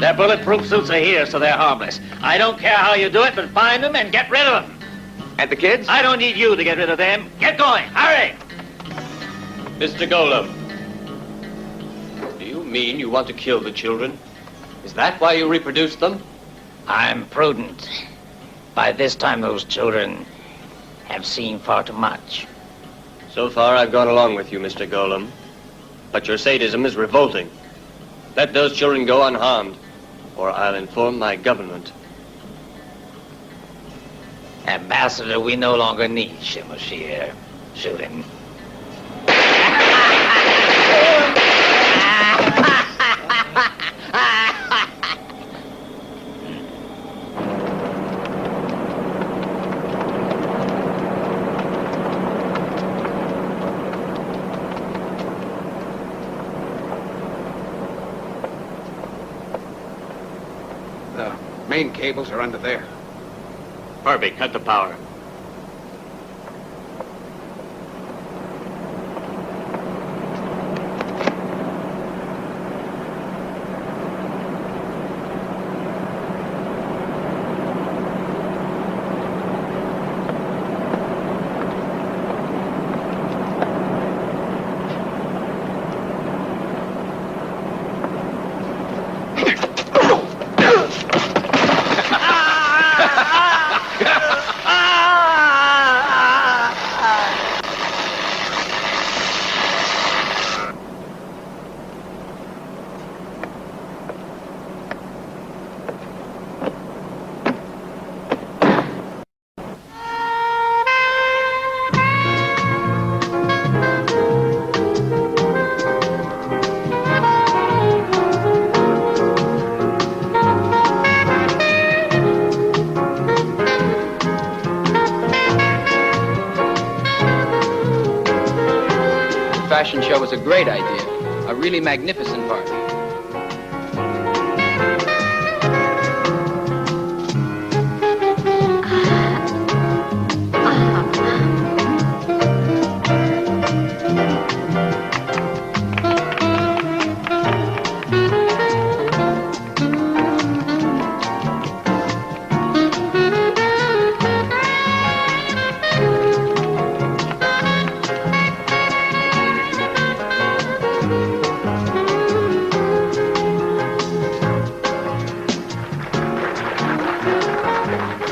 S17: Their bulletproof suits are here, so they're harmless. I don't care how you do it, but find them and get rid of them.
S11: And the kids?
S17: I don't need you to get rid of them. Get going. Hurry!
S12: Mr. Golem, do you mean you want to kill the children? Is that why you reproduced them?
S17: I'm prudent. By this time, those children have seen far too much.
S12: So far, I've gone along with you, Mr. Golem. But your sadism is revolting. Let those children go unharmed, or I'll inform my government.
S17: Ambassador, we no longer need Shimoshir. Shoot him.
S3: The main cables are under there.
S10: Harvey, cut the power.
S1: fashion show was a great idea. A really magnificent party.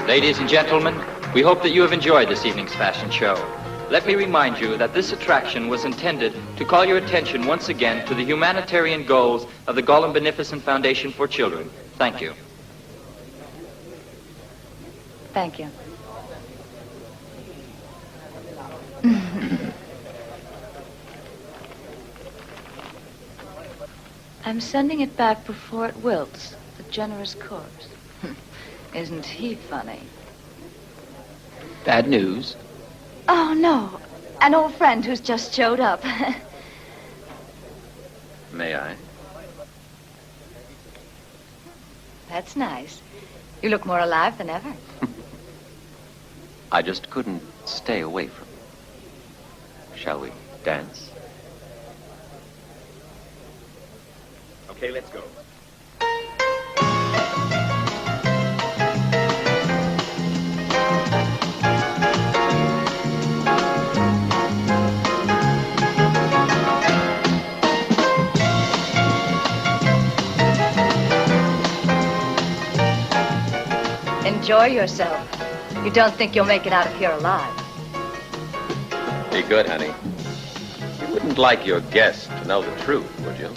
S18: Ladies and gentlemen, we hope that you have enjoyed this evening's fashion show. Let me remind you that this attraction was intended to call your attention once again to the humanitarian goals of the Gollum Beneficent Foundation for Children. Thank you.
S20: Thank you. I'm sending it back before it wilts, the generous corpse. Isn't he funny?
S1: Bad news?
S20: Oh, no. An old friend who's just showed up.
S11: May I?
S20: That's nice. You look more alive than ever.
S11: I just couldn't stay away from you. Shall we dance?
S13: Okay, let's go.
S20: Enjoy yourself. You don't think you'll make it out of here alive.
S11: Be good, honey. You wouldn't like your guest to know the truth, would you?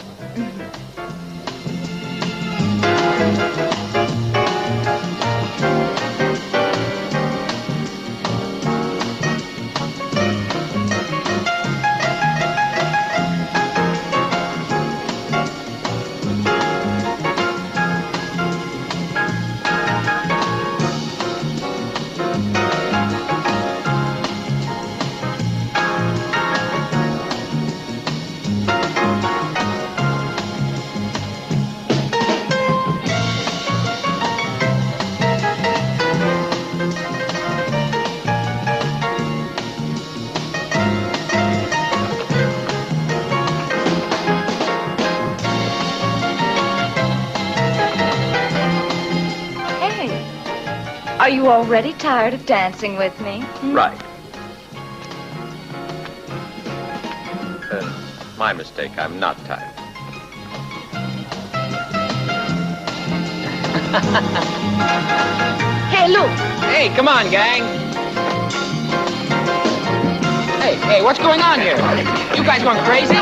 S20: Are you already tired of dancing with me?
S11: Right. My mistake. I'm not tired.
S1: Hey, Luke! Hey, come on, gang! Hey, what's going on here? You guys going crazy?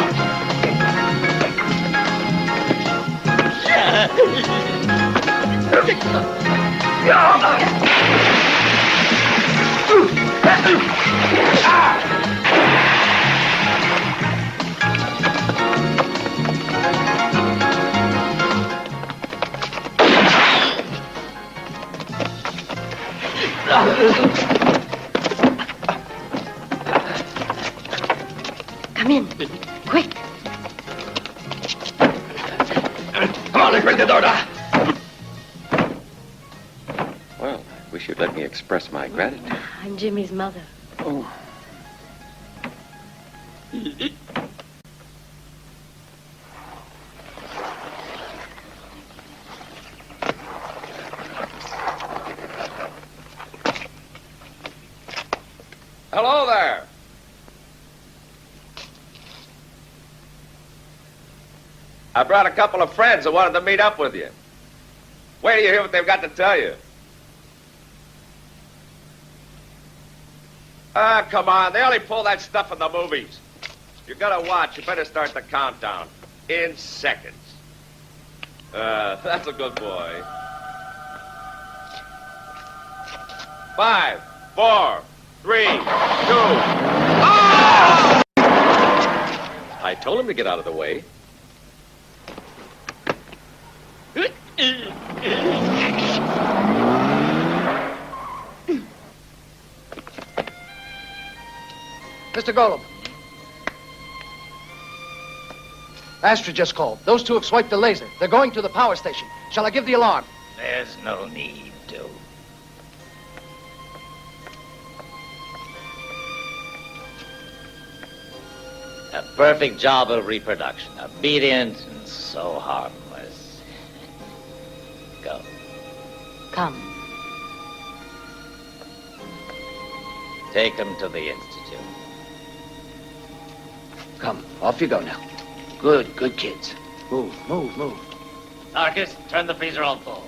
S21: Come in. Quick.
S13: Come on, let's break the door down.
S11: Well, I wish you'd let me express my gratitude.
S21: I'm Jimmy's mother.
S11: Oh.
S13: Hello there. I brought a couple of friends who wanted to meet up with you. Wait till you hear what they've got to tell you. Ah, come on. They only pull that stuff in the movies. You're gonna watch. You better start the countdown. In seconds. That's a good boy. 5, 4, 3, 2. Ah!
S11: I told him to get out of the way.
S3: Mr. Golem.
S15: Astrid just called. Those two have swiped the laser. They're going to the power station. Shall I give the alarm?
S17: There's no need to. A perfect job of reproduction. Obedient and so harmless. Go.
S5: Come.
S17: Take them to the Institute.
S19: Come, off you go now. Good kids. Move.
S17: Marcus, turn the freezer on full.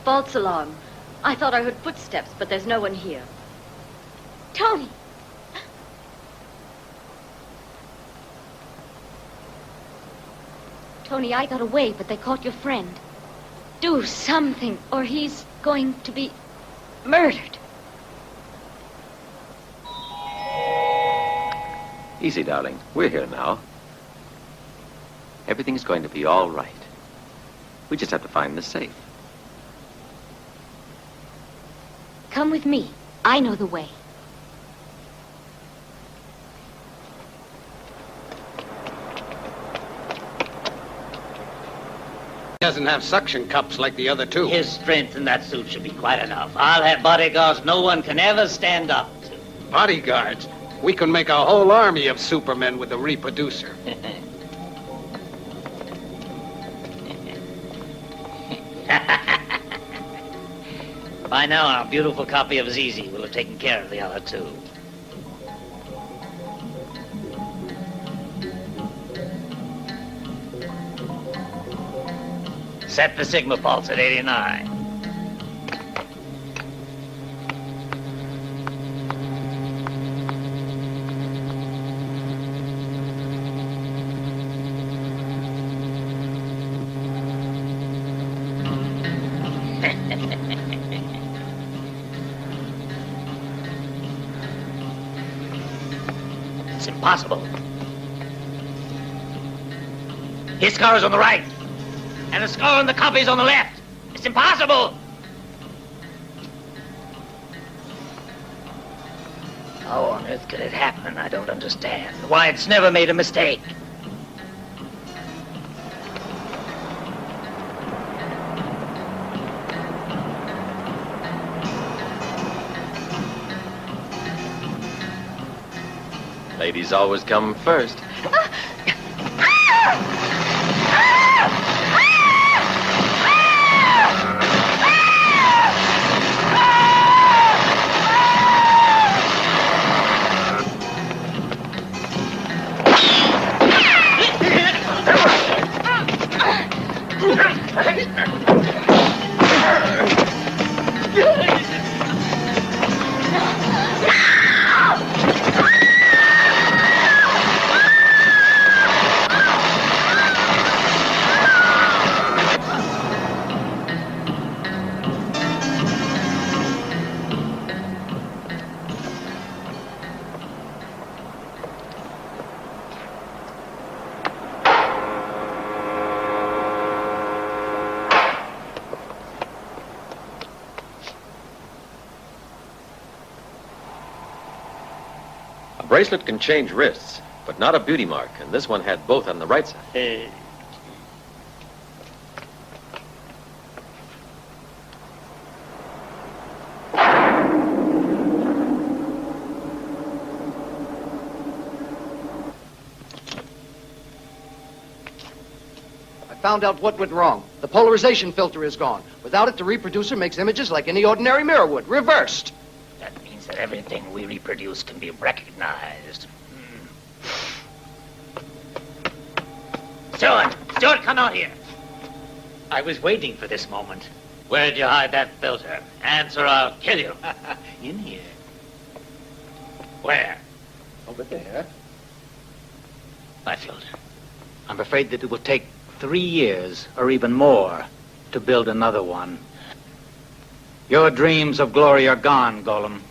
S5: False alarm. I thought I heard footsteps, but there's no one here.
S4: Tony! Tony, I got away, but they caught your friend. Do something, or he's going to be murdered.
S11: Easy, darling. We're here now. Everything's going to be all right. We just have to find the safe.
S4: Come with me. I know the way.
S3: He doesn't have suction cups like the other two.
S17: His strength in that suit should be quite enough. I'll have bodyguards no one can ever stand up to.
S3: Bodyguards? We can make a whole army of Supermen with a reproducer.
S17: By now, our beautiful copy of Zizi will have taken care of the other two. Set the Sigma pulse at 89. It's impossible. His scar is on the right, and the scar on the copy is on the left. It's impossible. How on earth could it happen? I don't understand. Why, it's never made a mistake.
S11: Ladies always come first. A bracelet can change wrists, but not a beauty mark, and this one had both on the right side.
S15: I found out what went wrong. The polarization filter is gone. Without it, the reproducer makes images like any ordinary mirror would, reversed.
S17: That means that everything we reproduce can be recognized. Stewart! Stuart, come out here. I was waiting for this moment. Where'd you hide that filter? Answer, I'll kill you.
S19: In here.
S17: Where?
S19: Over there.
S17: My filter.
S19: I'm afraid that it will take 3 years, or even more, to build another one. Your dreams of glory are gone, Golem.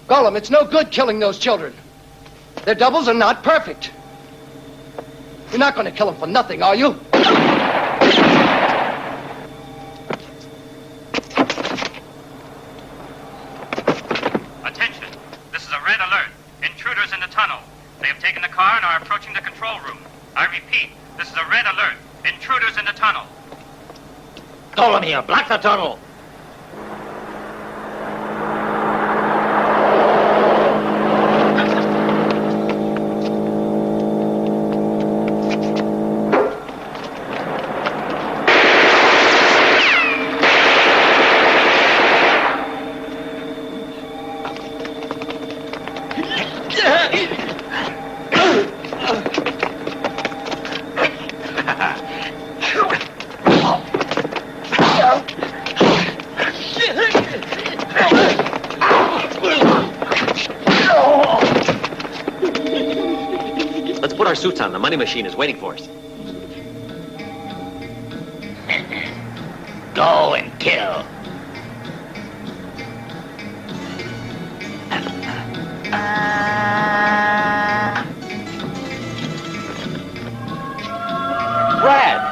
S15: Golem, it's no good killing those children. Their doubles are not perfect. You're not going to kill them for nothing, are you?
S2: Attention. This is a red alert. Intruders in the tunnel. They have taken the car and are approaching the control room. I repeat, this is a red alert. Intruders in the tunnel.
S17: Golem here. Block the tunnel.
S11: Let's put our suits on. The money machine is waiting for us.
S17: Go and kill.
S11: Brad!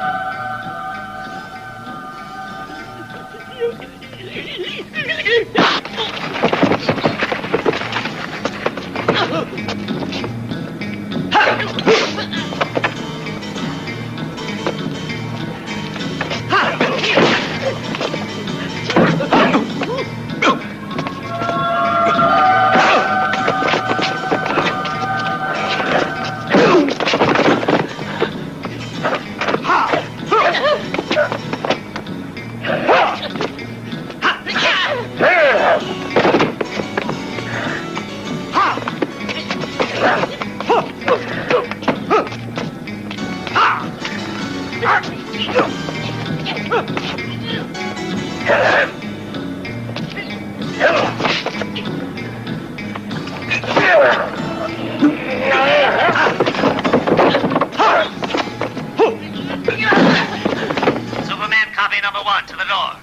S2: Superman copy number 1 to the door.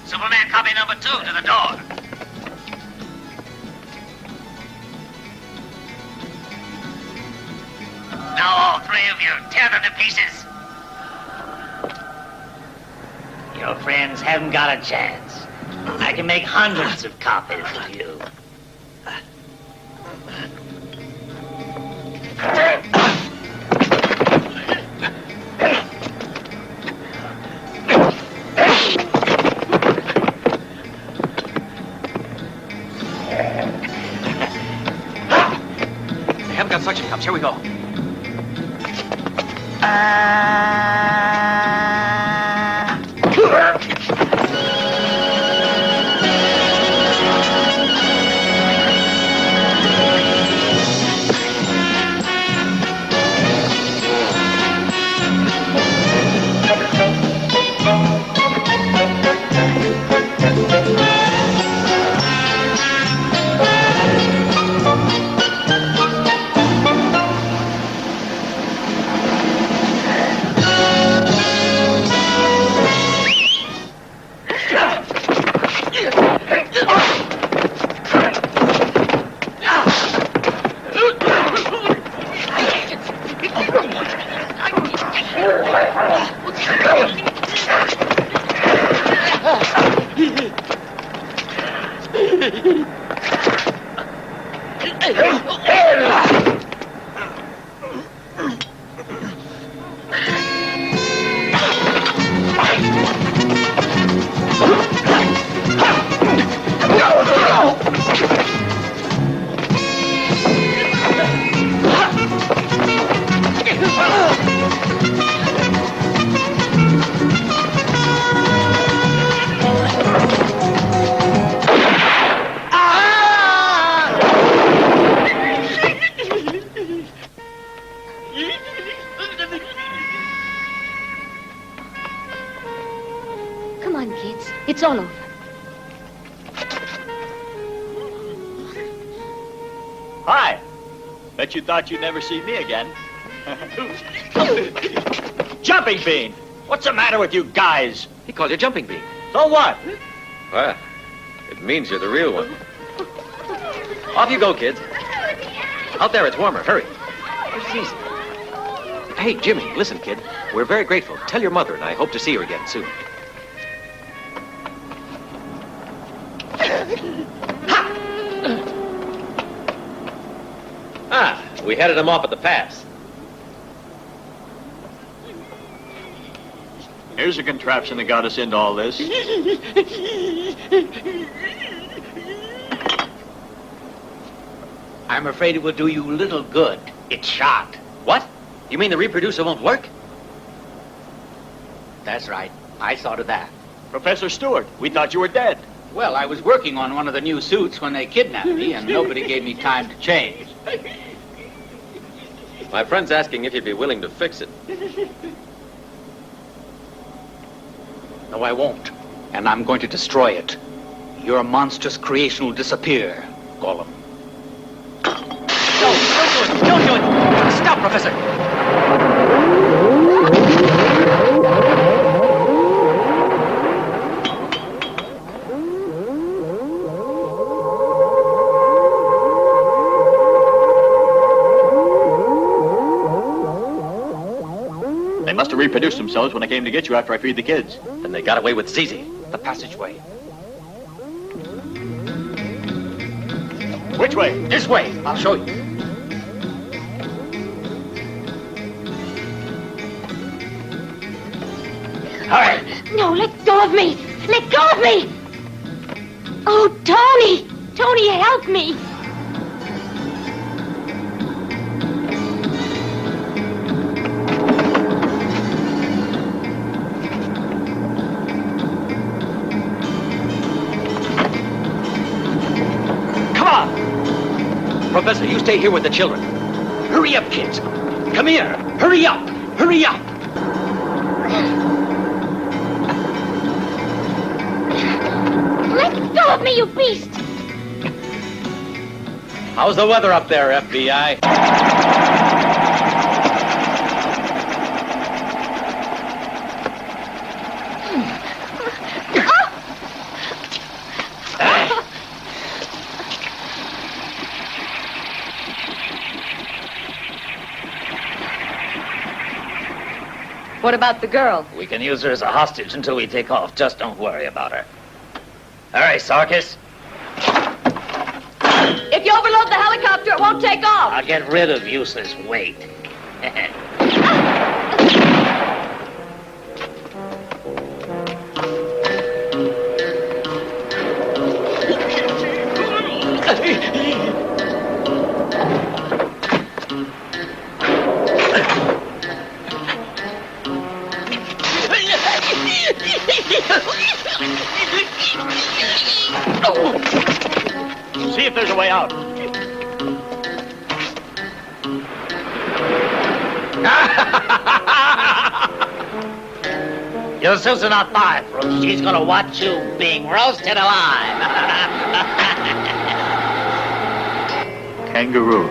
S2: Superman copy number 2 to the door. Now all 3 of you, tear them to pieces.
S17: Your friends haven't got a chance. I can make hundreds of copies of you.
S11: They haven't got suction cups. Here we go.
S4: Come on, kids. It's all over.
S10: Hi. Bet you thought you'd never see me again. Jumping Bean! What's the matter with you guys?
S11: He called you Jumping Bean.
S10: So what?
S11: Well, it means you're the real one. Off you go, kids. Out there, it's warmer. Hurry. Where's Easy? Hey, Jimmy, listen, kid. We're very grateful. Tell your mother, and I hope to see her again soon. We headed him off at the pass.
S10: Here's a contraption that got us into all this.
S14: I'm afraid it will do you little good. It's shot.
S11: What? You mean the reproducer won't work?
S14: That's right. I saw to that.
S10: Professor Stewart, we thought you were dead.
S14: Well, I was working on one of the new suits when they kidnapped me, and nobody gave me time to change.
S11: My friend's asking if you'd be willing to fix it.
S14: No, I won't. And I'm going to destroy it. Your monstrous creation will disappear, Gollum.
S11: No, don't do it! Don't do it! Stop, Professor!
S10: They must have reproduced themselves when I came to get you after I freed the kids.
S11: Then they got away with Zizi.
S14: The passageway.
S10: Which way?
S14: This way. I'll show you. Hurry.
S4: No, let go of me! Let go of me! Oh, Tony! Tony, help me!
S11: Professor, you stay here with the children.
S14: Hurry up, kids. Come here. Hurry up. Hurry up.
S4: Let go of me, you beast!
S11: How's the weather up there, FBI?
S5: What about the girl?
S17: We can use her as a hostage until we take off. Just don't worry about her. All right, Sarkis.
S5: If you overload the helicopter, it won't take off.
S17: I'll get rid of useless weight.
S10: See if there's a way out.
S17: Your suits are not fireproof. She's gonna watch you being roasted alive.
S10: Kangaroo.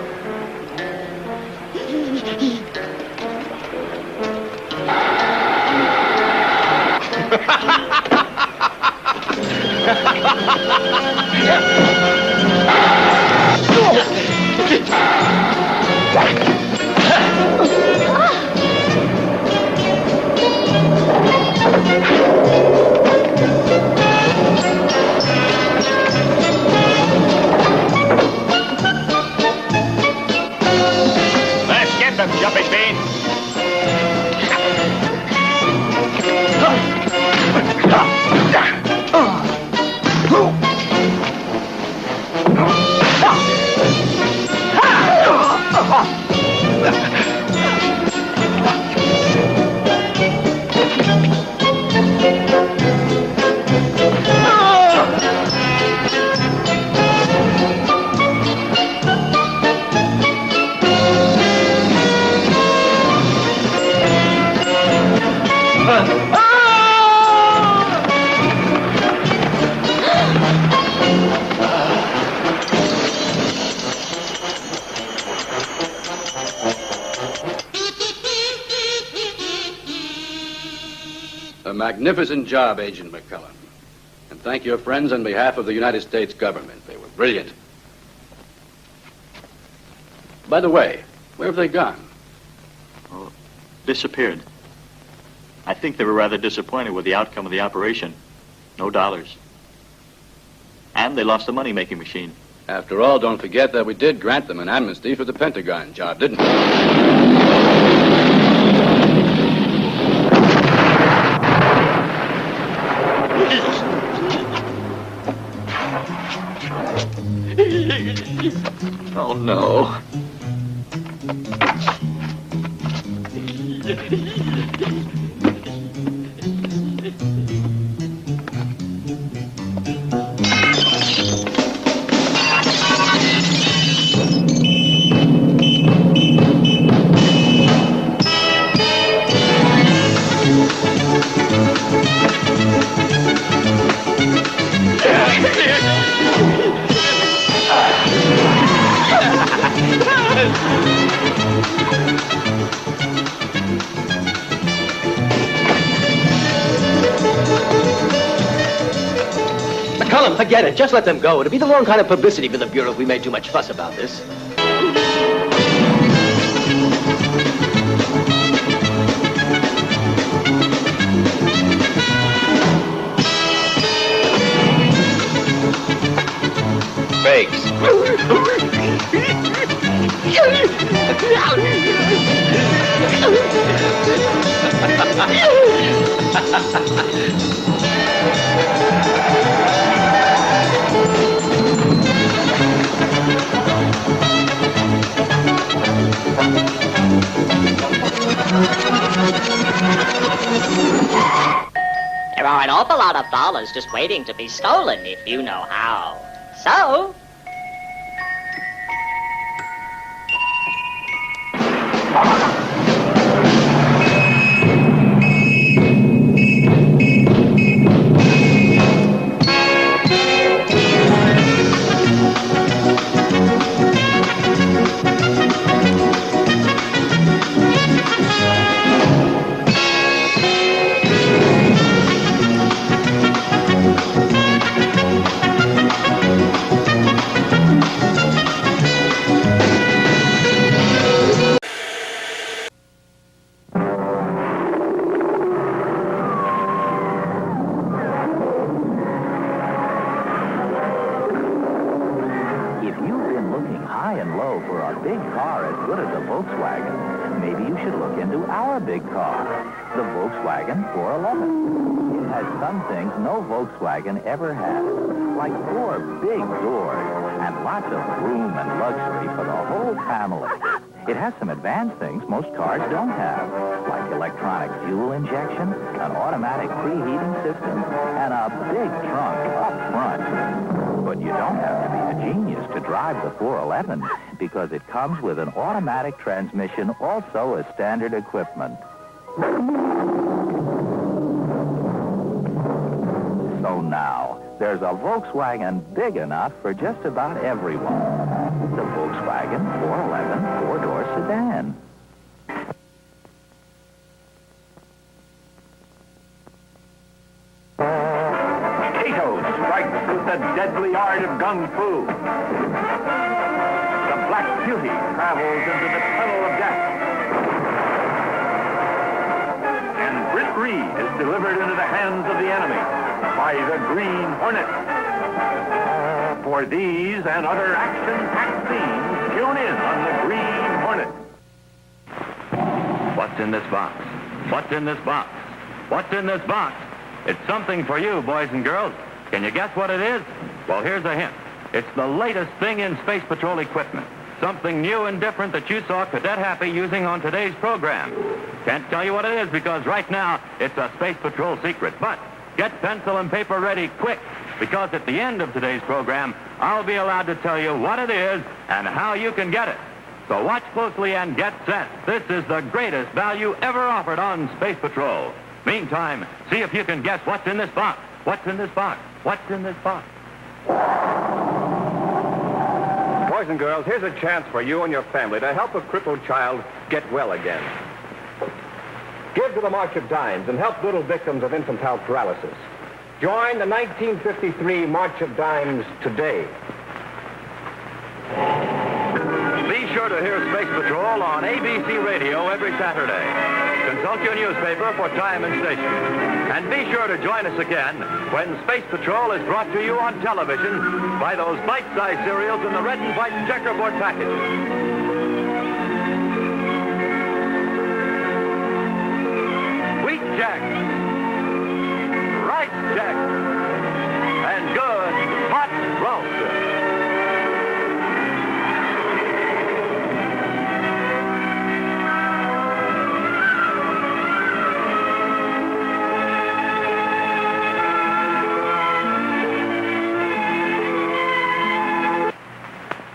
S10: Let's get them, Jumping Bean.
S6: magnificent job, Agent McCullen. And thank your friends on behalf of the United States government. They were brilliant. By the way, where have they gone?
S10: Oh, disappeared. I think they were rather disappointed with the outcome of the operation. No dollars. And they lost the money-making machine.
S6: After all, don't forget that we did grant them an amnesty for the Pentagon job, didn't we?
S10: Oh, no.
S11: McCullum, forget it. Just let them go. It'd be the wrong kind of publicity for the Bureau if we made too much fuss about this. Fakes.
S22: There are an awful lot of dollars just waiting to be stolen if you know how. So,
S23: If you've been looking high and low for a big car as good as a Volkswagen, maybe you should look into our big car, the Volkswagen 411. It has some things no Volkswagen ever had, like 4 big doors and lots of room and luxury for the whole family. It has some advanced things most cars don't have, like electronic fuel injection, an automatic preheating system, and a big trunk up front. But you don't have to be a genius to drive the 411 because it comes with an automatic transmission, also as standard equipment. So now, there's a Volkswagen big enough for just about everyone. The Volkswagen 411 4-door sedan.
S24: Kato strikes with the deadly art of Kung Fu. The Black Beauty travels into the tunnel of death. And Britt Reed is delivered into the hands of the enemy by the Green Hornet. For these and other action-packed scenes, tune in on the Green Hornet.
S25: What's in this box? What's in this box? What's in this box? It's something for you, boys and girls. Can you guess what it is? Well, here's a hint. It's the latest thing in Space Patrol equipment. Something new and different that you saw Cadet Happy using on today's program. Can't tell you what it is because right now it's a Space Patrol secret. But get pencil and paper ready quick because at the end of today's program, I'll be allowed to tell you what it is and how you can get it. So watch closely and get set. This is the greatest value ever offered on Space Patrol. Meantime, see if you can guess what's in this box. What's in this box? What's in this box?
S24: Boys and girls, here's a chance for you and your family to help a crippled child get well again.
S7: Give to the March of Dimes and help little victims of infantile paralysis. Join the 1953 March of Dimes today.
S25: Be sure to hear Space Patrol on ABC Radio every Saturday. Consult your newspaper for time and station. And be sure to join us again when Space Patrol is brought to you on television by those bite-sized cereals in the red and white checkerboard package. Wheat Jack, Rice Jack, and good hot roast.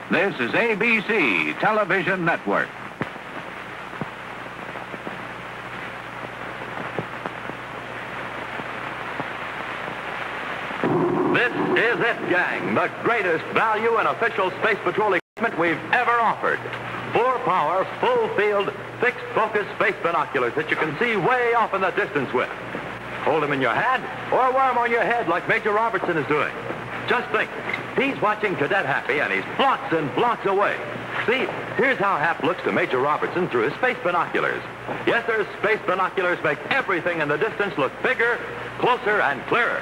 S23: This is ABC Television Network.
S25: This is it, gang. The greatest value in official Space Patrol equipment we've ever offered. 4-power, full-field, fixed-focus space binoculars that you can see way off in the distance with. Hold them in your hand or wear them on your head like Major Robertson is doing. Just think, he's watching Cadet Happy and he's blocks and blocks away. See, here's how Hap looks to Major Robertson through his space binoculars. Yes, sir, space binoculars make everything in the distance look bigger, closer, and clearer.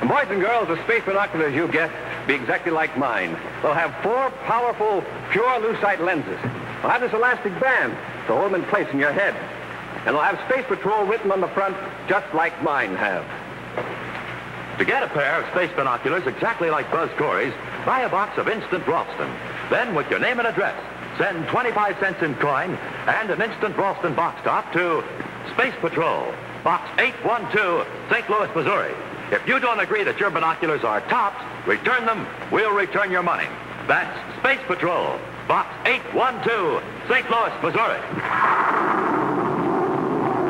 S7: Boys and girls, the space binoculars you get be exactly like mine. They'll have 4 powerful, pure lucite lenses. They'll have this elastic band to hold them in place in your head. And they'll have Space Patrol written on the front just like mine have.
S25: To get a pair of space binoculars exactly like Buzz Corey's, buy a box of Instant Ralston. Then, with your name and address, send 25 cents in coin and an Instant Ralston box top to Space Patrol, Box 812, St. Louis, Missouri. If you don't agree that your binoculars are tops, return them. We'll return your money. That's Space Patrol, Box 812, St. Louis, Missouri.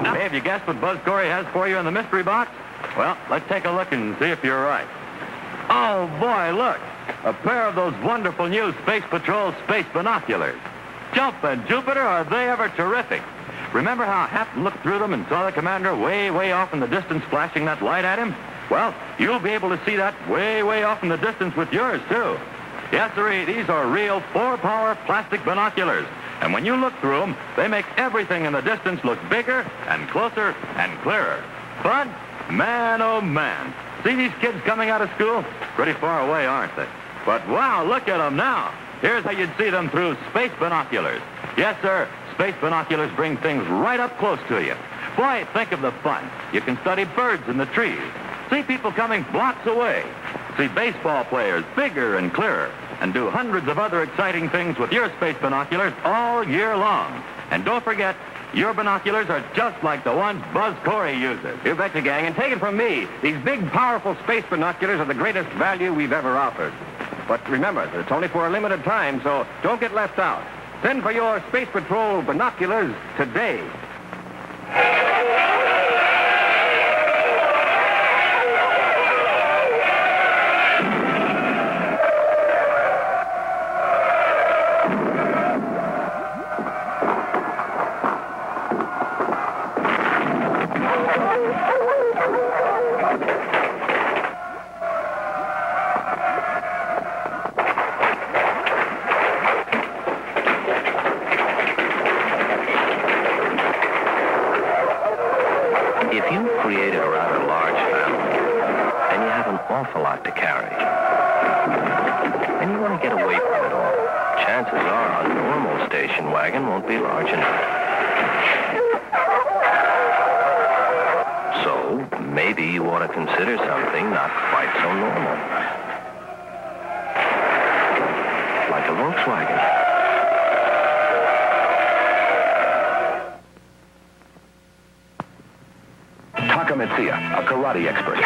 S25: Now, have you guessed what Buzz Corey has for you in the mystery box? Well, let's take a look and see if you're right. Oh, boy, look. A pair of those wonderful new Space Patrol space binoculars. Jumpin' Jupiter, are they ever terrific? Remember how Hap looked through them and saw the commander way, way off in the distance flashing that light at him? Well, you'll be able to see that way, way off in the distance with yours, too. Yes, sirree, these are real 4-power plastic binoculars. And when you look through them, they make everything in the distance look bigger and closer and clearer. Fun? Man, oh, man. See these kids coming out of school? Pretty far away, aren't they? But, wow, look at them now. Here's how you'd see them through space binoculars. Yes, sir, space binoculars bring things right up close to you. Boy, think of the fun. You can study birds in the trees. See people coming blocks away. See baseball players bigger and clearer. And do hundreds of other exciting things with your space binoculars all year long. And don't forget, your binoculars are just like the ones Buzz Corey uses.
S7: You betcha, gang. And take it from me, these big, powerful space binoculars are the greatest value we've ever offered. But remember, it's only for a limited time, so don't get left out. Send for your Space Patrol binoculars today.
S23: Awful lot to carry. And you want to get away from it all. Chances are a normal station wagon won't be large enough. So, maybe you ought to consider something not quite so normal. Like a Volkswagen.
S24: Takamitsuya, a karate expert.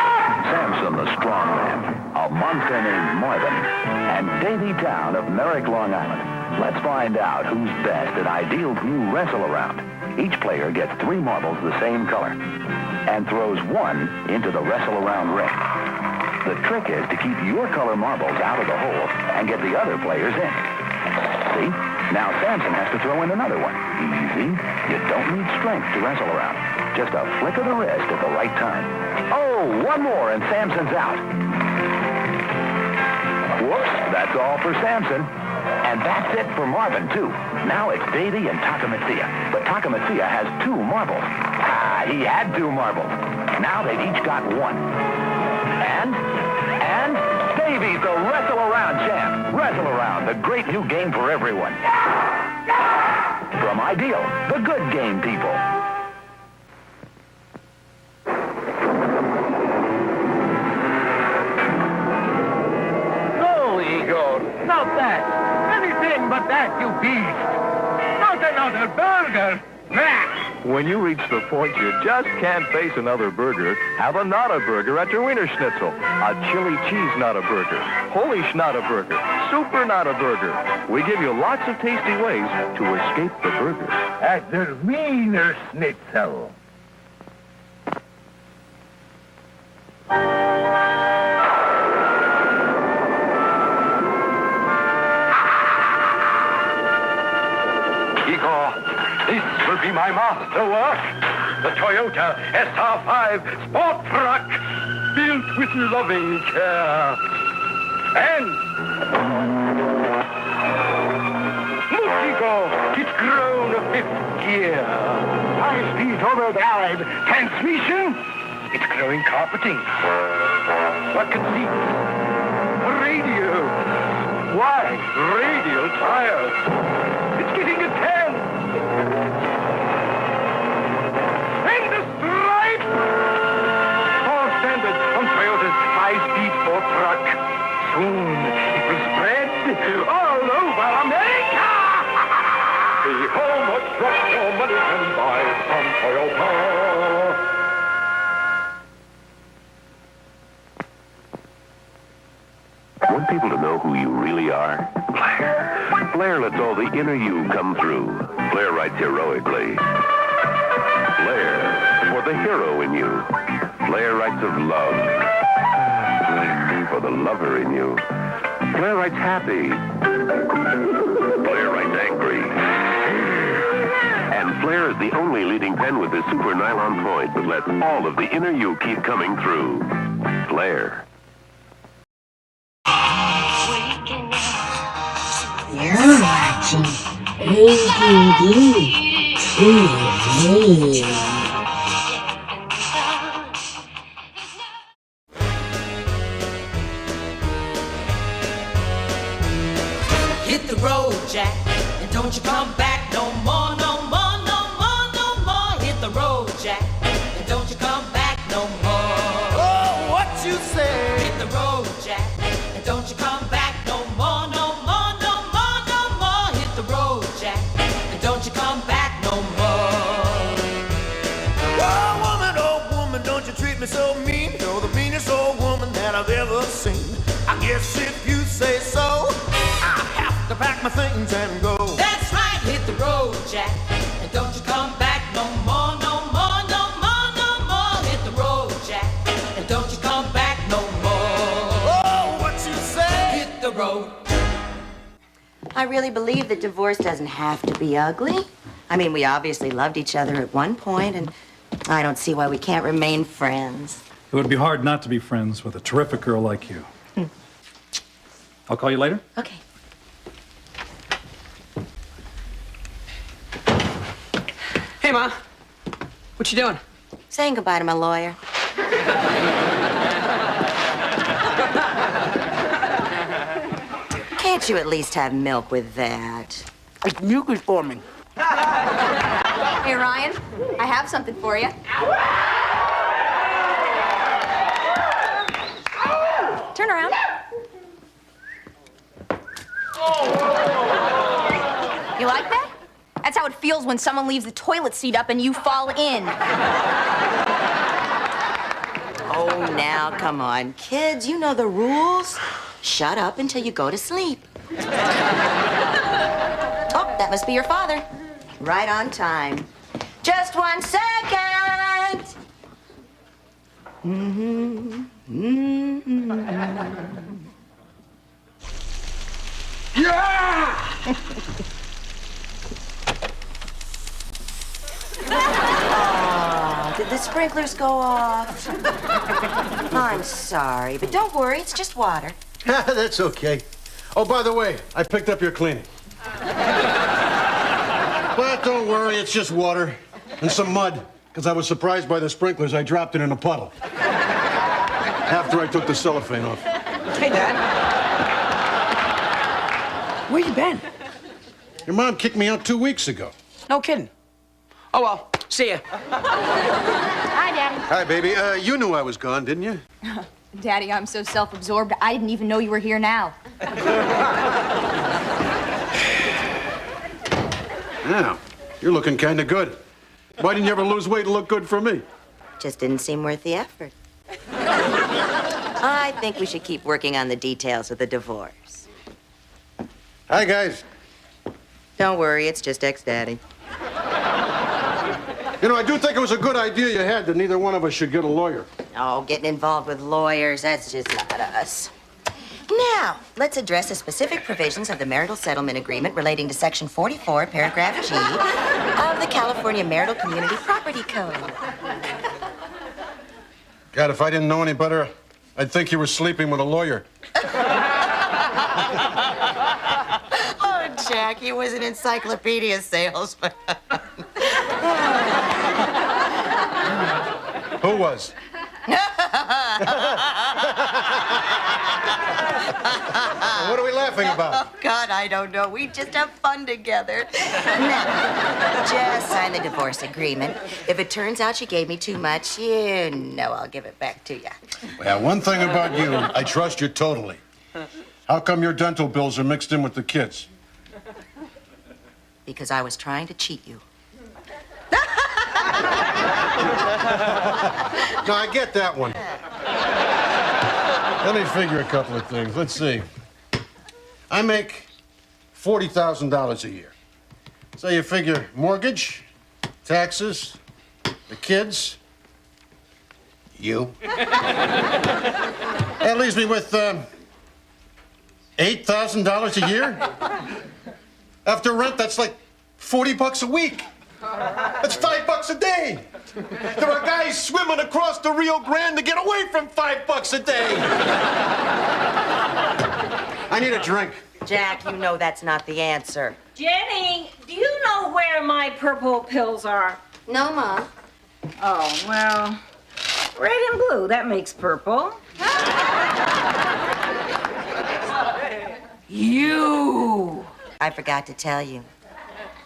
S24: Samson, the strong man. A monster named Marvin. And Davy Town of Merrick, Long Island. Let's find out who's best at ideal blue wrestle-around. Each player gets 3 marbles the same color and throws 1 into the wrestle-around ring. The trick is to keep your color marbles out of the hole and get the other players in. See?
S23: Now Samson has to throw in another one. Easy. You don't need strength to wrestle around. Just a flick of the wrist at the right time. Oh, one more and Samson's out. Whoops, that's all for Samson. And that's it for Marvin, too. Now it's Davy and Takamasia. But Takamasia has 2 marbles. Ah, he had 2 marbles. Now they've each got 1. And Davy's the Wrestle Around champ. Wrestle Around, the great new game for everyone. From Ideal, the good game people.
S24: No, Igor, not that. Anything but that, you beast. Not another burger. When you reach the point you just can't face another burger, have a Nada burger at your Wiener Schnitzel. A chili cheese Nada burger, Polish Nada burger, Super Nada burger. We give you lots of tasty ways to escape the burger. At the Wiener Schnitzel. Igor, this will be my masterwork. The Toyota SR5 sport truck, built with loving care. And look, Igor, it's grown a 5th gear. 5-speed overdrive transmission. It's growing carpeting. Bucket seats. Radio. Why? Radial tires. It's getting a 10. And the stripe! All standard on Toyota's 5-speed sport truck. Soon it will spread all over America! See how much truck your money can buy from Toyota.
S7: Want people to know who you really are? Flair. Flair lets all the inner you come through. Flair writes heroically. Flair for the hero in you. Flair writes of love. Flair for the lover in you. Flair writes happy. Flair writes angry. And Flair is the only leading pen with this super nylon point that lets all of the inner you keep coming through. Flair.
S8: You're watching ADD TV.
S9: Hit the road, Jack, and don't you come back no more, no more, no more, no more. Hit the road, Jack, and don't you come back no more. Oh, what you say? Hit the road, Jack, and don't you come back no more, no more, no more, no more. Hit the road, Jack, and don't you come back no more.
S12: Oh, woman, don't you treat me so mean. You're the meanest old woman that I've ever seen. I guess if you say so, I have to pack my things and go.
S9: That's right, hit the road, Jack, and don't you come back no more, no more, no more, no more. Hit the road, Jack, and don't you come back no more.
S12: Oh, what you say?
S9: Hit the road.
S16: I really believe that divorce doesn't have to be ugly. I mean, we obviously loved each other at one point, and I don't see why we can't remain friends.
S18: It would be hard not to be friends with a terrific girl like you. I'll call you later.
S16: Okay.
S26: Hey, Ma. What you doing?
S16: Saying goodbye to my lawyer. Can't you at least have milk with that?
S26: It's mucus forming.
S27: Hey, Ryan, I have something for you. Turn around. You like that? That's how it feels when someone leaves the toilet seat up and you fall in.
S16: Oh, now, come on. Kids, you know the rules. Shut up until you go to sleep. Oh, that must be your father. Right on time. Just 1 second.
S12: Yeah!
S16: sprinklers go off. I'm sorry, but don't worry, it's just water.
S1: That's okay. Oh, by the way, I picked up your cleaning. But don't worry, it's just water and some mud, because I was surprised by the sprinklers. I dropped it in a puddle after I took the cellophane off.
S26: Hey, Dad. Where you been?
S1: Your mom kicked me out 2 weeks ago.
S26: No kidding. Oh, well, see ya.
S27: Hi, Daddy.
S1: Hi, baby. You knew I was gone, didn't you?
S27: Daddy, I'm so self-absorbed, I didn't even know you were here now.
S1: Yeah, you're looking kind of good. Why didn't you ever lose weight to look good for me?
S16: Just didn't seem worth the effort. I think we should keep working on the details of the divorce.
S1: Hi, guys.
S16: Don't worry, it's just ex-daddy.
S1: You know, I do think it was a good idea you had that neither one of us should get a lawyer.
S16: Oh, getting involved with lawyers, that's just not us. Now, let's address the specific provisions of the marital settlement agreement relating to Section 44, Paragraph G of the California Marital Community Property Code.
S1: God, if I didn't know any better, I'd think you were sleeping with a lawyer.
S16: Oh, Jack, he was an encyclopedia salesman.
S1: Who was? What are we laughing about?
S16: Oh, God, I don't know. We just have fun together. Now, just sign the divorce agreement. If it turns out she gave me too much, you know I'll give it back to you.
S1: Well, one thing about you, I trust you totally. How come your dental bills are mixed in with the kids?
S16: Because I was trying to cheat you.
S1: No, I get that one. Let me figure a couple of things. Let's see. I make $40,000 a year. So you figure mortgage, taxes, the kids, you. That leaves me with $8,000 a year. After rent, that's like $40 a week. That's $5 a day. There are guys swimming across the Rio Grande to get away from $5 a day. I need a drink.
S16: Jack, you know that's not the answer.
S3: Jenny, do you know where my purple pills are?
S16: No, Mom.
S3: Oh, well, red and blue, that makes purple. You!
S16: I forgot to tell you.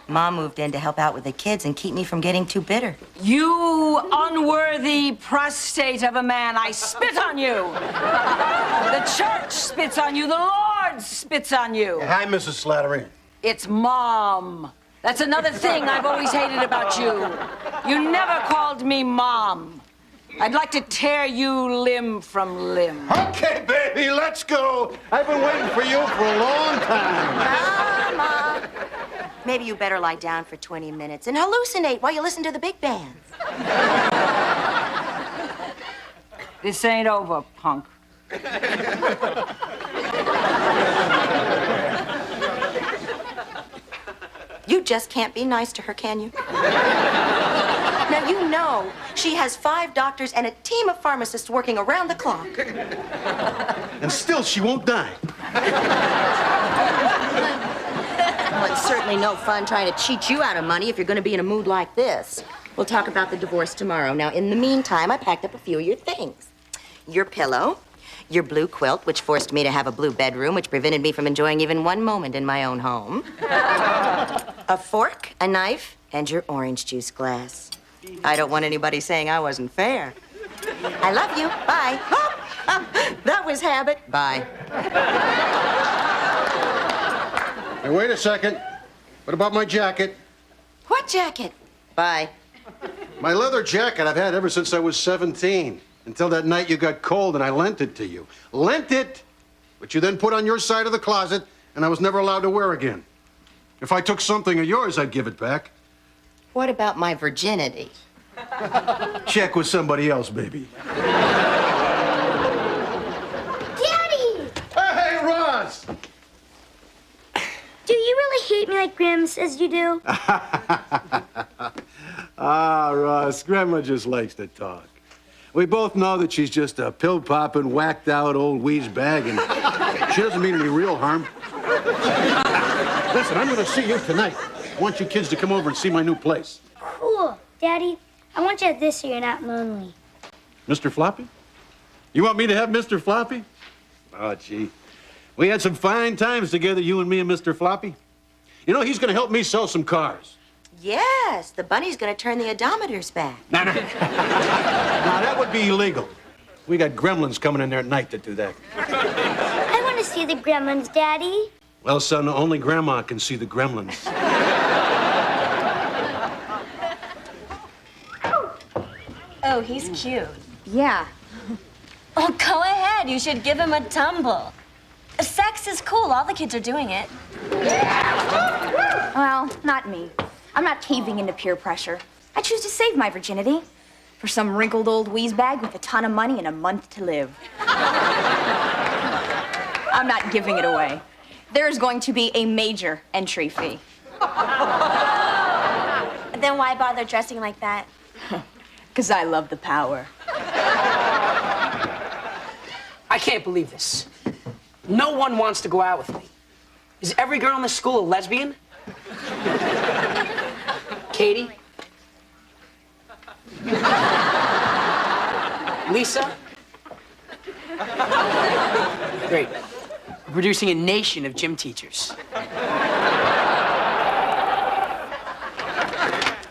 S16: Mom moved in to help out with the kids and keep me from getting too bitter.
S3: You unworthy prostate of a man, I spit on you. The church spits on you. The Lord spits on you.
S1: Hi, Mrs. Slattery.
S3: It's Mom. That's another thing I've always hated about you. You never called me Mom. I'd like to tear you limb from limb.
S1: Okay, baby, let's go. I've been waiting for you for a long time.
S16: Mama. Maybe you better lie down for 20 minutes and hallucinate while you listen to the big bands.
S3: This ain't over, punk.
S16: You just can't be nice to her, can you? Now, you know she has 5 doctors and a team of pharmacists working around the clock.
S1: And still, she won't die.
S16: Well, it's certainly no fun trying to cheat you out of money if you're going to be in a mood like this. We'll talk about the divorce tomorrow. Now, in the meantime, I packed up a few of your things. Your pillow, your blue quilt, which forced me to have a blue bedroom, which prevented me from enjoying even one moment in my own home. A fork, a knife, and your orange juice glass. I don't want anybody saying I wasn't fair. I love you. Bye. That was habit. Bye.
S1: Hey, wait a second. What about my jacket?
S16: What jacket? Bye.
S1: My leather jacket I've had ever since I was 17. Until that night you got cold and I lent it to you. Lent it! But you then put on your side of the closet and I was never allowed to wear again. If I took something of yours, I'd give it back.
S16: What about my virginity?
S1: Check with somebody else, baby.
S8: Daddy!
S1: Hey, Ross!
S8: Do you really hate me like Graham says you do?
S1: Ah, Ross, Grandma just likes to talk. We both know that she's just a pill-popping, whacked-out old wheeze bag, and she doesn't mean any real harm. Listen, I'm going to see you tonight. I want you kids to come over and see my new place.
S8: Cool. Daddy, I want you at this so you're not lonely.
S1: Mr. Floppy? You want me to have Mr. Floppy? Oh, gee. We had some fine times together, you and me and Mr. Floppy. You know, he's going to help me sell some cars.
S16: Yes, the bunny's gonna turn the odometers back.
S1: No. Now, that would be illegal. We got gremlins coming in there at night to do that.
S8: I want to see the gremlins, Daddy.
S1: Well, son, only Grandma can see the gremlins.
S5: Oh, he's cute.
S27: Yeah.
S5: Oh, go ahead. You should give him a tumble. Sex is cool. All the kids are doing it.
S27: Well, not me. I'm not caving into peer pressure. I choose to save my virginity for some wrinkled old wheeze bag with a ton of money and a month to live. I'm not giving it away. There's going to be a major entry fee.
S5: Then why bother dressing like that?
S27: Because I love the power.
S26: I can't believe this. No one wants to go out with me. Is every girl in the school a lesbian? Katie? Lisa? Great. We're producing a nation of gym teachers.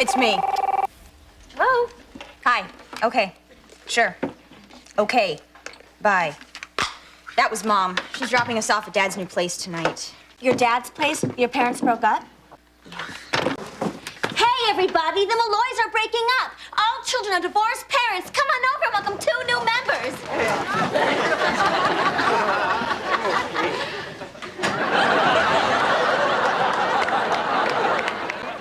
S27: It's me.
S5: Hello?
S27: Hi. Okay. Sure. Okay. Bye. That was Mom. She's dropping us off at Dad's new place tonight.
S5: Your dad's place? Your parents broke up?
S4: Hey, everybody, the Malloys are breaking up. All children of divorced parents, come on over and welcome 2 new members.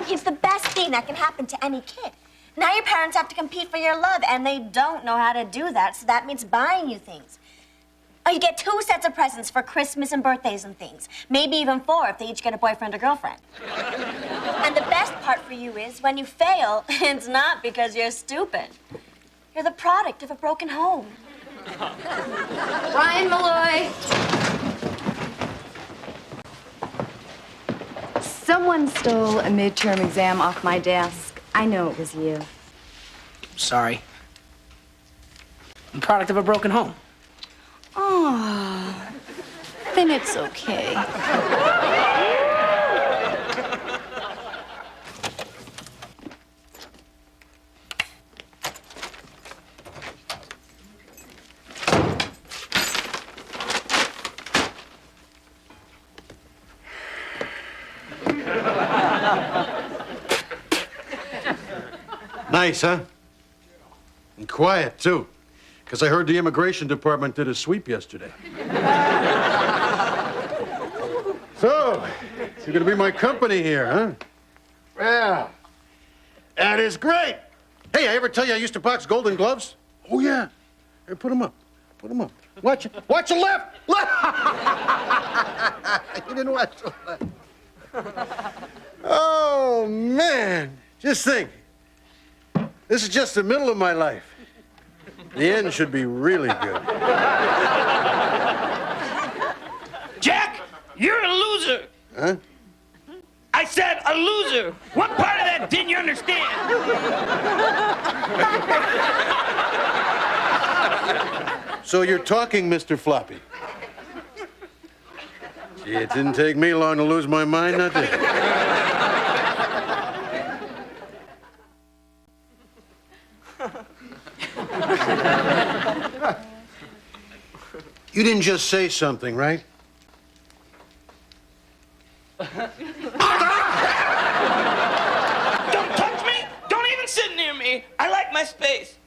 S5: It's the best thing that can happen to any kid. Now your parents have to compete for your love, and they don't know how to do that, so that means buying you things. Oh, you get 2 sets of presents for Christmas and birthdays and things. Maybe even 4 if they each get a boyfriend or girlfriend. And the best part for you is when you fail, it's not because you're stupid. You're the product of a broken home.
S27: Ryan Malloy. Someone stole a midterm exam off my desk. I know it was you.
S26: Sorry. I'm the product of a broken home.
S27: Oh, then it's okay.
S1: Nice, huh? And quiet, too. Because I heard the immigration department did a sweep yesterday. So, you're going to be my company here, huh? Well, that is great. Hey, I ever tell you I used to box Golden Gloves? Oh, yeah. Here, put them up. Put them up. Watch it. Watch the left. Left. You didn't watch the left. Oh, man. Just think. This is just the middle of my life. The end should be really good.
S2: Jack, you're a loser.
S1: Huh?
S2: I said a loser. What part of that didn't you understand?
S1: So you're talking, Mr. Floppy. Gee, it didn't take me long to lose my mind, not did it? You didn't just say something, right?
S2: Don't touch me. Don't even sit near me. I like my space.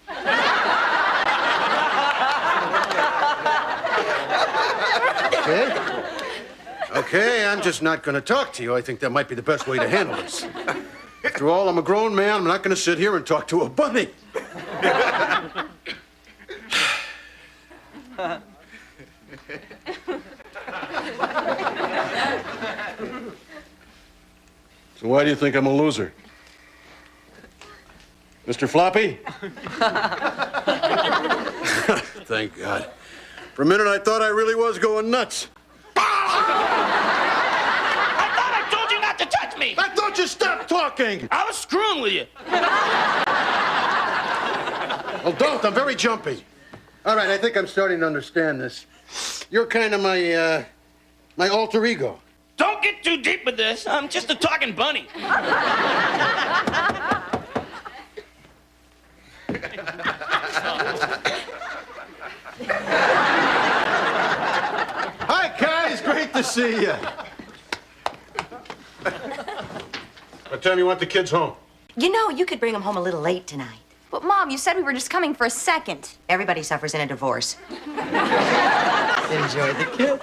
S1: Okay. Okay, I'm just not going to talk to you. I think that might be the best way to handle this. After all, I'm a grown man. I'm not going to sit here and talk to a bunny. So why do you think I'm a loser? Mr. Floppy? Thank God. For a minute, I thought I really was going nuts.
S2: I thought I told you not to touch me.
S1: I thought you stopped talking.
S2: I was screwing with you.
S1: Well, don't. I'm very jumpy. All right, I think I'm starting to understand this. You're kind of my alter ego.
S2: Don't get too deep with this. I'm just a talking bunny.
S1: Hi, guys. Great to see you. What time you want the kids home?
S16: You know, you could bring them home a little late tonight.
S27: But, Mom, you said we were just coming for a second.
S16: Everybody suffers in a divorce.
S26: Enjoy the kids.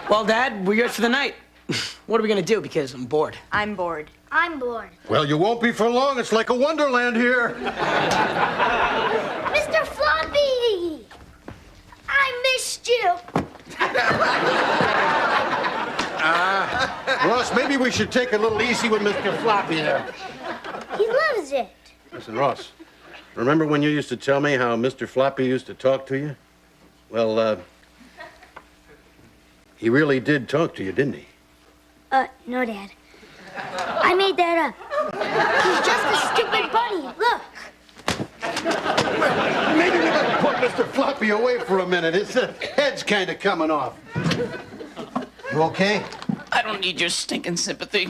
S26: Well, Dad, we're here for the night. What are we gonna do? Because I'm bored.
S27: I'm bored.
S8: I'm bored.
S1: Well, you won't be for long. It's like a wonderland here.
S8: Mr. Floppy! I missed you.
S1: Ross, maybe we should take a little easy with Mr. Floppy there.
S8: He loves it.
S1: Listen, Ross, remember when you used to tell me how Mr. Floppy used to talk to you? Well, he really did talk to you, didn't he?
S8: No, Dad. I made that up. He's just a stupid bunny. Look.
S1: Maybe we better put Mr. Floppy away for a minute. His head's kind of coming off. You okay?
S2: I don't need your stinking sympathy.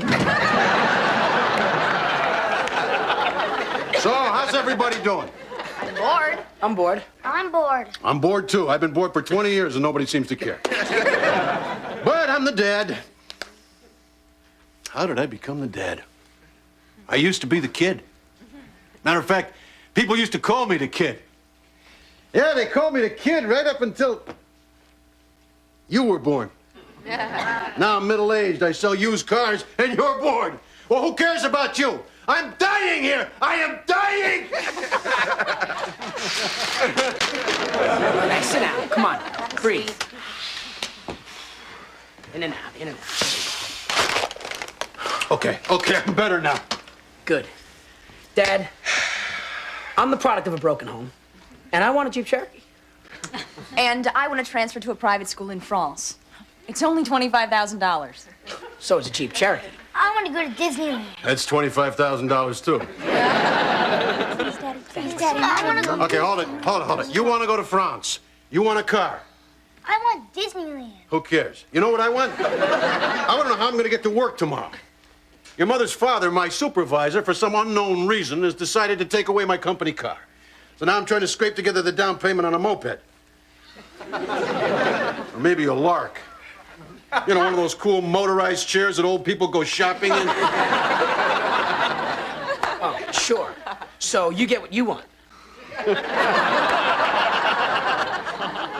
S1: So, how's everybody doing?
S8: I'm bored.
S26: I'm bored.
S8: I'm bored.
S1: I'm bored, too. I've been bored for 20 years and nobody seems to care. But I'm the dad. How did I become the dad? I used to be the kid. Matter of fact, people used to call me the kid. Yeah, they called me the kid right up until you were born. Now I'm middle-aged, I sell used cars, and you're bored. Well, who cares about you? I'm dying here! I am dying!
S26: Hey, sit down. Come on. Breathe. In and out, in and out.
S1: Okay, I'm better now.
S26: Good. Dad, I'm the product of a broken home, and I want a Jeep Cherokee.
S27: And I want to transfer to a private school in France. It's only $25,000.
S26: So is a Jeep Cherokee.
S8: I want to go to Disneyland.
S1: That's $25,000 too.
S8: Please, Daddy. Please, Daddy. I want to go.
S1: Okay, hold it. You want to go to France. You want a car.
S8: I want Disneyland.
S1: Who cares? You know what I want? I want to know how I'm going to get to work tomorrow. Your mother's father, my supervisor, for some unknown reason, has decided to take away my company car. So now I'm trying to scrape together the down payment on a moped. Or maybe a lark. You know, one of those cool motorized chairs that old people go shopping in.
S26: Oh, sure. So you get what you want.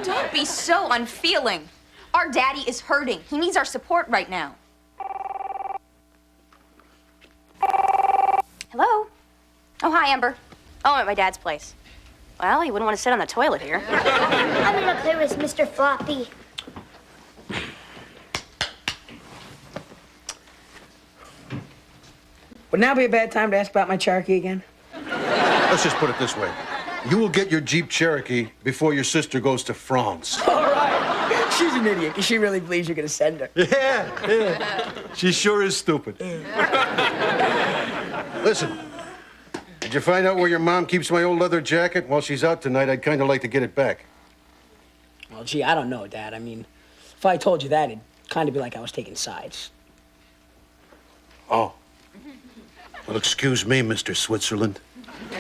S27: Don't be so unfeeling. Our daddy is hurting. He needs our support right now. Hello? Oh, hi, Amber. Oh, I'm at my dad's place. Well, you wouldn't want to sit on the toilet here.
S8: I'm going to play with Mr. Floppy.
S26: Would now be a bad time to ask about my Cherokee again?
S1: Let's just put it this way. You will get your Jeep Cherokee before your sister goes to France.
S26: All right. She's an idiot, because she really believes you're going to send her.
S1: Yeah. She sure is stupid. Listen, did you find out where your mom keeps my old leather jacket? While she's out tonight, I'd kind of like to get it back.
S26: Well, gee, I don't know, Dad. I mean, if I told you that, it'd kind of be like I was taking sides.
S1: Oh. Well, excuse me, Mr. Switzerland.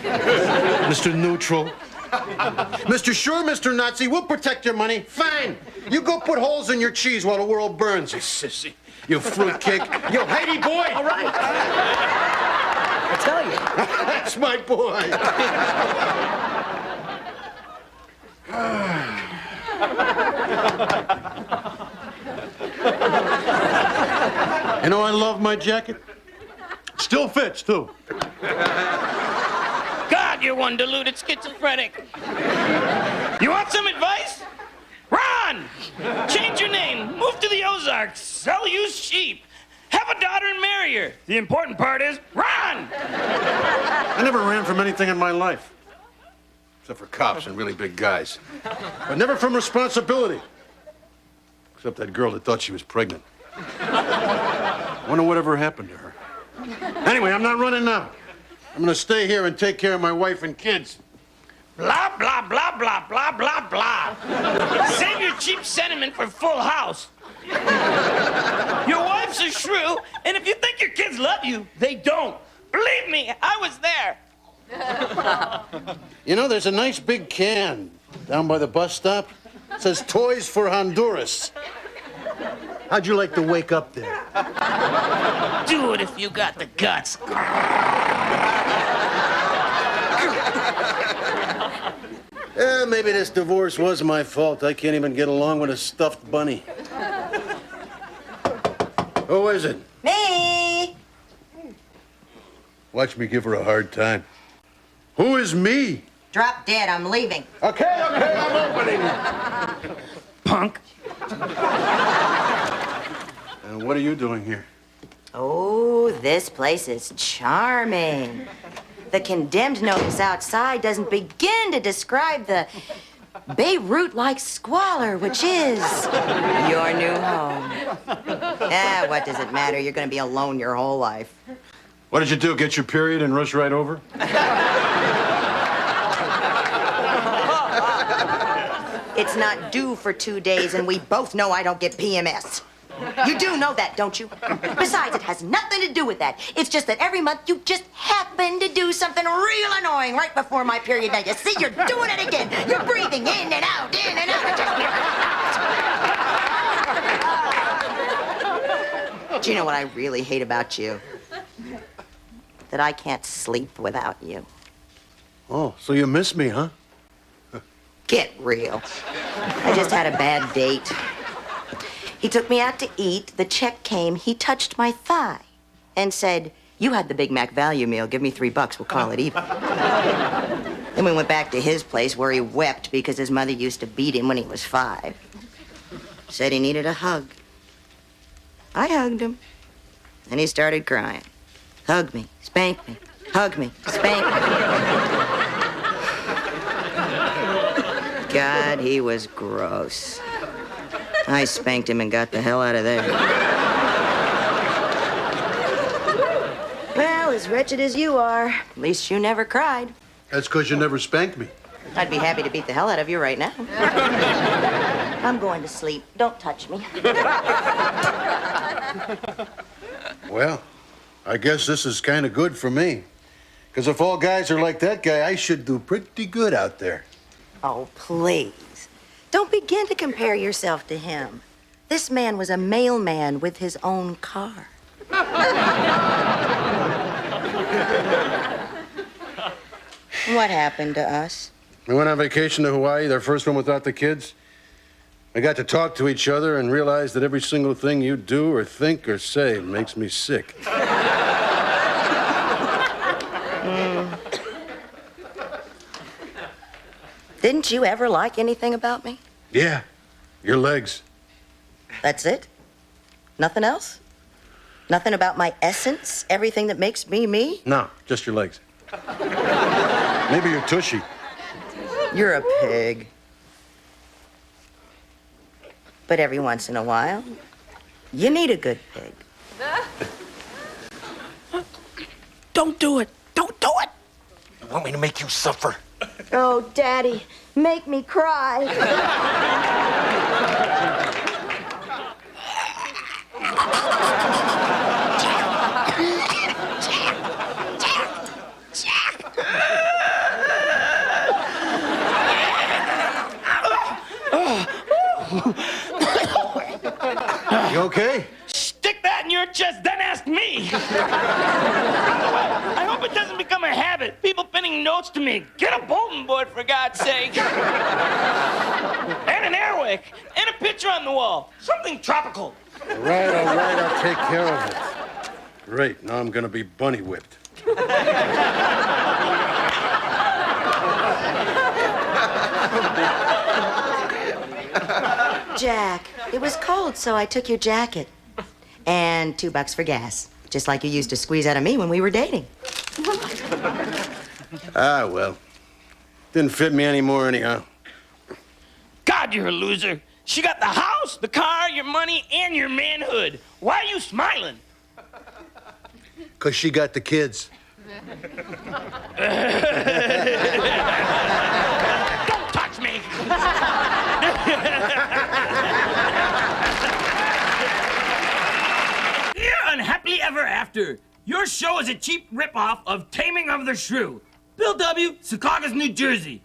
S1: Mr. Neutral. Mr. Sure, Mr. Nazi, we'll protect your money. Fine. You go put holes in your cheese while the world burns, you sissy. You fruitcake. You Haiti boy.
S26: All right. I tell you.
S1: That's my boy. You know, I love my jacket. Still fits, too.
S2: God, you're one deluded schizophrenic. You want some advice? Run! Change your name. Move to the Ozarks. Sell used sheep. Have Have a daughter and marry her. The important part is run!
S1: I never ran from anything in my life. Except for cops and really big guys. But never from responsibility. Except that girl that thought she was pregnant. Wonder whatever happened to her. Anyway, I'm not running now. I'm gonna stay here and take care of my wife and kids.
S2: Blah, blah, blah, blah, blah, blah, blah. Save your cheap sentiment for Full House. Your wife's a shrew, and if you think your kids love you, they don't. Believe me, I was there.
S1: You know, there's a nice big can down by the bus stop. It says Toys for Honduras. How'd you like to wake up there?
S2: Do it if you got the guts.
S1: Maybe this divorce was my fault. I can't even get along with a stuffed bunny. Who is it?
S16: Me!
S1: Watch me give her a hard time. Who is me?
S16: Drop dead, I'm leaving.
S1: Okay, I'm opening.
S2: Punk.
S1: And what are you doing here?
S16: Oh, this place is charming. The condemned notice outside doesn't begin to describe the Beirut-like squalor, which is your new home. What does it matter? You're going to be alone your whole life.
S1: What did you do, get your period and rush right over?
S16: It's not due for 2 days, and we both know I don't get PMS. You do know that, don't you? Besides, it has nothing to do with that. It's just that every month you just happen to do something real annoying right before my period. Now, you see, you're doing it again. You're breathing in and out, in and out. It just never stops. Do you know what I really hate about you? That I can't sleep without you.
S1: Oh, so you miss me, huh?
S16: Get real. I just had a bad date. He took me out to eat. The check came. He touched my thigh and said, "You had the Big Mac value meal. Give me $3. We'll call it even." Then we went back to his place where he wept because his mother used to beat him when he was 5. Said he needed a hug. I hugged him. And he started crying. Hug me, spank me, hug me, spank me. God, he was gross. I spanked him and got the hell out of there. Well, as wretched as you are, at least you never cried.
S1: That's because you never spanked me.
S16: I'd be happy to beat the hell out of you right now. I'm going to sleep. Don't touch me.
S1: Well, I guess this is kind of good for me. Because if all guys are like that guy, I should do pretty good out there.
S16: Oh, please. Don't begin to compare yourself to him. This man was a mailman with his own car. What happened to us?
S1: We went on vacation to Hawaii, their first one without the kids. We got to talk to each other and realize that every single thing you do or think or say makes me sick.
S16: Didn't you ever like anything about me?
S1: Yeah, your legs.
S16: That's it? Nothing else? Nothing about my essence? Everything that makes me me?
S1: No, just your legs. Maybe your tushy.
S16: You're a pig. But every once in a while, you need a good pig.
S26: Don't do it. Don't do it.
S13: You want me to make you suffer?
S16: Oh, Daddy, make me cry.
S1: You okay?
S2: Stick that in your chest, then ask me. I hope it doesn't become a habit. People pinning notes to me. Get a bulletin board, for God's sake. And an airwick. And a picture on the wall. Something tropical.
S1: All right, I'll take care of it. Great, now I'm gonna be bunny whipped.
S16: Jack, it was cold, so I took your jacket. and $2 for gas. Just like you used to squeeze out of me when we were dating.
S1: Ah, well. Didn't fit me anymore anyhow.
S2: God, you're a loser. She got the house, the car, your money, and your manhood. Why are you smiling?
S1: 'Cause she got the kids.
S2: Don't touch me! Dear Unhappily Ever After, your show is a cheap ripoff of Taming of the Shrew. Bill W., Secaucus, New Jersey.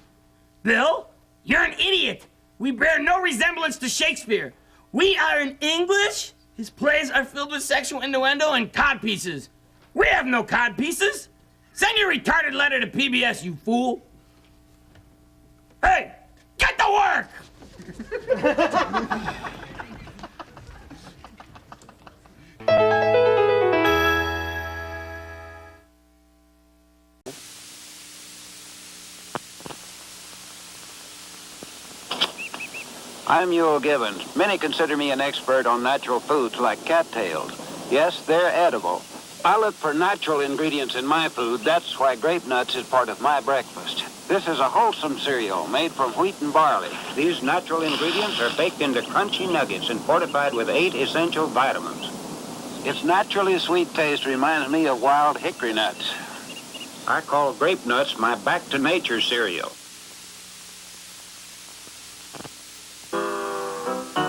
S2: Bill, you're an idiot. We bear no resemblance to Shakespeare. We are in English. His plays are filled with sexual innuendo and codpieces. We have no codpieces. Send your retarded letter to PBS, you fool. Hey, get to work!
S6: I'm Yule Gibbons. Many consider me an expert on natural foods like cattails. Yes, they're edible. I look for natural ingredients in my food. That's why grape nuts is part of my breakfast. This is a wholesome cereal made from wheat and barley. These natural ingredients are baked into crunchy nuggets and fortified with 8 essential vitamins. Its naturally sweet taste reminds me of wild hickory nuts. I call grape nuts my back-to-nature cereal.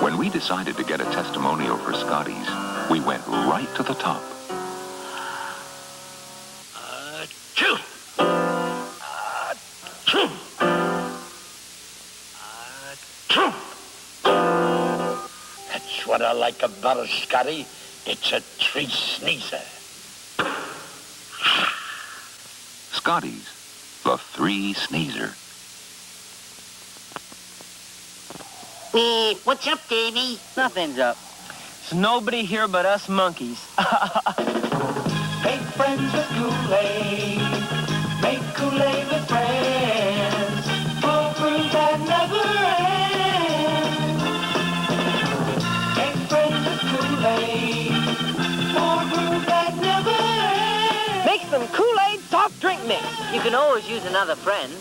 S14: When we decided to get a testimonial for Scotty's, we went right to the top.
S2: Achoo! Achoo! Achoo!
S13: That's what I like about it, Scotty. It's a tree sneezer.
S14: Scotty's, the 3 sneezer.
S22: Hey, what's up, Davey? Nothing's up. There's nobody here but us monkeys.
S9: Make friends with Kool-Aid. Make Kool-Aid with friends. For brew that never ends. Make friends with Kool-Aid. For brew that never ends.
S22: Make some Kool-Aid soft drink mix. You can always use another friend.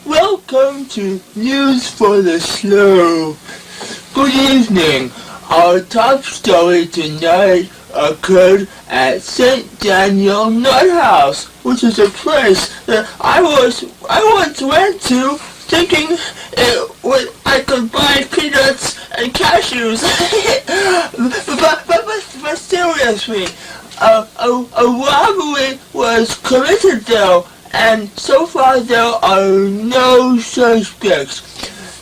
S15: Welcome to News for the Slow. Good evening. Our top story tonight occurred at St. Daniel Nut House, which is a place that I once went to thinking I could buy peanuts and cashews. but seriously, a robbery was committed there, and so far there are no suspects.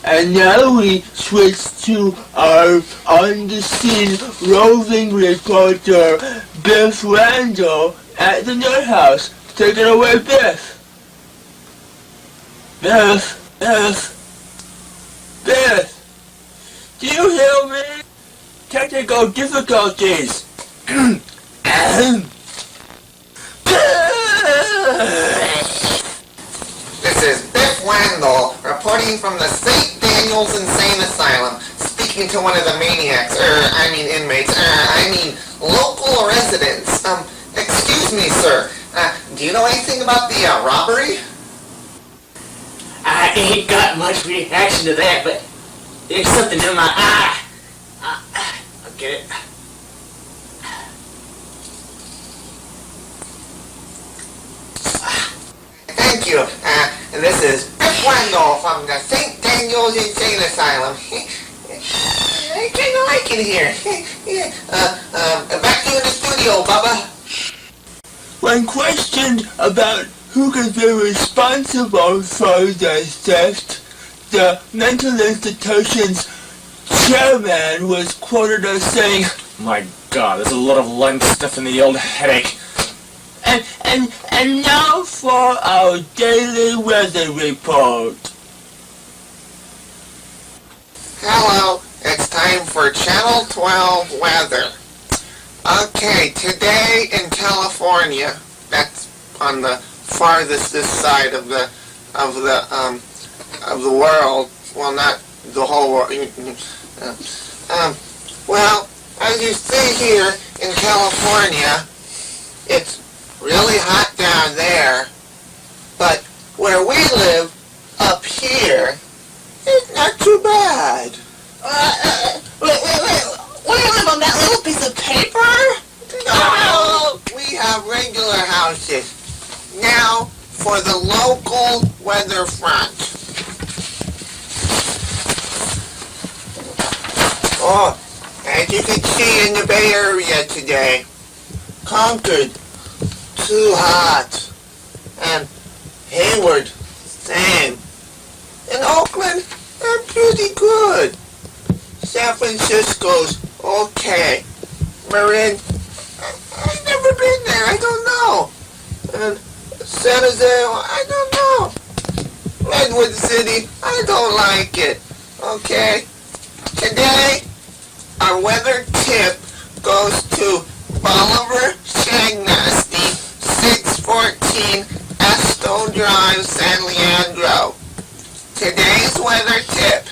S15: And now we switch to our on-the-scene roving reporter, Biff Randall, at the Nut House. Take it away, Biff. Biff. Do you hear me? Technical difficulties.
S17: This is Biff Wendell, reporting from the St. Daniel's Insane Asylum, speaking to one of the maniacs, inmates, local residents. Excuse me, sir. Do you know anything about the robbery?
S22: I ain't got much reaction to that, but there's something in my eye. I'll get it.
S17: you. This is Biff Wendell from the St. Daniel's Insane Asylum. I kind of like it here. Back to you in the studio, Bubba.
S15: When questioned about who could be responsible for the theft, the mental institution's chairman was quoted as saying,
S10: "My God, there's a lot of lime stuff in the old headache."
S15: And now for our daily weather report.
S17: Hello, it's time for Channel 12 weather. Okay, today in California, that's on the farthest side of the world. Well, not the whole world. Well, as you see here in California, it's really hot down there, but where we live up here, it's not too bad. Wait. We live on that little piece of paper? No, we have regular houses. Now for the local weather front. Oh, as you can see in the Bay Area today, Concord, too hot. And Hayward, same. In Oakland, they're pretty good. San Francisco's okay. Marin, I've never been there, I don't know. And San Jose, I don't know. Redwood City, I don't like it. Okay. Today, our weather tip goes to Bolivar Shagnasty, 614 Estone Drive, San Leandro. Today's weather tip: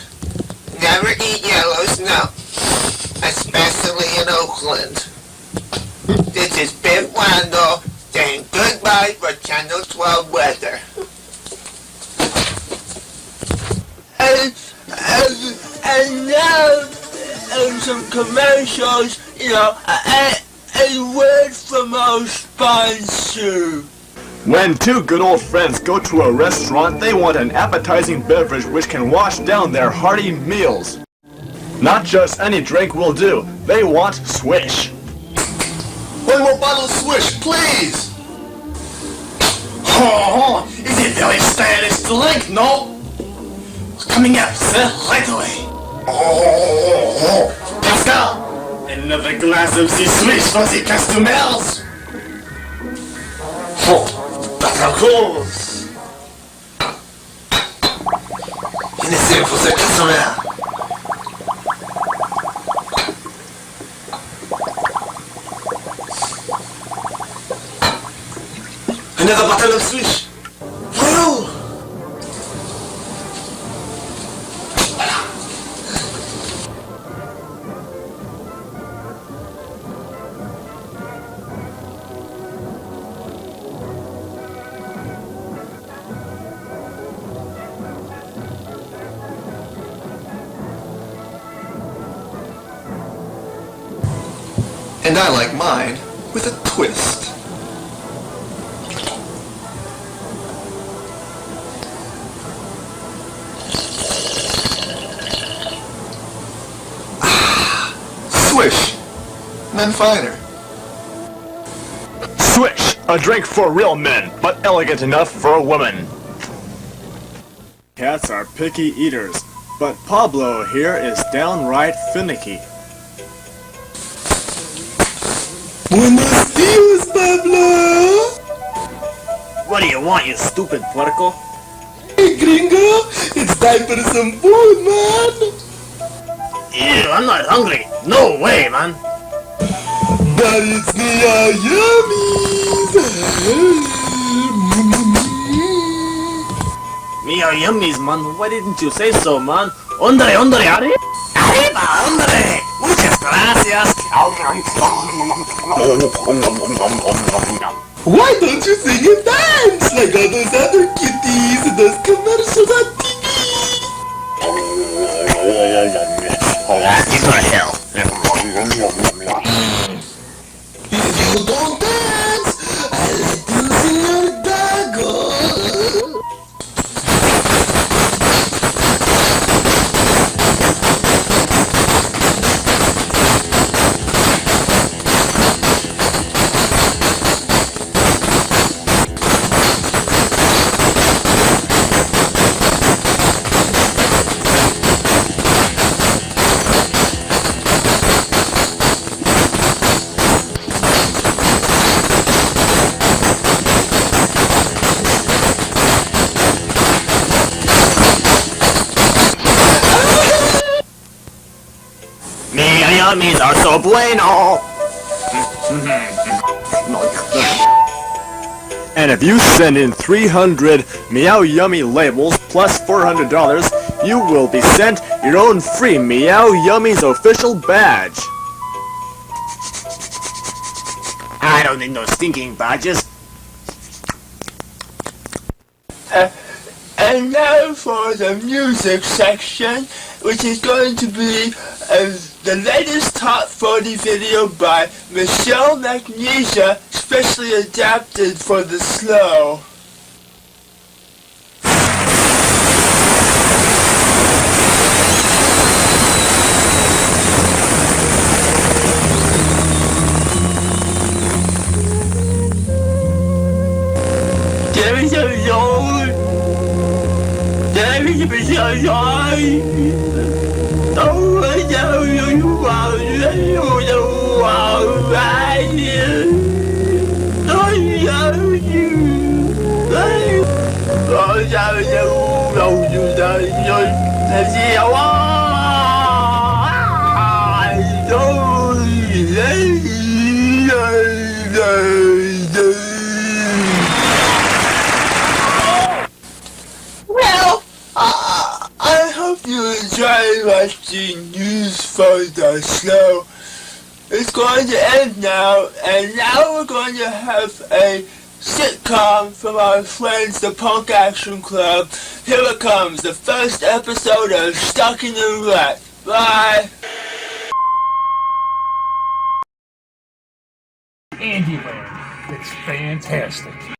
S17: never eat yellow snow, especially in Oakland. This is Biff Wendell saying goodbye for Channel 12 weather.
S15: And now, some commercials, a word from our sponsor.
S11: When two good old friends go to a restaurant, they want an appetizing beverage which can wash down their hearty meals. Not just any drink will do. They want Swish.
S12: One more bottle of Swish, please! Oh, is it very stylish drink, no? Coming up, sir, right away. Oh, Pascal, another glass of the Swish for the customers. Oh, of course. Innocent for the customer. Another bottle of Swish. Whoa! And I like mine with a twist. Swish, men finer.
S11: Swish, a drink for real men, but elegant enough for a woman.
S19: Cats are picky eaters, but Pablo here is downright finicky.
S12: Buenos dias, Pablo!
S19: What do you want, you stupid puerco?
S12: Hey, gringo! It's time for some food, man!
S19: Ew, I'm not hungry. No way, man.
S12: But it's the
S19: Me are yummies, man. Why didn't you say so, man? Hombre, arriba! Arriba, hombre! Muchas gracias!
S12: Why don't you sing and dance like all those other kitties in those commercials on TV?
S19: You go to hell.
S12: If you don't dance, I'll let you see your doggo.
S19: yummies are so bueno.
S11: And if you send in 300 Meow Yummy labels plus $400, you will be sent your own free Meow Yummies official badge.
S19: I don't need no stinking badges.
S15: And now for the music section, which is going to be the latest Top 40 video by Michelle Magnesia, specially adapted for the slow. Well, I hope you enjoy watching News for the Slow. It's going to end now, and now we're going to have a sitcom from our friends, the Punk Action Club. Here it comes, the first episode of Stuck in the Rut. Bye!
S7: Andyland. It's fantastic.